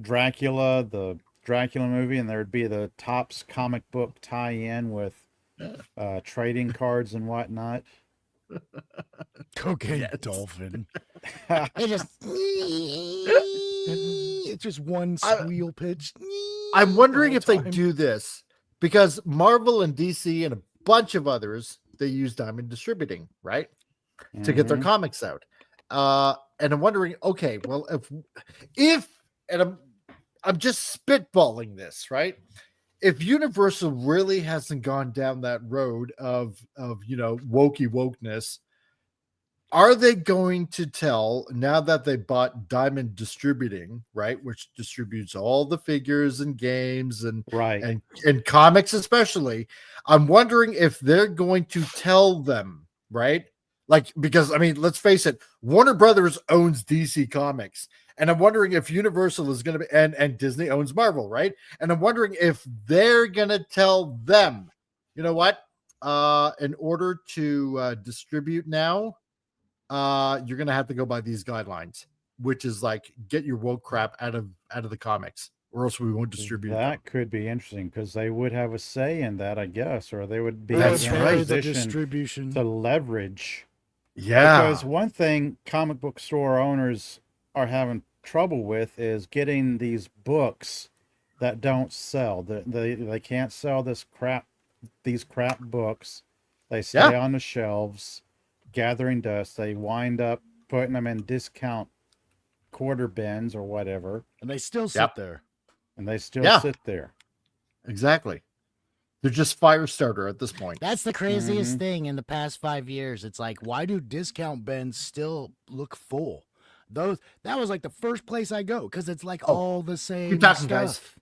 Dracula, the Dracula movie, and there'd be the Topps comic book tie-in with trading cards and whatnot. Cocaine dolphin. It just it's just one squeal pitch. I'm wondering all if they time. do this because Marvel and DC and a bunch of others, they use Diamond Distributing, right? To get their Mhm. comics out. And I'm wondering, okay, well, if and I'm just spitballing this, right? If Universal really hasn't gone down that road of wokeness, are they going to tell now that they bought Diamond Distributing, right, which distributes all the figures and games and Right. and comics especially? I'm wondering if they're going to tell them, right? Like, because I mean, let's face it, Warner Brothers owns DC Comics, and I'm wondering if Universal is going to be, and Disney owns Marvel, right? And I'm wondering if they're going to tell them, you know what, in order to distribute now, you're going to have to go by these guidelines, which is like get your woke crap out of the comics, or else we won't distribute them. That could be interesting because they would have a say in that, I guess, or they would be That's in a right. The position distribution. to leverage. Yeah, Because one thing comic book store owners are having trouble with is getting these books that don't sell. They can't sell these crap books. They stay on the shelves, gathering dust. They wind up putting them in discount quarter bins or whatever, And they still sit there. and they still Yeah. sit there. exactly. They're just fire starter at this point. That's the craziest thing in the past 5 years. It's like, why do discount bins still look full? That was like the first place I go because it's like all the same talking, guys. stuff.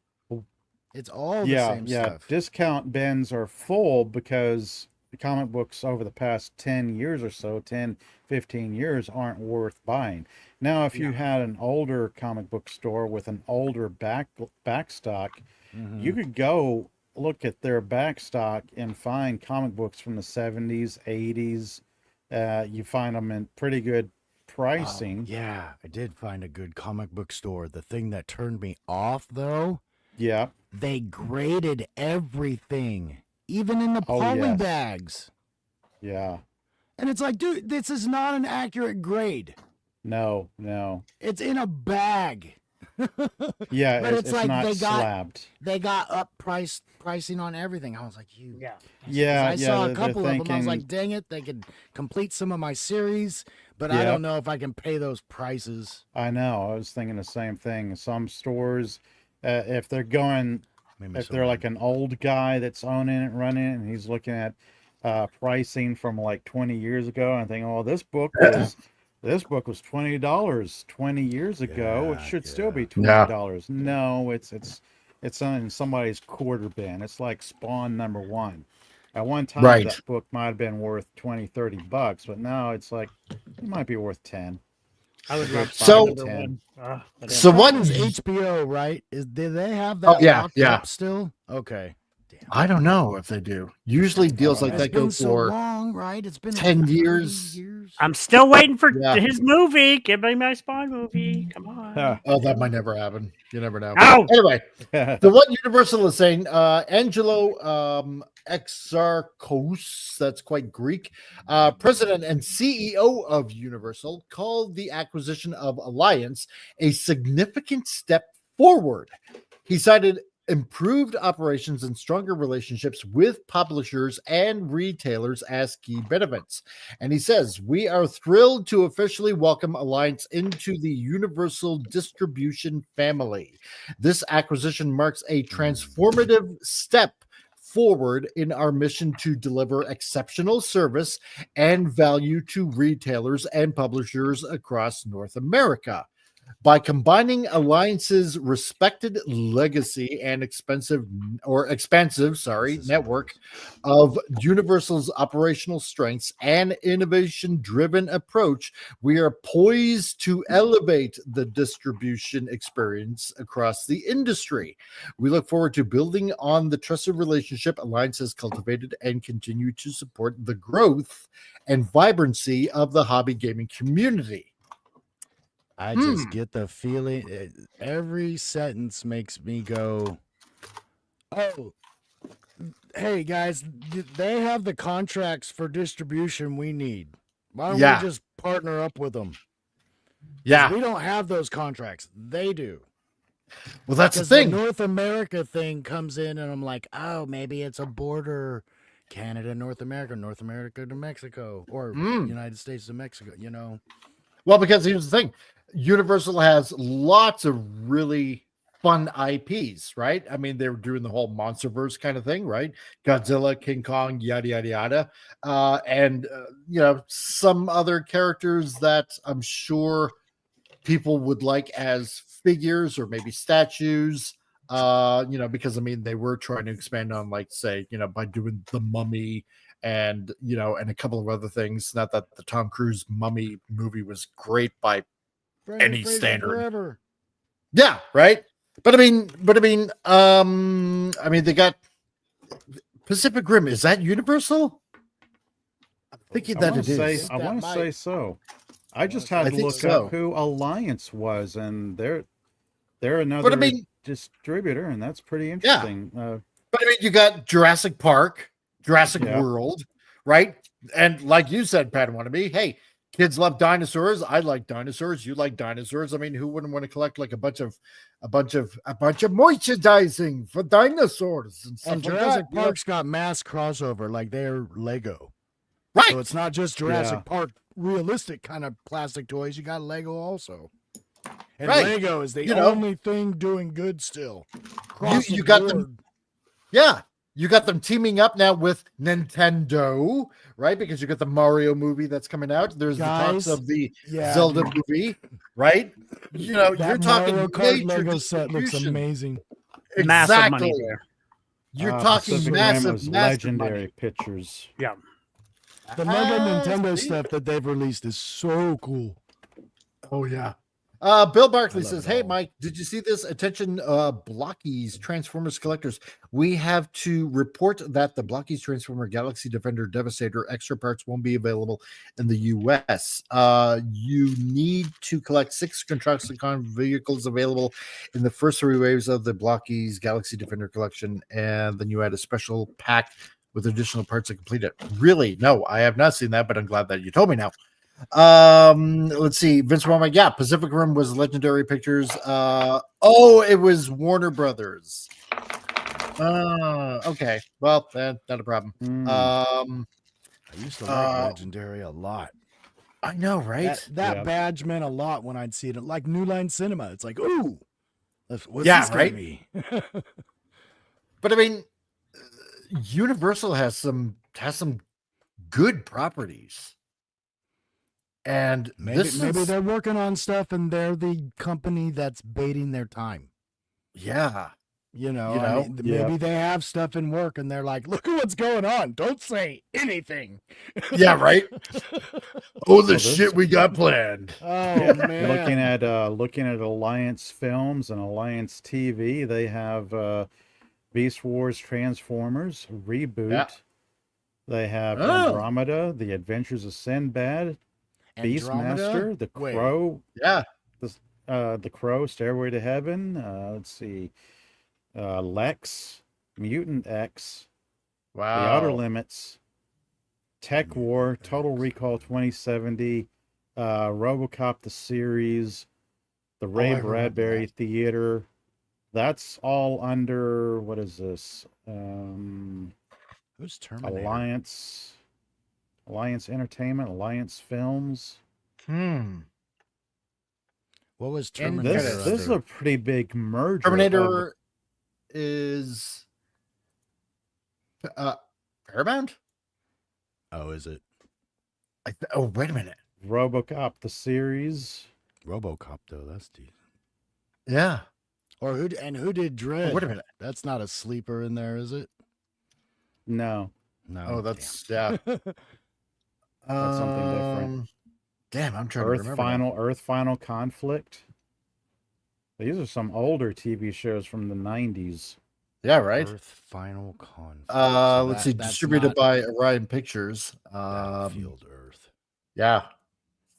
It's all the Yeah, same yeah. stuff. Discount bins are full because the comic books over the past 10 years or so, 10, 15 years, aren't worth buying. Now, if you had an older comic book store with an older back stock, you could go look at their back stock and find comic books from the 70s, 80s. You find them in pretty good pricing. Yeah, I did find a good comic book store. The thing that turned me off, though, Yeah. they graded everything, even in the poly bags. Yeah. And it's like, dude, this is not an accurate grade. No. It's in a bag. Yeah, but it's like not they slabbed. got up pricing on everything. I was like, Yeah. I saw a they're couple of them. I was thinking- like, dang it, they could complete some of my series, but I don't know if I can pay those prices. I know. I was thinking the same thing. Some stores, if they're going, if they're like an old guy that's owning it, running it, and he's looking at pricing from like 20 years ago, and thinking, oh, this book was $20 20 years ago. It should still be $20. No, it's in somebody's quarter bin. It's like Spawn #1. At one time, that book might have been worth $20-$30, but now it's like it might be worth 10. I would love so. So what is HBO? Right? Did they have that? Locked up still? Okay. I don't know if they do. Usually deals like that go for so long, right? It's been 10 years. I'm still waiting for his movie. Give me my Spawn movie. Come on. Oh, that might never happen. You never know. Oh! Anyway, so what Universal is saying, Angelo Exarchos, that's quite Greek, president and CEO of Universal, called the acquisition of Alliance a significant step forward. He cited improved operations and stronger relationships with publishers and retailers as key benefits. And he says, we are thrilled to officially welcome Alliance into the Universal distribution family. This acquisition marks a transformative step forward in our mission to deliver exceptional service and value to retailers and publishers across North America. By combining Alliance's respected legacy and expansive network of Universal's operational strengths and innovation-driven approach, we are poised to elevate the distribution experience across the industry. We look forward to building on the trusted relationship Alliance has cultivated and continue to support the growth and vibrancy of the hobby gaming community. I just get the feeling every sentence makes me go, oh, hey guys, they have the contracts for distribution we need. Why don't we just partner up with them? Yeah. We don't have those contracts. They do. Well, that's the thing. The North America thing comes in and I'm like, oh, maybe it's a border, Canada, North America to Mexico, or United States to Mexico, you know? Well, because here's the thing. Universal has lots of really fun IPs, right? I mean, they were doing the whole MonsterVerse kind of thing, right? Godzilla, King Kong, yada, yada, yada. And some other characters that I'm sure people would like as figures or maybe statues, because, I mean, they were trying to expand on, like, say, by doing the Mummy and, and a couple of other things. Not that the Tom Cruise Mummy movie was great by any standard. Forever. Yeah, right. But I mean, they got Pacific Rim. Is that Universal? I'm thinking that it is. I want to say so. I just had to look up who Alliance was, and they're another distributor, and that's pretty interesting. But I mean, you got Jurassic Park, Jurassic World, right? And like you said, Padawan, hey, kids love dinosaurs. I like dinosaurs. You like dinosaurs. I mean, who wouldn't want to collect like a bunch of merchandising for dinosaurs and stuff? And Jurassic Park's got mass crossover, like they're Lego, right? So it's not just Jurassic Park realistic kind of plastic toys. You got Lego also, and Lego is the only thing doing good still. You got them, You got them teaming up now with Nintendo, right? Because you got the Mario movie that's coming out. There's the talks of the Zelda movie, right? You're talking Mario Kart Lego set looks amazing. Exactly. Massive money there. You're talking massive legendary money. pictures. Yeah. The Lego Nintendo stuff that they've released is so cool. Oh yeah. Bill Barkley I love says, it "Hey, all. Mike, did you see this? Attention, Blockies Transformers collectors. We have to report that the Blockies Transformer Galaxy Defender Devastator extra parts won't be available in the U.S. You need to collect 6 Constructicon vehicles available in the first 3 waves of the Blockies Galaxy Defender collection, and then you add a special pack with additional parts to complete it." Really? No, I have not seen that, but I'm glad that you told me now. Let's see. Vince Womack, yeah, Pacific Rim was Legendary Pictures. It was Warner Brothers. Okay. Well, not a problem. I used to like Legendary a lot. I know, right? That badge meant a lot when I'd see it, like New Line Cinema. It's like, ooh, what's Yeah, this gonna right? be? But I mean, Universal has some good properties. And Maybe they're working on stuff and they're the company that's baiting their time. Yeah. I mean, maybe they have stuff in work and they're like, look at what's going on. Don't say anything. Yeah, right. The shit we got planned. Oh man. Looking at Alliance Films and Alliance TV, they have Beast Wars Transformers reboot. Yeah. They have Andromeda, The Adventures of Sinbad, Beastmaster, The Crow. Yeah. The Crow, Stairway to Heaven. Let's see. Lex, Mutant X, Wow. The Outer Limits, Tech War, Total Recall 2070, RoboCop the series, the Ray Bradbury Theater. That's all under, what is this? Who's Terminator? Alliance Entertainment, Alliance Films. What was Terminator? This is a pretty big merger. Terminator is Paramount? Oh, is it? Wait a minute. RoboCop the series. RoboCop though, that's decent. Yeah. Or who did Dread? Wait a minute. That's not a sleeper in there, is it? No. Oh, that's yeah. That's something different. Damn, I'm trying to remember. Earth Final Conflict. These are some older TV shows from the 90s. Yeah, right. Earth Final Conflict. Let's see. Distributed by Orion Pictures. Battlefield Earth. Yeah.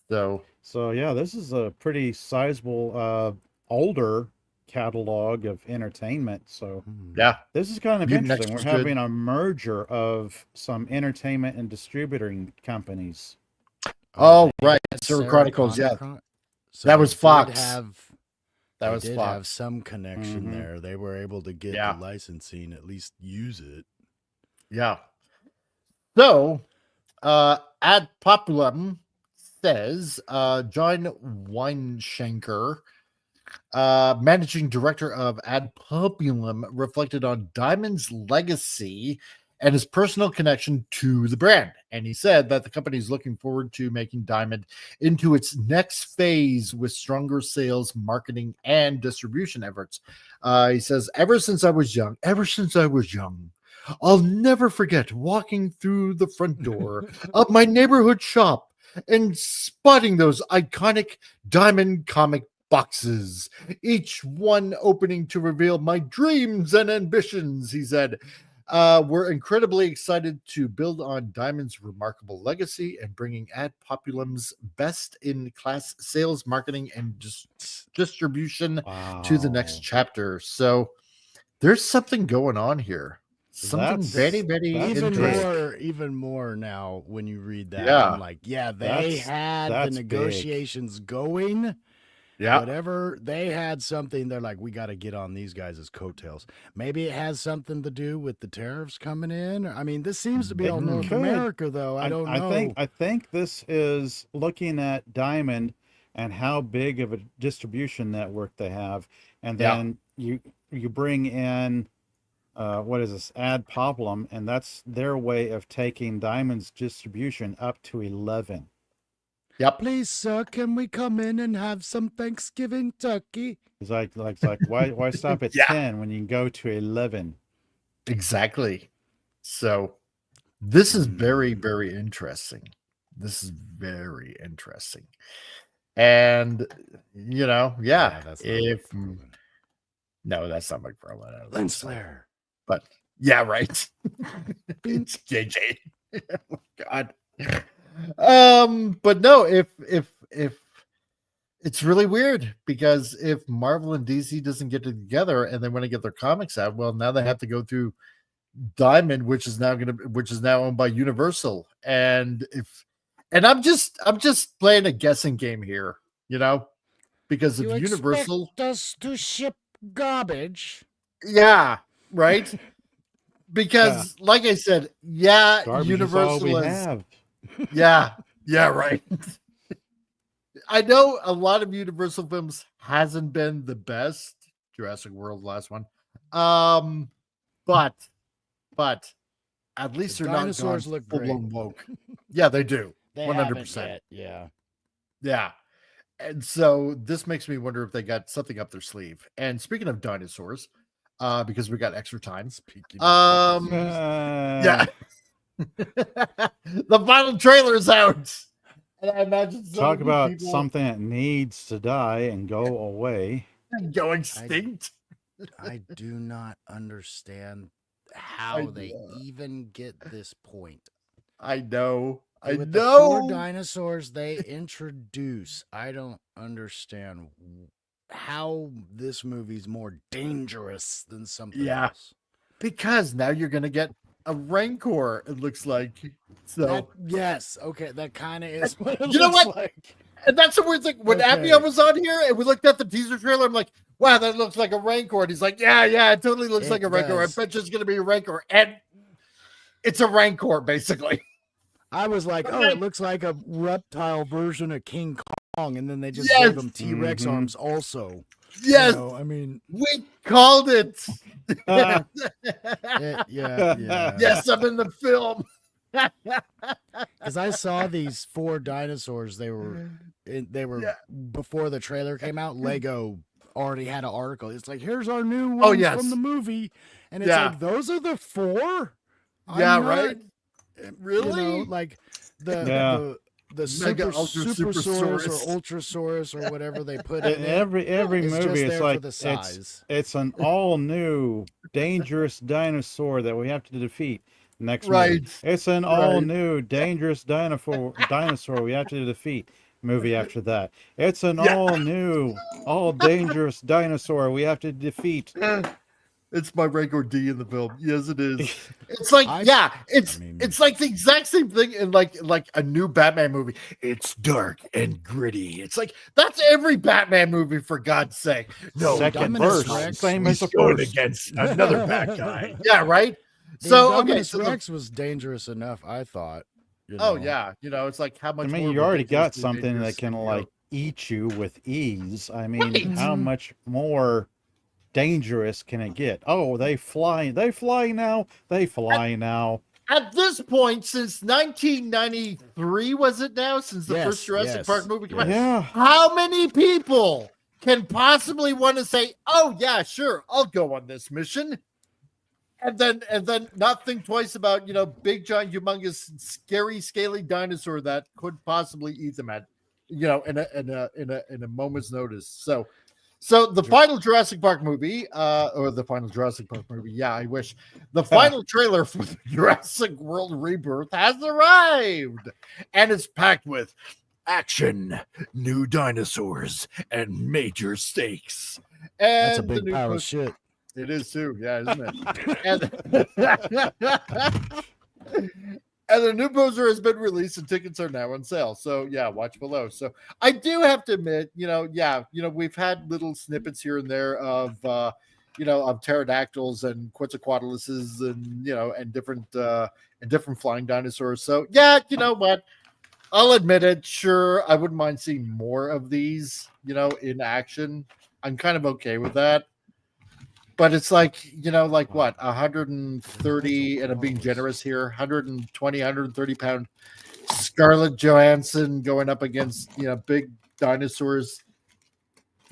So yeah, this is a pretty sizable older catalog of entertainment. So yeah, this is kind of Mutant interesting. X We're was having good. a merger of some entertainment and distributing companies. Oh, right. Silver Chronicles. Yeah. So that was Fox. That was did Fox. have some connection there. They were able to get the licensing, at least use it. Yeah. So, Ad Populum says John Weinshanker, managing director of Ad Populum, reflected on Diamond's legacy and his personal connection to the brand. And he said that the company is looking forward to making Diamond into its next phase with stronger sales, marketing, and distribution efforts. He says, ever since I was young, I'll never forget walking through the front door of my neighborhood shop and spotting those iconic Diamond comic boxes, each one opening to reveal my dreams and ambitions, he said. We're incredibly excited to build on Diamond's remarkable legacy and bringing Ad Populum's best-in-class sales, marketing, and distribution to the next chapter. So there's something going on here. Something very, very interesting. Even more now when you read that. Yeah. I'm like, yeah, they had the negotiations going. Yeah. Whatever, they had something. They're like, we got to get on these guys' coattails. Maybe it has something to do with the tariffs coming in. I mean, this seems to be all North America, though. I don't know. I think this is looking at Diamond and how big of a distribution network they have, and then you bring in what is this, Ad Populum, and that's their way of taking Diamond's distribution up to 11. Yep. Please, sir, can we come in and have some Thanksgiving turkey? It's like why stop at 10 when you can go to 11? Exactly. So this is very, very interesting. This is very interesting. And yeah, that's not if no, that's not Mike Lorber. Lens flare. But yeah, right. It's JJ. Oh, God. But no, if it's really weird, because if Marvel and DC doesn't get together and they want to get their comics out, well, now they have to go through Diamond, which is now owned by Universal. And I'm just playing a guessing game here, because if Universal expect us to ship garbage, yeah, right. Because, like I said, yeah, Garbage Universal is all we is, have. yeah, right. I know a lot of Universal films hasn't been the best. Jurassic World, last one. But at least the they're not dinosaurs gone look full-blown great. woke. Yeah, they do. They 100%. Yeah. Yeah. And so this makes me wonder if they got something up their sleeve. And speaking of dinosaurs, because we got extra time. Yeah. The final trailer is out. And I imagine Talk about something that needs to die and go away. Go extinct. I do not understand how they even get this point. I know. With the 4 dinosaurs they introduce, I don't understand how this movie's more dangerous than something else. Because now you're gonna get a Rancor, it looks like. So yes, okay, that kind of is what it you know looks what? like. And that's the weird thing. When Abia was on here and we looked at the teaser trailer, I'm like, wow, that looks like a Rancor. And he's like, yeah, it totally looks like a Rancor. I bet you it's gonna be a Rancor. And it's a Rancor, basically. I was like, oh, it looks like a reptile version of King Kong, and then they just gave him T-Rex arms also. Yes. I mean, we called it. Yeah. Yes, I'm in the film. Because I saw these 4 dinosaurs. They were before the trailer came out. Lego already had an article. It's like, here's our new ones from the movie, and it's like, those are the 4. Right. Really? Like the Mega Supersaurus or Ultrasaurus or whatever they put in every movie. It's like the size. It's an all new dangerous dinosaur that we have to defeat. Next right. movie. It's an all new dangerous dinosaur we have to defeat. Movie after that. It's an all new, all dangerous dinosaur we have to defeat. It's my Rancor D in the film. Yes, it is. It's like, it's like the exact same thing in like a new Batman movie. It's dark and gritty. It's like, that's every Batman movie, for God's sake. No, second verse, same as the first against another bad guy. Yeah, right. So Rex was dangerous enough, I thought. Oh yeah, it's like how much. I mean, more you already got ridiculously something that dangerous can than like eat you with ease. I mean, Right. how much more dangerous can it get? Oh, they fly now. At this point, since 1993, was it now? Since the first Jurassic Park movie came out? Yeah. How many people can possibly want to say, "Oh yeah, sure, I'll go on this mission," and then not think twice about big, giant, humongous, scary, scaly dinosaur that could possibly eat them at in a moment's notice. So the final Jurassic Park movie, yeah, I wish. The final trailer for the Jurassic World Rebirth has arrived, and it's packed with action, new dinosaurs, and major stakes. And That's a big pile of shit. It is too, yeah, isn't it? And the new poster has been released and tickets are now on sale. So yeah, watch below. So I do have to admit, we've had little snippets here and there of of pterodactyls and quetzalcoatluses and different flying dinosaurs. So yeah, you know what? I'll admit it. Sure, I wouldn't mind seeing more of these, in action. I'm kind of okay with that. But it's like, what, 130, and I'm being generous here, 120, 130 pound Scarlett Johansson going up against, big dinosaurs.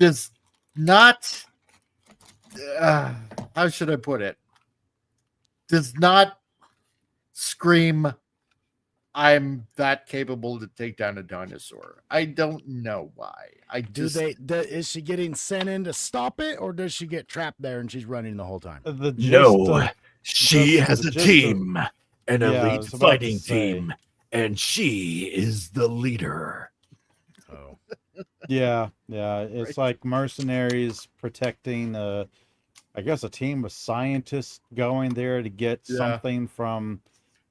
Does not, how should I put it? Does not scream I'm that capable to take down a dinosaur. I don't know why. Is she getting sent in to stop it, or does she get trapped there and she's running the whole time? She has a team, an Yeah, I elite was about to fighting say. team, and she is the leader. Oh, Yeah, it's like mercenaries protecting I guess a team of scientists going there to get something from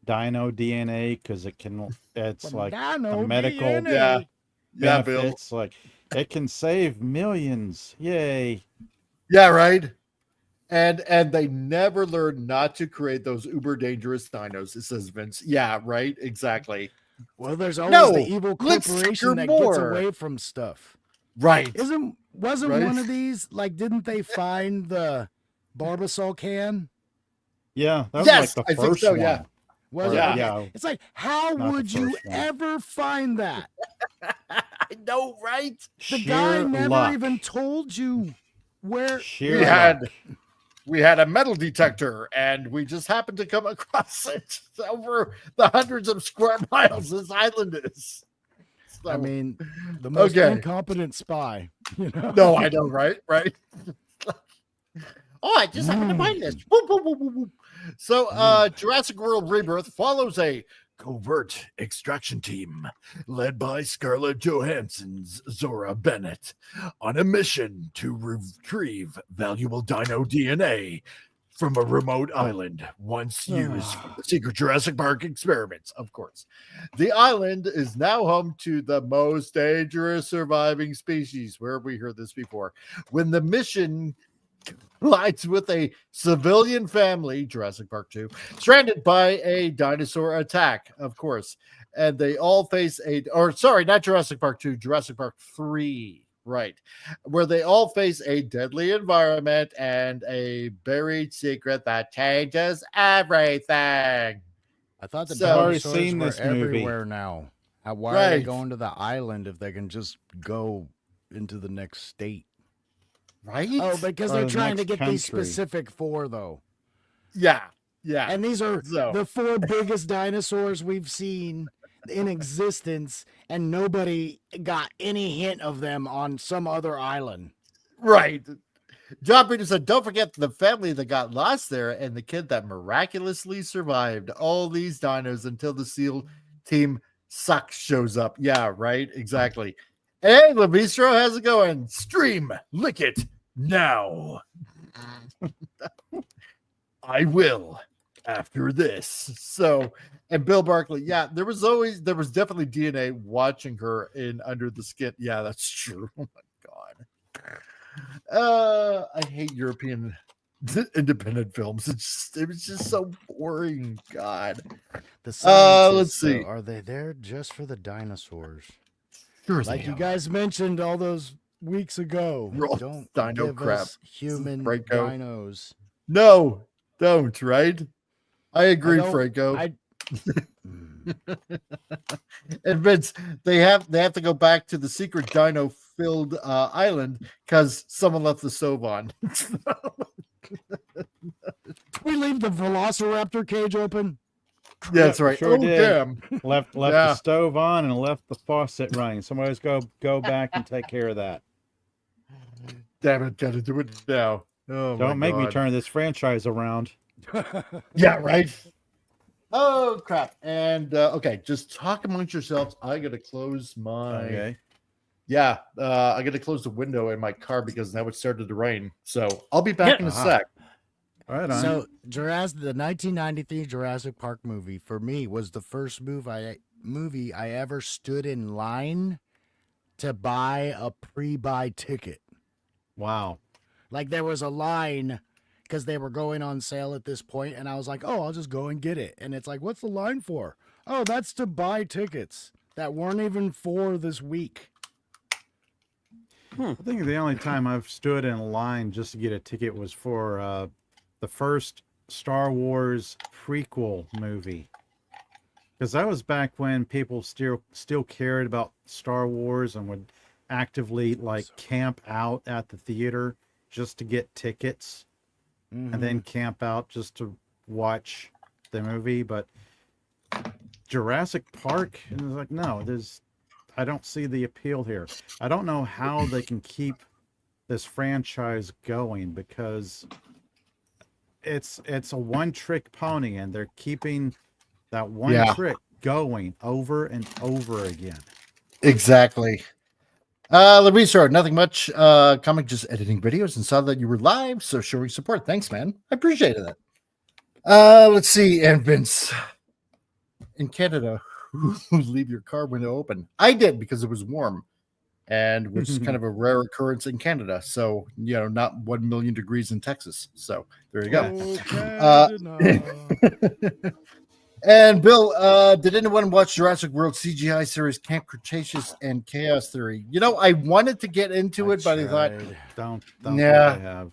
dino DNA because it's like Dino a medical DNA. Yeah, Bill. benefits. Like it can save millions. Yay. Yeah, right. And they never learn not to create those uber dangerous dinos. It says Vince. Yeah, right. Exactly. Well, there's always the evil let's corporation secure that gets more. away from stuff. Right. Wasn't Right. one of these like? Didn't they find the Barbasol can? Yeah, that was Yes, like I the think first so, one. yeah. Was Or, it? Okay. yeah. It's like, how Not the would you first one. ever find that? I know, right? The guy Sheer never luck. even told you where. Sheer We had luck. we had a metal detector, and we just happened to come across it over the hundreds of square miles this island is. So, I mean, the most okay. incompetent spy. You know? No, I know, right? Right. Oh, I just happened to find this. Whoop, whoop, whoop, whoop, whoop. So, Jurassic World Rebirth follows a Covert extraction team led by Scarlett Johansson's Zora Bennett on a mission to retrieve valuable dino DNA from a remote island once used for the secret Jurassic Park experiments, of course. The island is now home to the most dangerous surviving species. Where have we heard this before? When the mission collides with a civilian family, Jurassic Park 2, stranded by a dinosaur attack, of course. And they all face not Jurassic Park 2, Jurassic Park 3, right, where they all face a deadly environment and a buried secret that changes everything. I thought the So- I've already dinosaurs seen were this movie. everywhere now. Why are they Right. going to the island if they can just go into the next state? Right? Oh, because Or they're the trying to next get these country. specific four, though. Yeah. Yeah. And these are So- the four biggest dinosaurs we've seen in existence, and nobody got any hint of them on some other island. Right. John Peter said, don't forget the family that got lost there and the kid that miraculously survived all these dinos until the SEAL team sucks shows up. Yeah, right. Exactly. Hey, Labistro, how's it going? Stream, lick it now. I will after this. So, and Bill Barkley, yeah, there was definitely DNA watching her in Under the Skin. Yeah, that's true. Oh my God. I hate European independent films. It was just so boring. God. The scientists, let's see. though, are they there just for the dinosaurs? Sure, Like they you are. guys mentioned all those weeks ago. Roll Don't dino give crap. us human Franco. dinos. No, don't, right? I agree, don't- Franco. I- And Vince, they have to go back to the secret dino filled island because someone left the stove on. we leave the Velociraptor cage open? Yeah, that's right. Sure Oh, did. damn. Left Yeah. the stove on and left the faucet running. Somebody's go back and take care of that. Damn it, gotta do it now. Oh, Don't my make me God. turn this franchise around. Yeah, right. Oh crap! And okay, just talk amongst yourselves. I gotta close my. Okay. Yeah, I gotta close the window in my car because now it started to rain. So I'll be back in a sec. Right on. So the 1993 Jurassic Park movie for me was the first movie I ever stood in line to buy a pre-buy ticket. Wow. Like there was a line because they were going on sale at this point, and I was like, "Oh, I'll just go and get it." And it's like, "What's the line for?" "Oh, that's to buy tickets that weren't even for this week." I think the only time I've stood in line just to get a ticket was for the first Star Wars prequel movie. Because that was back when people still cared about Star Wars and would actively camp out at the theater just to get tickets and then camp out just to watch the movie. But Jurassic Park, and it's like, no, I don't see the appeal here. I don't know how they can keep this franchise going, because it's a one-trick pony, and they're keeping that one trick going over and over again. Exactly. Labistro, nothing much. Comic, just editing videos, and saw that you were live, so showing support. Thanks, man. I appreciated that. Let's see. And Vince, in Canada, who leave your car window open? I did, because it was warm, and which is kind of a rare occurrence in Canada. So, not 1 million degrees in Texas. So there you go. And Bill, did anyone watch Jurassic World CGI series Camp Cretaceous and Chaos Theory? I wanted to get into it, but I thought, don't yeah, I have.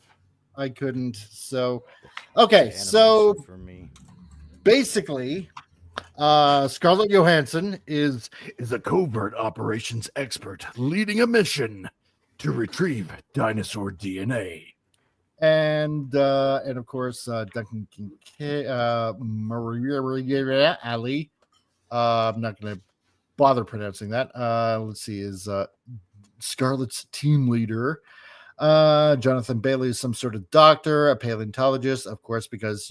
I couldn't. So, okay, so for me, basically, Scarlett Johansson is a covert operations expert leading a mission to retrieve dinosaur DNA. and of course Duncan Kincaid, Maria Ali. I'm not going to bother pronouncing that. Let's see, is Scarlett's team leader. Jonathan Bailey is some sort of doctor, a paleontologist, of course, because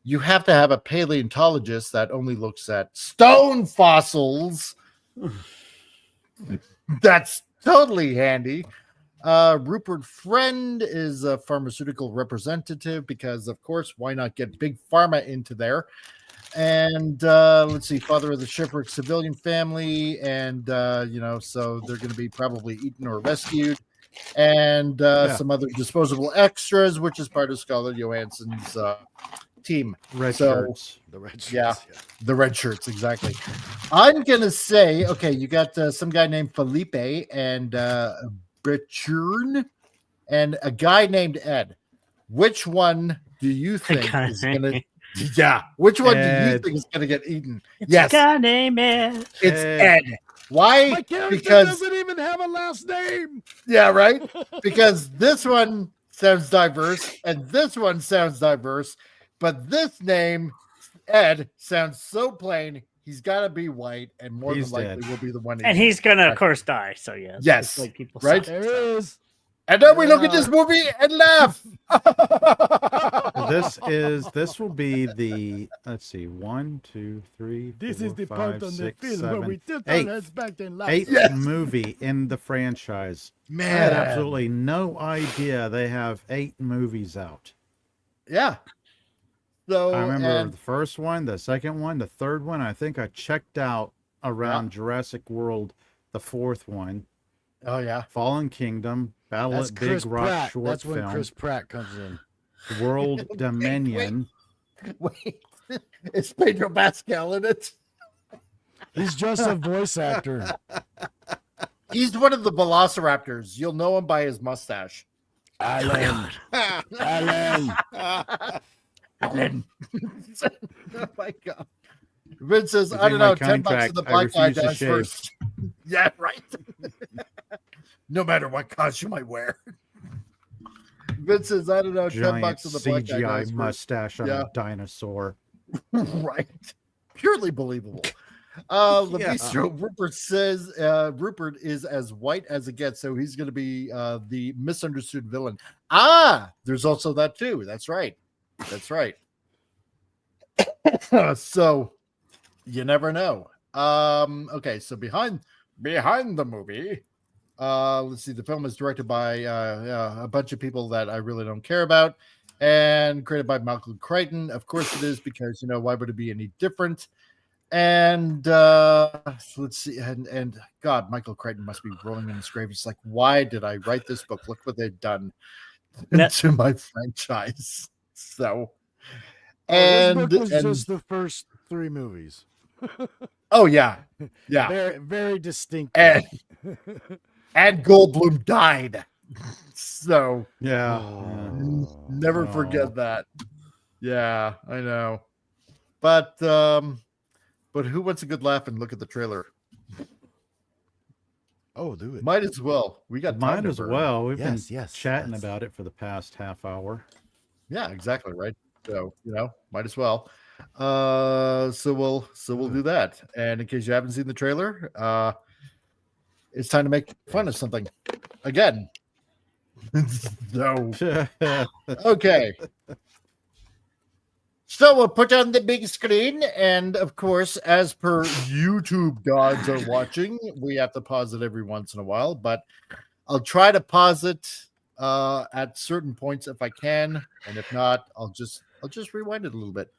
you have to have a paleontologist that only looks at stone fossils. That's totally handy. Rupert Friend is a pharmaceutical representative because, of course, why not get Big Pharma into there? And let's see, father of the shipwrecked civilian family, and so they're going to be probably eaten or rescued, and some other disposable extras, which is part of Scarlett Johansson's team. Red shirts. The red shirts. Yeah, the red shirts, exactly. I'm gonna say, okay, you got some guy named Felipe and Bechurn and a guy named Ed. Which one do you think is gonna? Yeah, which one do you think is gonna get eaten? Yes, a guy named Ed. It's Ed. Why? My character Because doesn't even have a last name. yeah, right. Because this one sounds diverse, and this one sounds diverse, but this name, Ed, sounds so plain. He's got to be white, and more He's than likely dead. will be the one. And he's gonna, of course, die. So yes, Yes, just like people right? say. There it is. And then we look at this movie and laugh. This will be the, let's see, 1, 2, 3, This 4, is the 5, part on 6, the film where 7, we tilt our eighth. heads back and laugh. Eighth movie in the franchise. I had Man, absolutely no idea they have 8 movies out. yeah. So I remember and- the first one, the second one, the third one. I think I checked out around Jurassic World, the 4th one. oh yeah, Fallen Kingdom, Battle That's at Big Chris Rock Pratt. short That's when film, Chris Pratt comes in. World Dominion. wait, is Pedro Pascal in it? He's just a voice actor. He's one of the Velociraptors. You'll know him by his mustache. Alan. Alan. Alan. Oh my god. Vince says, It's I in don't my know, $10 and contract. the I black guy refuse to dies shave. first. Yeah, right. No matter what costume I wear. Vince says, I don't know, Giant $10 and the black guy dies CGI first. mustache on a dinosaur. Right. Purely believable. Labistro, Rupert says Rupert is as white as it gets, so he's going to be the misunderstood villain. There's also that too. That's right. That's right. So you never know. Okay, so behind the movie, let's see. The film is directed by a bunch of people that I really don't care about, and created by Michael Crichton. Of course, it is, because why would it be any different? And let's see, and God, Michael Crichton must be rolling in his grave. He's like, why did I write this book? Look what they've done to my franchise. So, This book was and just the first 3 movies. oh yeah, yeah, Very, very distinct. and Goldblum died. So Yeah. never forget that. Yeah, I know. But who wants a good laugh and look at the trailer? Oh, do it. Might as well. We got time Might to as burn. well. We've Yes, been yes, chatting yes. about it for the past half hour. Yeah, exactly right. So might as well. So we'll do that. And in case you haven't seen the trailer, it's time to make fun of something again. So okay. So we'll put on the big screen, and of course, as per YouTube gods are watching, we have to pause it every once in a while, but I'll try to pause it at certain points if I can, and if not, I'll just rewind it a little bit,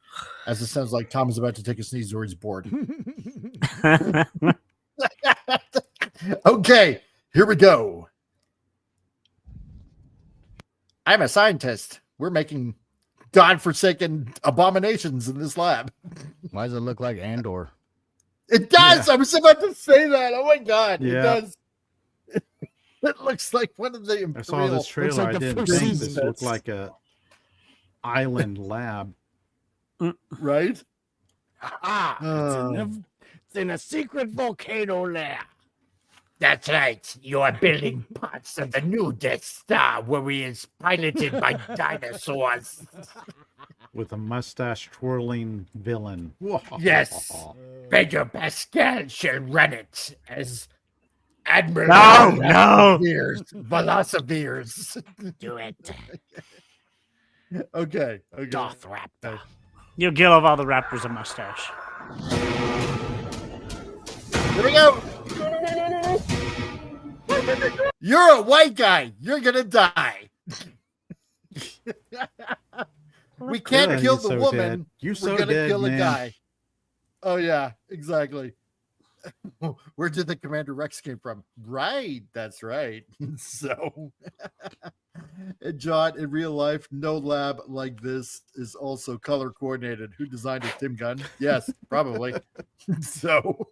as it sounds like Tom is about to take a sneeze or he's bored. Okay, here we go. I'm a scientist. We're making godforsaken abominations in this lab. Why does it look like Andor? It does. Yeah. I was about to say that. Oh my god, yeah. It does. It looks like one of the Imperial. I saw this trailer. Like I didn't think this looked like a island lab. Right? It's in a secret volcano lab. That's right. You are building parts of the new Death Star, where he is piloted by dinosaurs. With a mustache twirling villain. Yes. Pedro Pascal shall run it as Admiral. No. Velocipears. Do it. Okay. Darth Raptor. You'll give all the raptors a mustache. Here we go. You're a white guy. You're gonna die. We can't kill the woman. You're so We're gonna dead, kill the man. guy. Oh yeah, exactly. Where did the Commander Rex came from? Right, that's right. So, John, in real life, no lab like this is also color coordinated. Who designed it? Tim Gunn? Yes, probably. So,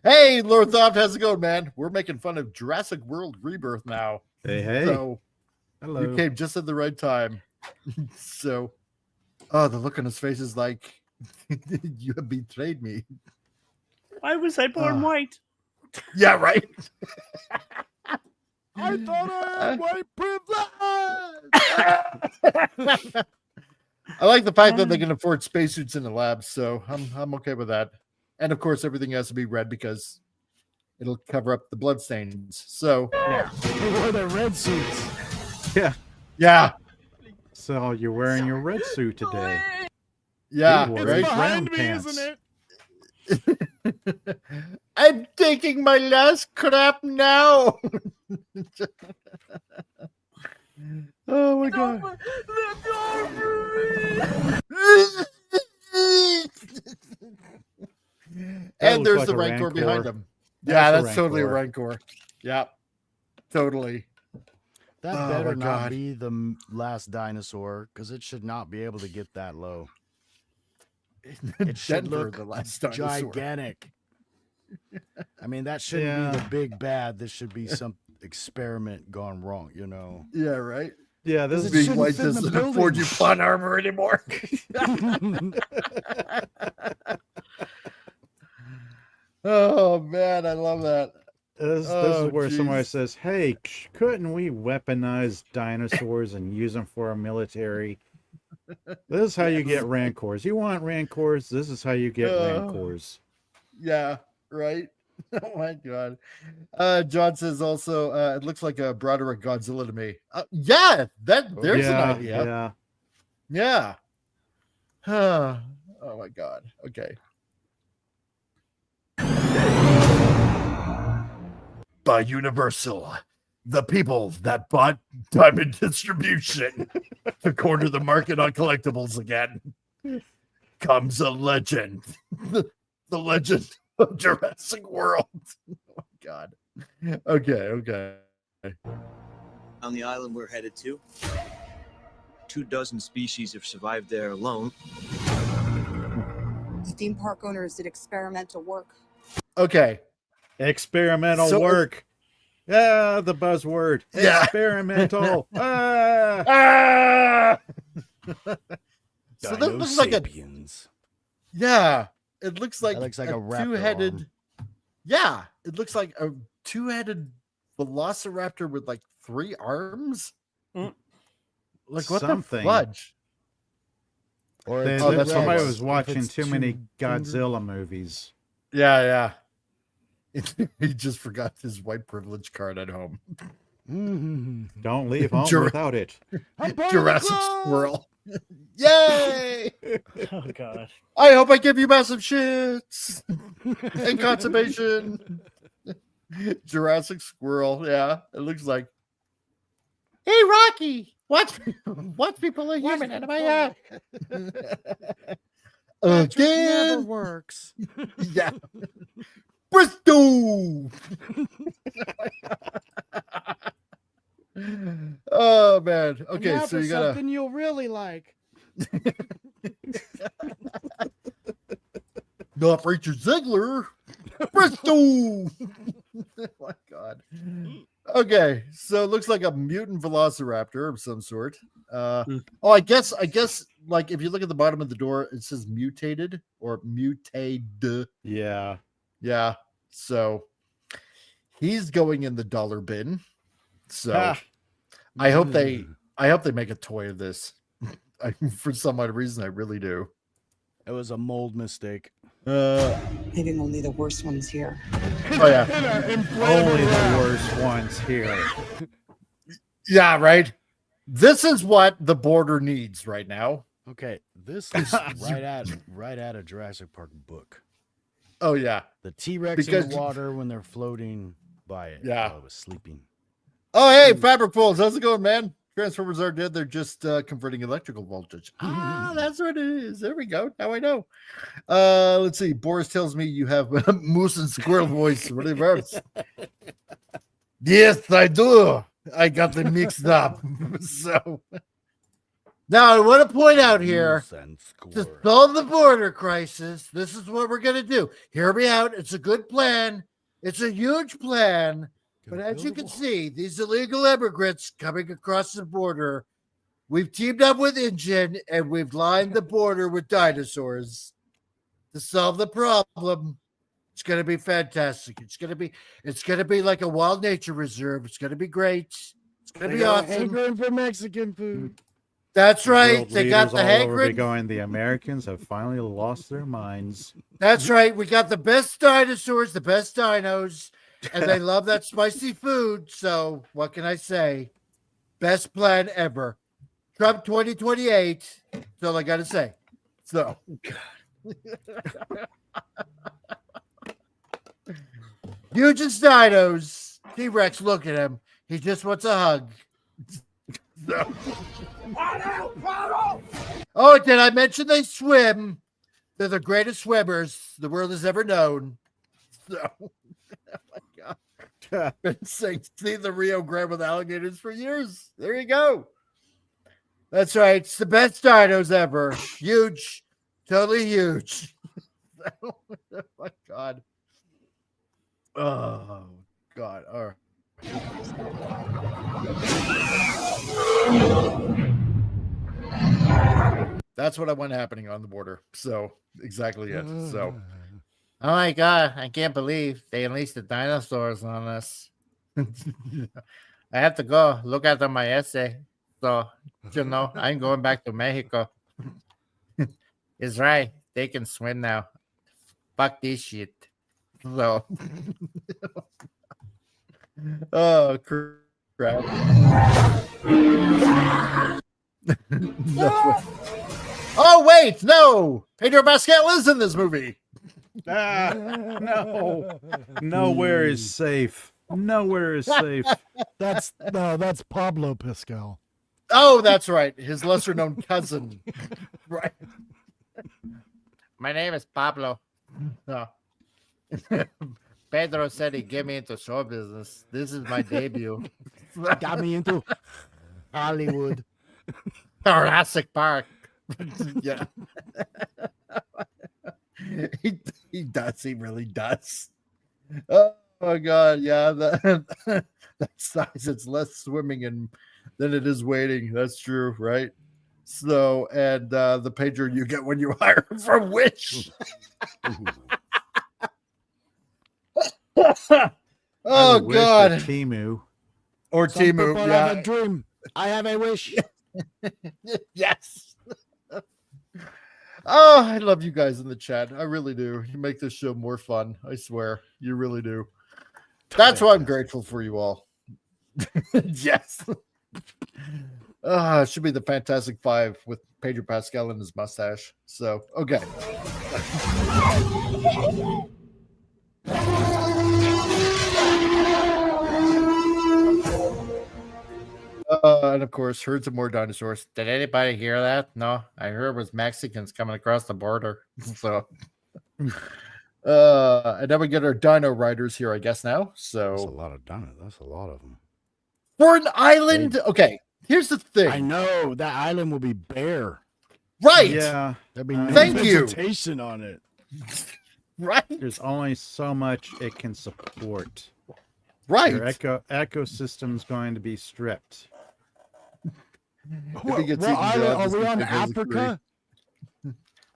hey, Lord Thoft, how's it going, man? We're making fun of Jurassic World Rebirth now. Hey. So, hello. you came just at the right time. So, oh, the look on his face is like, you have betrayed me. Why was I born white? Yeah, right. I thought I had white privilege. I like the fact that they can afford spacesuits in the lab, so I'm okay with that. And of course, everything has to be red because it'll cover up the bloodstains. So yeah, they wore their red suits. Yeah. So you're wearing your red suit today. Yeah, it's right. behind me, pants. isn't it? I'm taking my last crap now. Oh my god. And there's like the a Rancor Rancor. behind him. That's Yeah, a that's totally a Rancor. Rancor. Yeah, totally. That Oh, better my not God. be the last dinosaur, because it should not be able to get that low. It should Denver, look the last dinosaur. gigantic. I mean, that shouldn't be the big bad. This should be some experiment gone wrong, you know. Yeah, right. Yeah, this is Being shouldn't white fit in the doesn't afford building. you plot armor anymore. Oh man, I love that. This Oh, is where somebody geez. says, "Hey, couldn't we weaponize dinosaurs and use them for our military?" This is how you get Rancors. You want Rancors? This is how you get Rancors. Yeah, right. Oh my god. John says also, it looks like a Broderick Godzilla to me. Yeah, there's an idea. Yeah. Yeah. Oh my god. Okay. By Universal, the people that bought Diamond Distribution to corner the market on collectibles again, comes a legend. The legend of Jurassic World. Oh my god. Okay. On the island we're headed to, 24 species have survived there alone. The theme park owners did experimental work. Okay. Experimental work. Yeah, the buzzword. Yeah. Experimental. So that looks like a yeah. It looks like, That looks like a raptor two-headed. arm. Yeah, it looks like a two-headed velociraptor with like 3 arms. Like what Something. the fudge? Or They- a they- that's what it somebody was. was watching it's too many two Godzilla movies. Yeah. He just forgot his white privilege card at home. Mhm. Don't leave home Jura- without it. I'm part of the Jurassic club! Squirrel. Yay! Oh God. I hope I give you massive shits and constipation. Jurassic Squirrel. Yeah, it looks like. Hey, Rocky, watch me pull a human out of my hat. Patrick never Again. works. Yeah. Bristol. Oh man. And Okay, now so for you gotta. something you'll really like. Not Richard Ziegler. Bristol. Oh my God. Okay, so it looks like a mutant velociraptor of some sort. Oh, I guess like if you look at the bottom of the door, it says mutated or mutated. Yeah. Yeah. So he's going in the dollar bin. So Ah. I hope they make a toy of this. For some odd reason, I really do. It was a mold mistake. Maybe only the worst ones here. Oh yeah. Only the worst ones here. Yeah, right. This is what the border needs right now. Okay, this is right at a Jurassic Park book. Oh yeah. The T-Rex in the water when they're floating by it. Yeah. while I was sleeping. Oh hey, Fabric Fools, how's it going, man? Transformers are dead. They're just converting electrical voltage. That's what it is. There we go. Now I know. Let's see. Boris tells me you have moose and squirrel voice. Reverse. Yes, I do. I got them mixed up. So now I want to point out here Moose and to squirrel. solve the border crisis. This is what we're gonna do. Hear me out. It's a good plan. It's a huge plan. But as you can see, these illegal immigrants coming across the border, we've teamed up with InGen and we've lined the border with dinosaurs to solve the problem. It's going to be fantastic. It's going to be like a wild nature reserve. It's going to be great. It's going to be awesome. Hankering for Mexican food. That's right. World They got leaders the all over be hankering. going. The Americans have finally lost their minds. That's right. We got the best dinosaurs, the best dinos, and they love that spicy food. So what can I say? Best plan ever. Trump 2028. That's all I got to say. So. Huge as dinos. T-Rex, look at him. He just wants a hug. So. Oh, did I mention they swim? They're the greatest swimmers the world has ever known. So, oh my God. I've been saying, see the Rio Grande with alligators for years. There you go. That's right. It's the best dinos ever. Huge. Totally huge. Oh my God. Oh, God. All right. That's what I want happening on the border. So, exactly it. So, oh my God. I can't believe they unleashed the dinosaurs on us. I have to go look after my essay. So, you know, I'm going back to Mexico. It's right. They can swim now. Fuck this shit. So, oh, crap. Oh, wait. No. Pedro Pascal is in this movie. No. Nowhere is safe. Nowhere is safe. That's Pablo Pascal. Oh, that's right. His lesser known cousin. Right. My name is Pablo. No. Pedro said he'd get me into show business. This is my debut. Got me into Hollywood. Jurassic Park. Yeah. He does. He really does. Oh my God. Yeah. That size, it's less swimming than it is waiting. That's true. Right. So, and the pager you get when you hire from Wish. Oh God. Timu. Or Some Timu. people Yeah. have a dream. I have a wish. Yes. Oh, I love you guys in the chat. I really do. You make this show more fun. I swear. You really do. That's why I'm grateful for you all. Yes. It should be the Fantastic Five with Pedro Pascal and his mustache. So, okay. And of course, herds of more dinosaurs. Did anybody hear that? No, I heard it was Mexicans coming across the border. So, and then we get our dino riders here, I guess now. So That's a lot of dino. That's a lot of them. For an island, okay. Here's the thing. I know that island will be bare. Right. Yeah. There'll be no Thank you. vegetation on it. Right. There's only so much it can support. Right. Your ecosystem's going to be stripped. What island? Are we on Africa?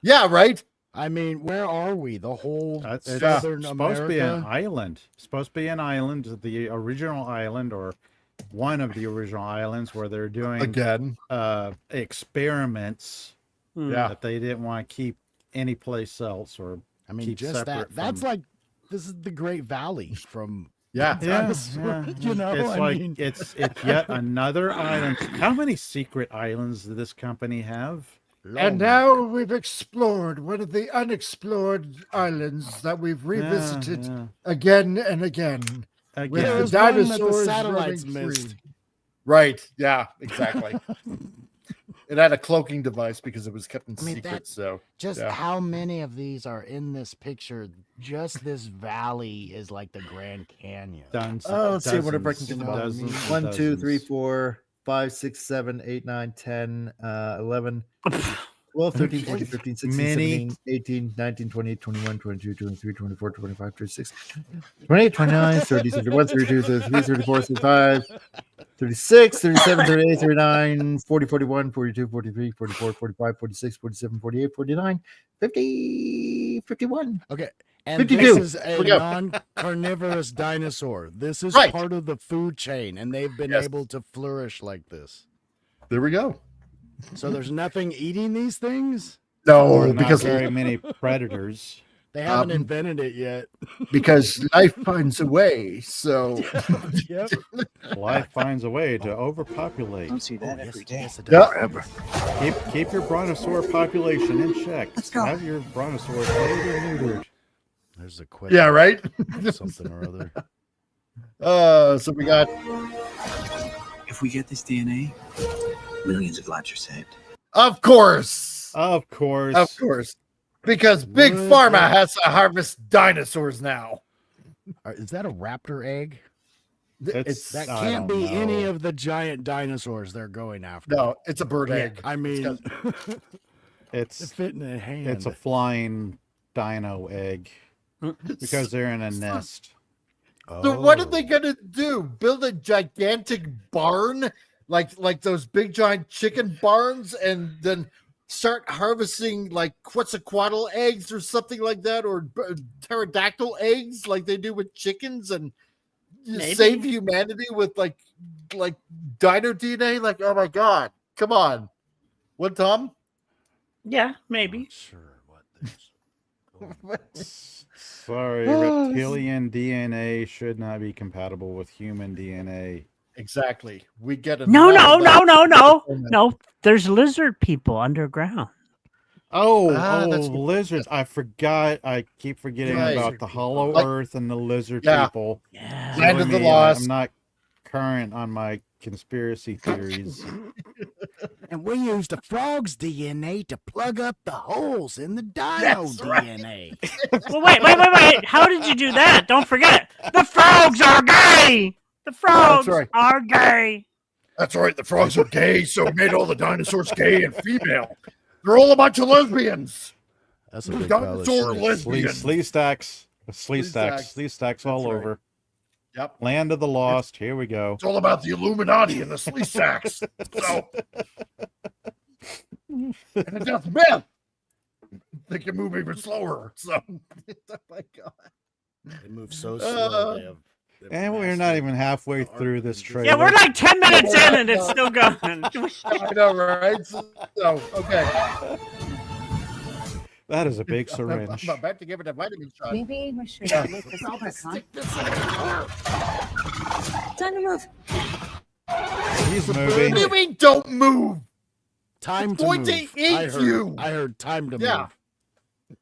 Yeah, right. I mean, where are we? The whole It's Southern supposed to be an America? island. Supposed to be an island, the original island, or one of the original islands where they're doing Again. Experiments. Yeah. That they didn't want to keep any place else, or I mean, keep just separate that. That's from- like this is the Great Valley from Yeah. dinosaur, you know. It's I like mean, it's yet another island. How many secret islands does this company have? And now we've explored one of the unexplored islands that we've revisited yeah. again and again. Again. With There the was one that the dinosaurs satellites running missed. free. Right. Yeah, exactly. It had a cloaking device because it was kept in I mean, secret. that- So just yeah. how many of these are in this picture? Just this valley is like the Grand Canyon. Dozens, Let's see what it dozens, breaks into. dozens and 1, 2, 3, dozens. 4, 5, 6, 7, 8, 9, 10, 11, 12, 13, 14, 15, 16, Many. 17, 18, 19, 20, 21, 22, 23, 24, 25, 26, 28, 29, 30, 31, 32, 33, 34, 35, 36, 37, 38, 39, 40, 41, 42, 43, 44, 45, 46, 47, 48, 49, 50, 51. Okay. And 52. this is a Look out. non-carnivorous dinosaur. This is Right. part of the food chain, and they've been Yes. able to flourish like this. There we go. So there's nothing eating these things? Or No, not because very many predators. They haven't invented it yet. because life finds a way. So Yep. Life finds a way to overpopulate. Don't see that every day. Yes, it does. yeah. Keep your brontosaur population in check. Let's go. Have your brontosaur spayed or neutered. There's a question. Yeah, right. Something or other. So we got If we get this DNA, millions of lives are saved. of course. Of course. Of course. Because Big Would Pharma that- has to harvest dinosaurs now. Is that a raptor egg? It's, That I can't don't be any know. of the giant dinosaurs they're going after. No, it's a bird egg. I mean, It's it's fitting in a hand. it's a flying dino egg because they're in a nest. So what are Oh. they gonna do? Build a gigantic barn, like those big giant chicken barns, and then start harvesting like quetzalcoatl eggs or something like that, or pterodactyl eggs, like they do with chickens, and Maybe. save humanity with like dino DNA? Like, oh my god, come on, what, Tom? Yeah, maybe. Sure, what this? Sorry, reptilian DNA should not be compatible with human DNA. Exactly. We get No, no, enough no, of no, that. no. No, there's lizard people underground. Oh, that's- lizards! I forgot. I keep forgetting Right. about the Hollow Like- Earth and the lizard Yeah. people. Yeah. Land Killing of the me. Lost. I'm not current on my conspiracy theories. And we used the frog's DNA to plug up the holes in the dino That's right. DNA. Well, wait. How did you do that? Don't forget, the frogs are gay. The frogs right. are gay. That's right. The frogs are gay, so we made all the dinosaurs gay and female. They're all a bunch of lesbians. That's a big pile of Dinosaur shit. lesbians. Slee stacks stacks. all That's right. over. Yep. Land of the Lost. Here we go. It's all about the Illuminati and the Slee Sacks. So, and it's just myth. They can move even slower. So, Oh my god. They move so slow. They have And we're not even halfway through this trailer. Yeah, we're like 10 minutes in and it's still going. I know, right? So, okay. That is a big syringe. I'm about to give it a vitamin shot. Maybe we should make this I'll quick, just huh? stick this in the car. Time to move. He's What moving. do you mean don't move? Time It's to going move. to eat you. I heard time to Yeah.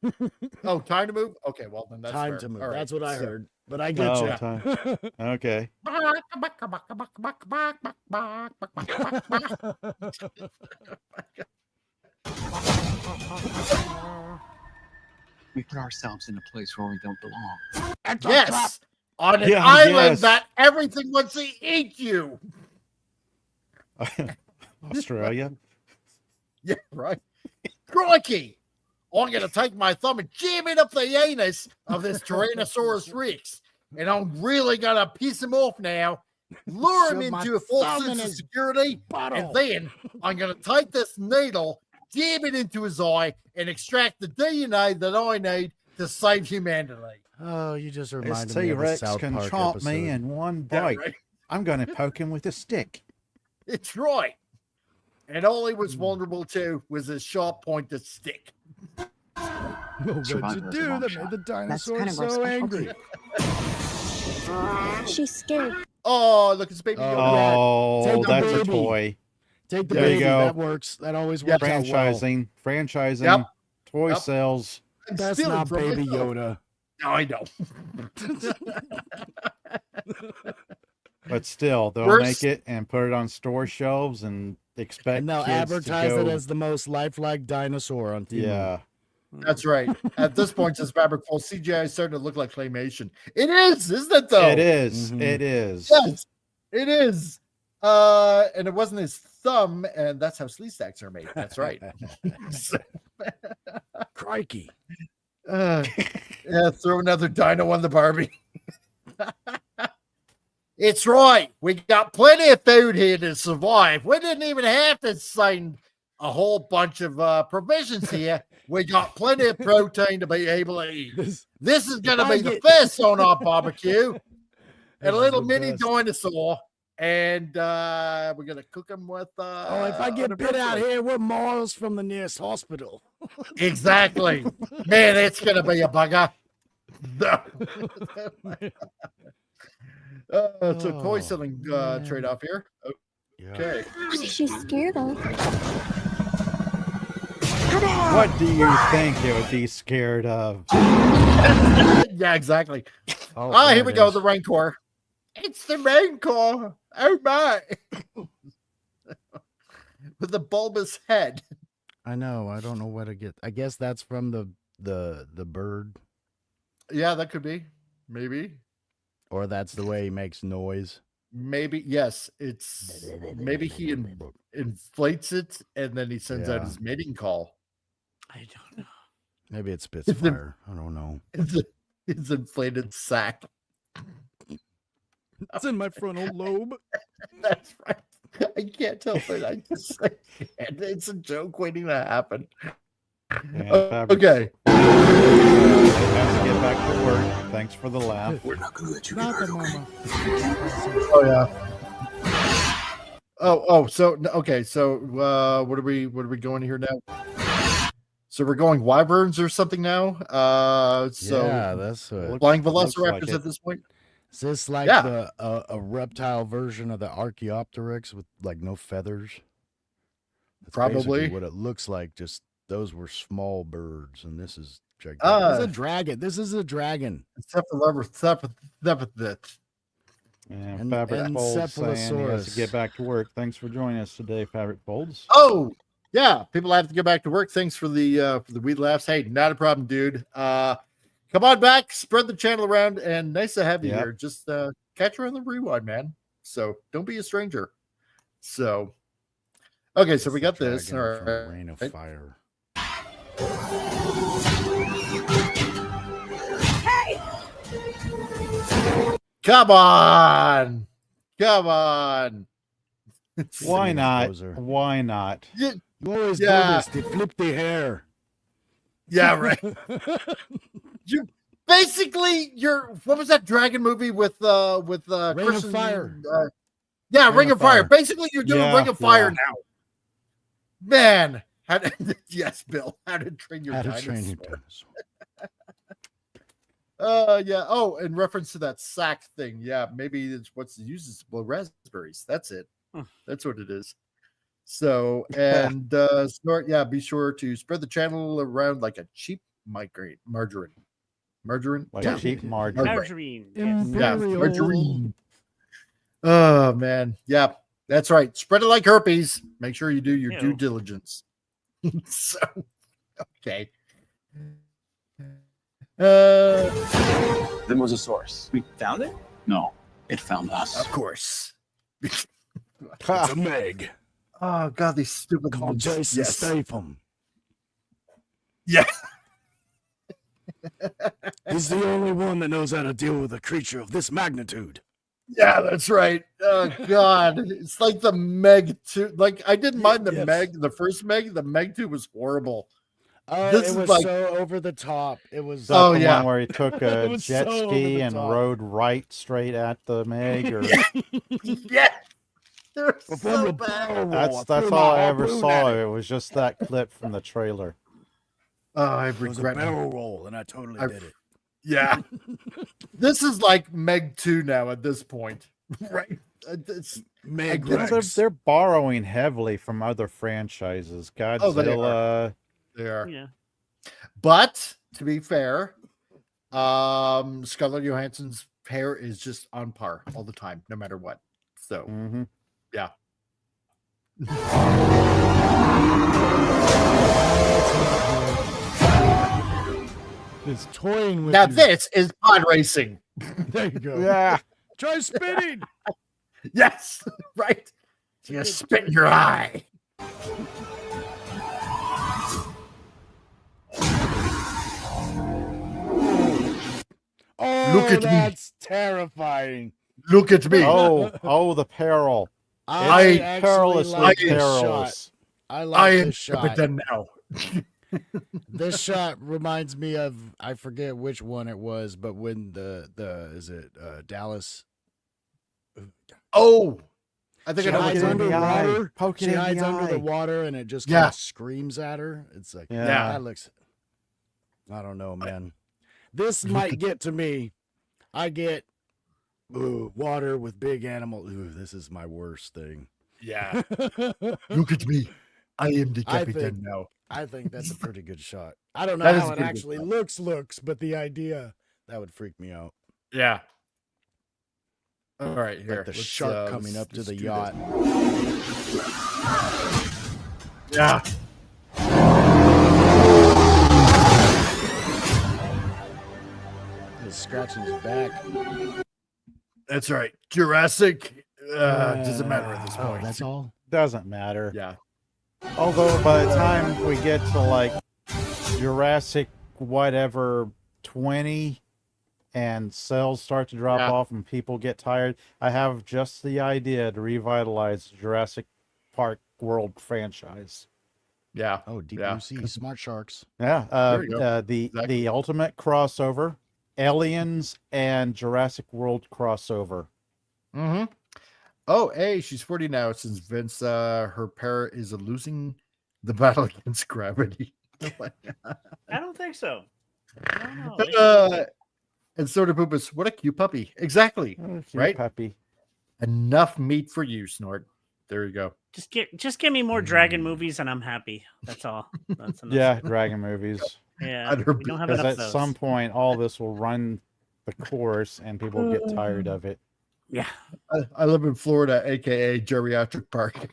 move. Oh, time to move? Okay, well then that's Time fair. to move. All right. That's what I So- heard. But I get Oh, you. time. Okay. We put ourselves in a place where we don't belong. Yes, on an Yeah, island yes. that everything wants to eat you. Australia. Yeah, right. Crikey! I'm going to take my thumb and jam it up the anus of this Tyrannosaurus Rex, and I'm really going to piss him off now, lure him Shove my into a false thumb in sense of his security, butthole. and then I'm going to take this needle, jam it into his eye, and extract the DNA that I need to save humanity. Oh, you just This reminded me of a T-Rex South can Park chomp episode. me in one Yeah, bite. right. I'm going to poke him with a stick. It's right. And all he was vulnerable to was his sharp-pointed stick. What'd you Survival is a do long that shot. made the dinosaur kind of our so specialty. angry? She's scared. Oh, look, it's baby Yoda. Oh, Take the that's a baby. toy. Take the There you baby. go. That works. That always works out well. Franchising. Yep. Toy Yep. sales. I'm That's stealing not from Baby myself. Yoda. No, I know. But still, they'll Worse- make it and put it on store shelves and expect And they'll kids advertise to it go. as the most lifelike dinosaur on TV. Yeah. That's right. At this point, this fabric full CGI is starting to look like claymation. It is, isn't it, though? It is. Mhm. It is. Yes, it is. And it wasn't his thumb, and that's how sleeve stacks are made. That's right. Crikey. Yeah, throw another dino on the Barbie. It's right. We got plenty of food here to survive. We didn't even have to send a whole bunch of provisions here. We got plenty of protein to be able to eat. This is going to be the best on our barbecue. And a little mini dinosaur. And we're going to cook them with. Oh, if I get bit out here, we're miles from the nearest hospital. Exactly. Man, it's going to be a bugger. It's a koi selling trade off here. Okay. She's scared of. What do you think it would be scared of? Yeah, exactly. Oh, Here we go. The Rancor. It's the Rancor. Oh my. With the bulbous head. I know. I don't know where to get. I guess that's from the bird, Yeah, that could be. Maybe. or that's the way he makes noise. Maybe. Yes. It's maybe he inflates it and then he sends out Yeah. his mating call. I don't know. Maybe it spits fire. I don't know. His inflated sack. It's in my frontal lobe. That's right. I can't help it. I just it's a joke waiting to happen. Okay. Has to get back to work. Thanks for the laugh. We're not going to let you Not get the hurt. mama. Oh yeah. So okay. So what are we going here now? So we're going wyverns or something now. So yeah, that's what. flying looks velociraptors like it. at this point. Is this like Yeah. a reptile version of the Archaeopteryx with like no feathers? That's Probably. basically what it looks like. Just those were small birds, and this is gigantic. This is a dragon. This is a dragon. And Fabric Folds saying he has to Encephalosaurus. get back to work. Thanks for joining us today, Fabric Folds. Oh yeah, people have to get back to work. Thanks for the weed laughs. Hey, not a problem, dude. Come on back, spread the channel around, and nice to have you Yep. here. Just catch her on the rewind, man. So don't be a stranger. So okay, so we got this. All Dragon from a right. rain of fire. Come on. Come on. Why not? Poser. Why not? You, You always Yeah. do this. They flip their hair. yeah, right. You basically what was that dragon movie with Ring of Christian, Fire. Yeah, Ring Ring of of Fire. Fire. Basically, you're doing Yeah, Ring of Fire yeah. now. Man, Yes, Bill. How to Train Your How to Dinosaur. Train Your Dinosaur. Yeah. Oh, in reference to that sack thing. Yeah, maybe it's what's uses to blow raspberries. That's it. That's what it is. So, and Snort, yeah, be sure to spread the channel around like a cheap margarine. Margarine? Like Yeah. cheap margarine. Margarine. Yes. Yeah, Imperial. margarine. Oh man. Yeah, that's right. Spread it like herpes. Make sure you do your due Ew. diligence. So, okay. Uh, There was a source. We found it? No, it found us. of course. It's a Meg Oh god, these stupid called ones. Jason Yes. Statham. Yeah. He's the only one that knows how to deal with a creature of this magnitude. Yeah, that's right. Oh god, it's like the Meg 2. Like I didn't mind the Yes. Meg, the first Meg. The Meg 2 was horrible. Oh, This it is was like- so over the top. It was. Is that Oh, the yeah. one where he took It a was jet so over ski the and top. rode right straight at the Meg? Or Yeah, they're From so the bad. barrel roll, that's threw all my I ever harpoon saw. at It was just that clip from the trailer. Oh, I It was a regret. barrel roll, and I totally I- did it. Yeah, this is like Meg 2 now at this point, right? It's, Meg get it. Rex. They're borrowing heavily from other franchises. Oh, they Godzilla. they are. Yeah. But to be fair, Scarlett Johansson's hair is just on par all the time, no matter what. So Mhm. yeah. It's toying with Now you. this is pod racing. There you go. Yeah. Try spinning. Yes, right. You spit in your eye. Oh, Look at me. that's terrifying. Look at me. Oh, the peril. I It's actually perilously like this shot. perilous. I I like am this shot. competent now. This shot reminds me of, I forget which one it was, but when the is it Dallas? Oh, I think She I know hides what under in the eye. water. Poke it She in the hides under the eye. water, and it just Yeah. kind of screams at her. It's like, Yeah. that looks. I don't know, man. This might get to me. I get water with big animal. Ooh, this is my worst thing. Yeah. Look at me. I am the I captain think- now. I think that's a pretty good shot. I don't know That is how a it pretty good actually shot. looks, but the idea that would freak me out. Yeah. All right, here. Like the let's, shark coming let's- up to let's the do yacht. this. Yeah. He's scratching his back. That's right. Jurassic doesn't matter at this Oh, point. that's all. Doesn't matter. Yeah. Although by the time we get to like Jurassic whatever 20 and sales start to drop Yeah. off and people get tired, I have just the idea to revitalize the Jurassic Park World franchise. Yeah. Oh, deep Yeah. blue sea, smart sharks. Yeah, There you go. the ultimate crossover, Aliens and Jurassic World crossover. Mm-hmm. Oh, hey, she's 40 now since Vince, her parrot is losing the battle against gravity. I don't think so. I don't know. And Soda Poopus, what a cute puppy. Exactly. Cute Right? puppy. Enough meat for you, Snort. There you go. Just give me more dragon movies and I'm happy. That's all. That's enough. Yeah, dragon movies. Yeah. Other We don't have Because enough at of those. some point, all this will run the course and people get tired of it. Yeah. I live in Florida, aka Geriatric Park.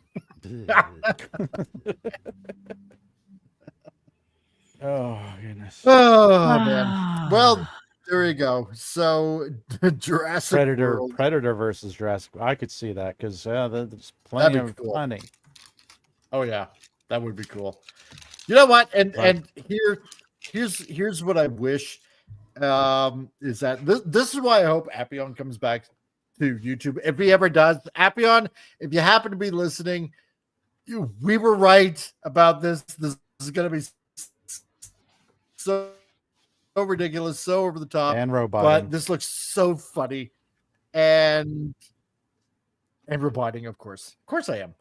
Oh, goodness. Oh man. Well, there you go. So Jurassic World. Predator versus Jurassic. I could see that because there's That'd plenty be of cool. plenty. Oh yeah, that would be cool. You know what? And Right. here's what I wish is that this is why I hope Appion comes back to YouTube. If he ever does, Appion, if you happen to be listening, we were right about this. This is gonna be so ridiculous, so over the top, And roboting. but this looks so funny and roboting, of course I am.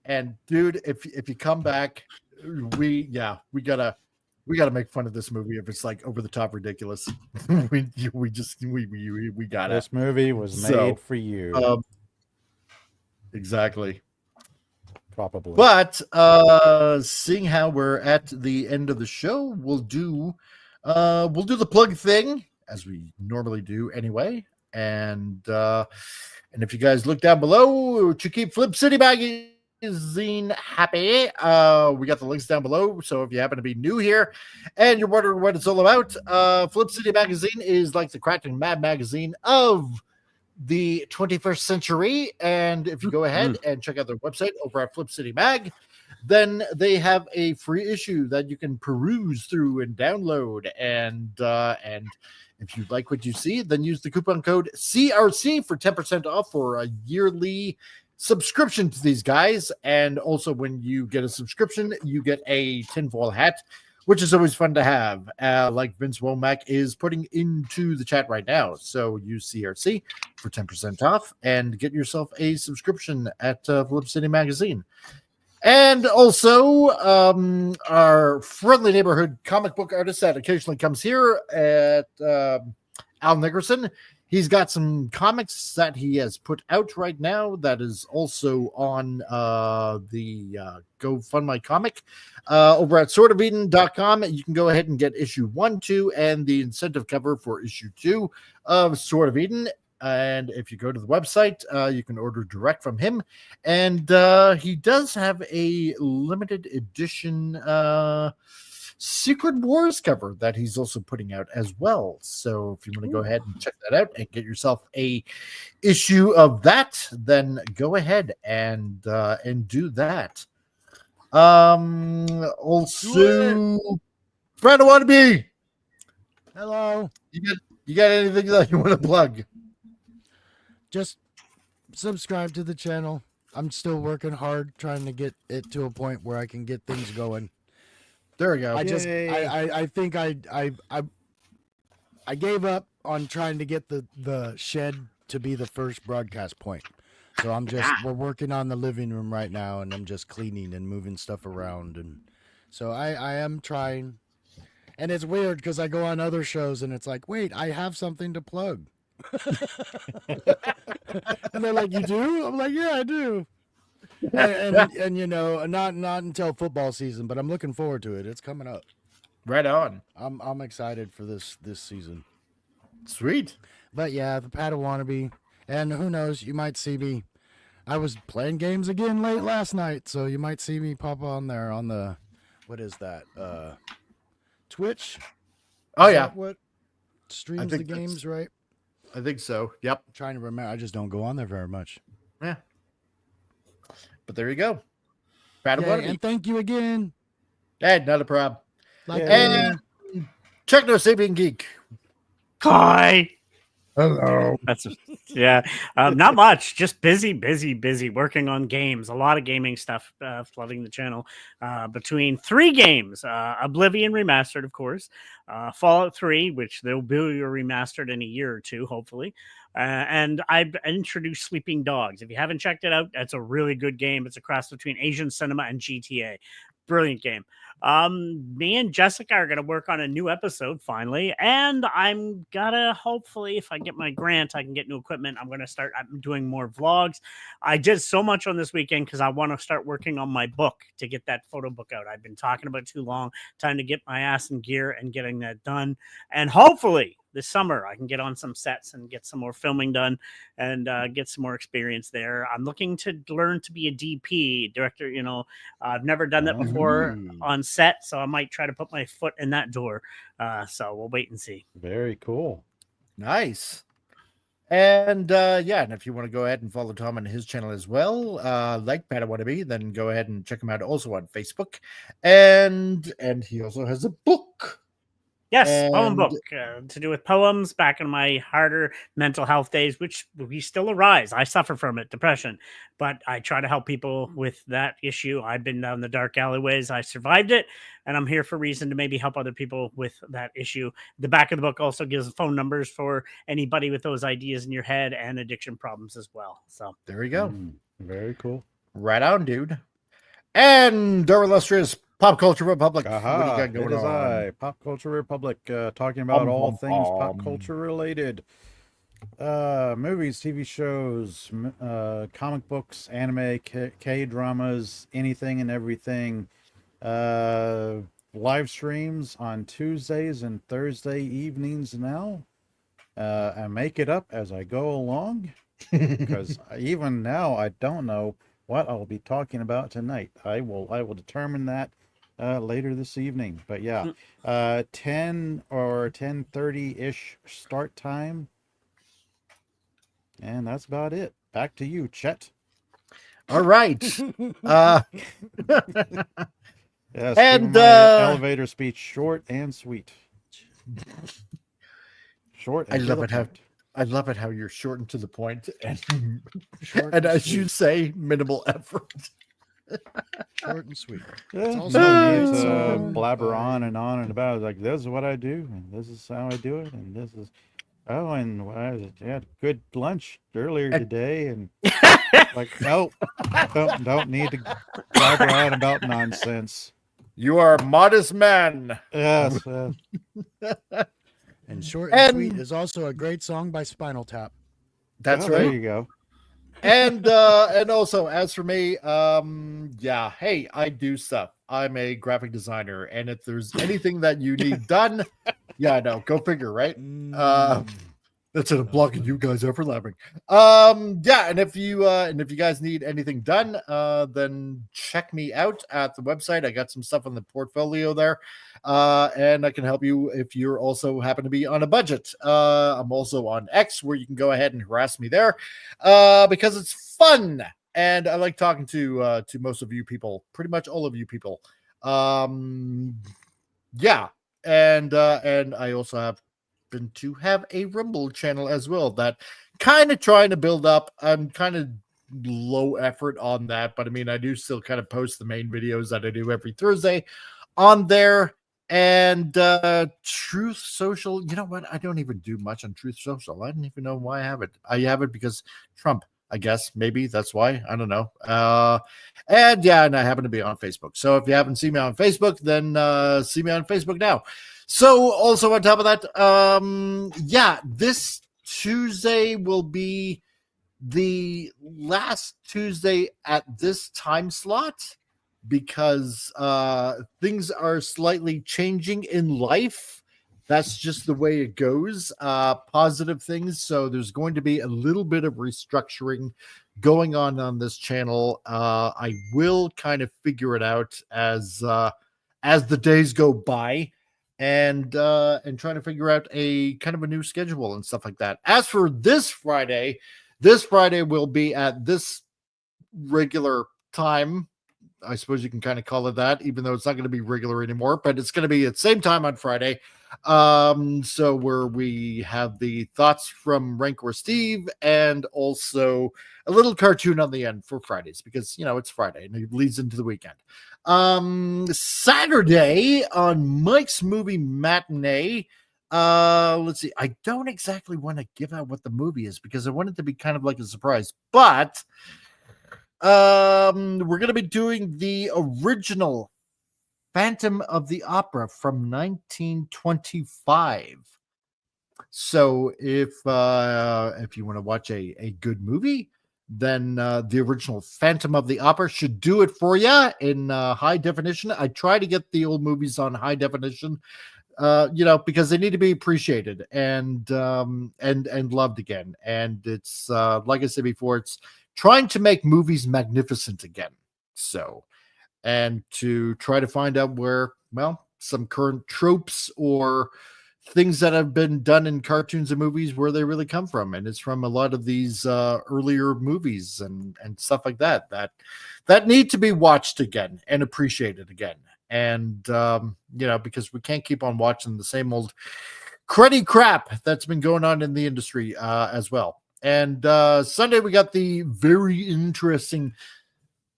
And dude, if you come back, we gotta make fun of this movie if it's like over the top ridiculous. we got it. This movie was made for you. Exactly. Probably. But seeing how we're at the end of the show, we'll do the plug thing as we normally do anyway. And if you guys look down below to keep Flip City Magazine happy, we got the links down below. So if you happen to be new here and you're wondering what it's all about, Flip City Magazine is like the cracked and mad magazine of the 21st century. And if you go ahead and check out their website over at Flip City Mag, then they have a free issue that you can peruse through and download. And if you like what you see, then use the coupon code CRC for 10% off for a yearly subscription to these guys. And also when you get a subscription, you get a tinfoil hat, which is always fun to have, like Vince Womack is putting into the chat right now. So use CRC for 10% off and get yourself a subscription at Flip City Magazine. And also our friendly neighborhood comic book artist that occasionally comes here at Al Nickerson. He's got some comics that he has put out right now that is also on the GoFundMe comic over at swordofeden.com. You can go ahead and get issue 1, 2, and the incentive cover for issue 2 of Sword of Eden. And if you go to the website, you can order direct from him. And he does have a limited edition Secret Wars cover that he's also putting out as well. So if you want to go ahead and check that out and get yourself a issue of that, then go ahead and do that. Also, Brad Wannabe. Hello. You got anything that you want to plug? Just subscribe to the channel. I'm still working hard trying to get it to a point where I can get things going. There we go. I think I gave up on trying to get the shed to be the first broadcast point. So we're working on the living room right now, and I'm just cleaning and moving stuff around, and so I am trying. And it's weird because I go on other shows and it's like, wait, I have something to plug. And they're like, you do? I'm like, yeah, I do. And you know, not until football season, but I'm looking forward to it. It's coming up. Right on. I'm excited for this season. Sweet. But yeah, the Padawannabe, and who knows, you might see me. I was playing games again late last night, so you might see me pop on there on the, what is that? Twitch. Oh yeah. What streams the games, right? I think so. Yep. I'm trying to remember. I just don't go on there very much. Yeah. But there you go. And thank you again. Hey, not a problem. And Techno Sapien Geek. Hi. Hello. Not much. Just busy working on games. A lot of gaming stuff flooding the channel. Between 3 games, Oblivion remastered, of course, Fallout 3, which they'll be remastered in a year or 2, hopefully. And I've introduced Sleeping Dogs. If you haven't checked it out, that's a really good game. It's a cross between Asian cinema and GTA. Brilliant game. Me and Jessica are going to work on a new episode finally, and I'm gonna, hopefully, if I get my grant, I can get new equipment. I'm doing more vlogs. I did so much on this weekend because I want to start working on my book to get that photo book out. I've been talking about it too long. Time to get my ass in gear and getting that done. And hopefully this summer I can get on some sets and get some more filming done and get some more experience there. I'm looking to learn to be a DP director. You know, I've never done that before on set, so I might try to put my foot in that door. So we'll wait and see. Very cool. Nice. And and if you want to go ahead and follow Tom on his channel as well, like Padawannabe, then go ahead and check him out also on Facebook. And he also has a book. Yes, poem book to do with poems back in my harder mental health days, which we still arise. I suffer from it, depression, but I try to help people with that issue. I've been down the dark alleyways. I survived it, and I'm here for a reason to maybe help other people with that issue. The back of the book also gives phone numbers for anybody with those ideas in your head and addiction problems as well. So there you go. Very cool. Right on, dude. And our illustrious Pop Culture Republic. What do you Aha, got going it is on? I, Pop Culture Republic, talking about all things pop culture related. Movies, TV shows, comic books, anime, K-dramas, anything and everything. Live streams on Tuesdays and Thursday evenings now. I make it up as I go along, because even now I don't know what I'll be talking about tonight. I will determine that later this evening. But yeah, 10 or 10:30-ish start time. And that's about it. Back to you, Chet. All right. Yes, and my elevator speech short and sweet. Short. I And love it how you're short and to the point, and Short and and as you say, minimal effort. Short and sweet. Yeah, It's also no a need great to song blabber by- on and about. Like, this is what I do, and this is how I do it, and this is. Oh, and I had good lunch earlier today, and like, nope, don't need to blabber on about nonsense. You are a modest man. Yes. And Short and Sweet is also a great song by Spinal Tap. That's Oh, right. There you go. And also, as for me, yeah, hey, I do stuff. I'm a graphic designer, and if there's anything that you need done, yeah, I know, go figure, right? That's in a block of you guys overlapping. Yeah, and if you guys need anything done, then check me out at the website. I got some stuff on the portfolio there, and I can help you if you're also happen to be on a budget. I'm also on X, where you can go ahead and harass me there, because it's fun, and I like talking to most of you people, pretty much all of you people. Yeah, and I also have to have a Rumble channel as well that kind of trying to build up. I'm kind of low effort on that, but I mean, I do still kind of post the main videos that I do every Thursday on there. And Truth Social, you know what? I don't even do much on Truth Social. I don't even know why I have it. I have it because Trump, I guess. Maybe that's why. I don't know. And yeah, and I happen to be on Facebook. So if you haven't seen me on Facebook, then see me on Facebook now. So also on top of that, yeah, this Tuesday will be the last Tuesday at this time slot, because things are slightly changing in life. That's just the way it goes. Positive things. So there's going to be a little bit of restructuring going on this channel. I will kind of figure it out as the days go by, and trying to figure out a kind of a new schedule and stuff like that. As for this Friday will be at this regular time. I suppose you can kind of call it that, even though it's not going to be regular anymore, but it's going to be at the same time on Friday. So where we have the thoughts from Rancor Steve, and also a little cartoon on the end for Fridays, because, you know, it's Friday and it leads into the weekend. Saturday on Mike's Movie Matinee. Let's see. I don't exactly want to give out what the movie is, because I want it to be kind of like a surprise, but we're going to be doing the original Phantom of the Opera from 1925. So if you want to watch a good movie, then the original Phantom of the Opera should do it for you in high definition. I try to get the old movies on high definition, you know, because they need to be appreciated and loved again. And it's like I said before, it's trying to make movies magnificent again. So, and to try to find out where, well, some current tropes or things that have been done in cartoons and movies, where they really come from. And it's from a lot of these earlier movies and stuff like that need to be watched again and appreciated again. And, you know, because we can't keep on watching the same old cruddy crap that's been going on in the industry as well. And Sunday, we got the very interesting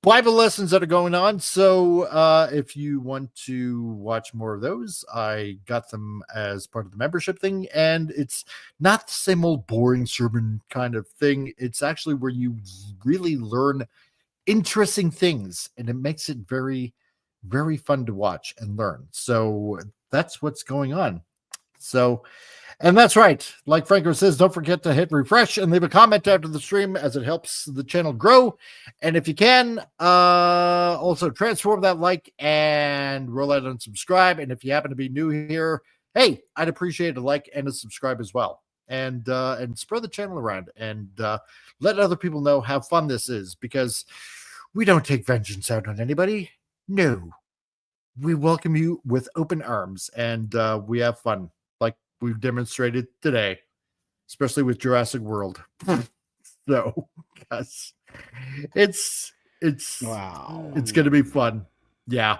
Bible lessons that are going on. So if you want to watch more of those, I got them as part of the membership thing. And it's not the same old boring sermon kind of thing. It's actually where you really learn interesting things, and it makes it very, very fun to watch and learn. So that's what's going on. So, and that's right. Like Franco says, don't forget to hit refresh and leave a comment after the stream, as it helps the channel grow. And if you can, also transform that like and roll out and subscribe. And if you happen to be new here, hey, I'd appreciate a like and a subscribe as well. And spread the channel around, and let other people know how fun this is, because we don't take vengeance out on anybody. No, we welcome you with open arms, and we have fun, like we've demonstrated today, especially with Jurassic World. So, yes, it's wow, it's gonna be fun. Yeah.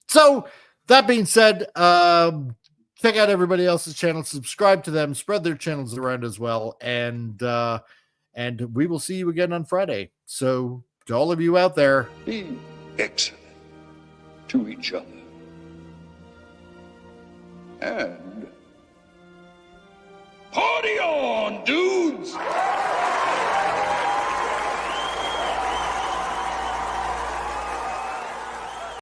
So that being said, check out everybody else's channel, subscribe to them, spread their channels around as well, and we will see you again on Friday. So to all of you out there, be excellent to each other. And party on, dudes!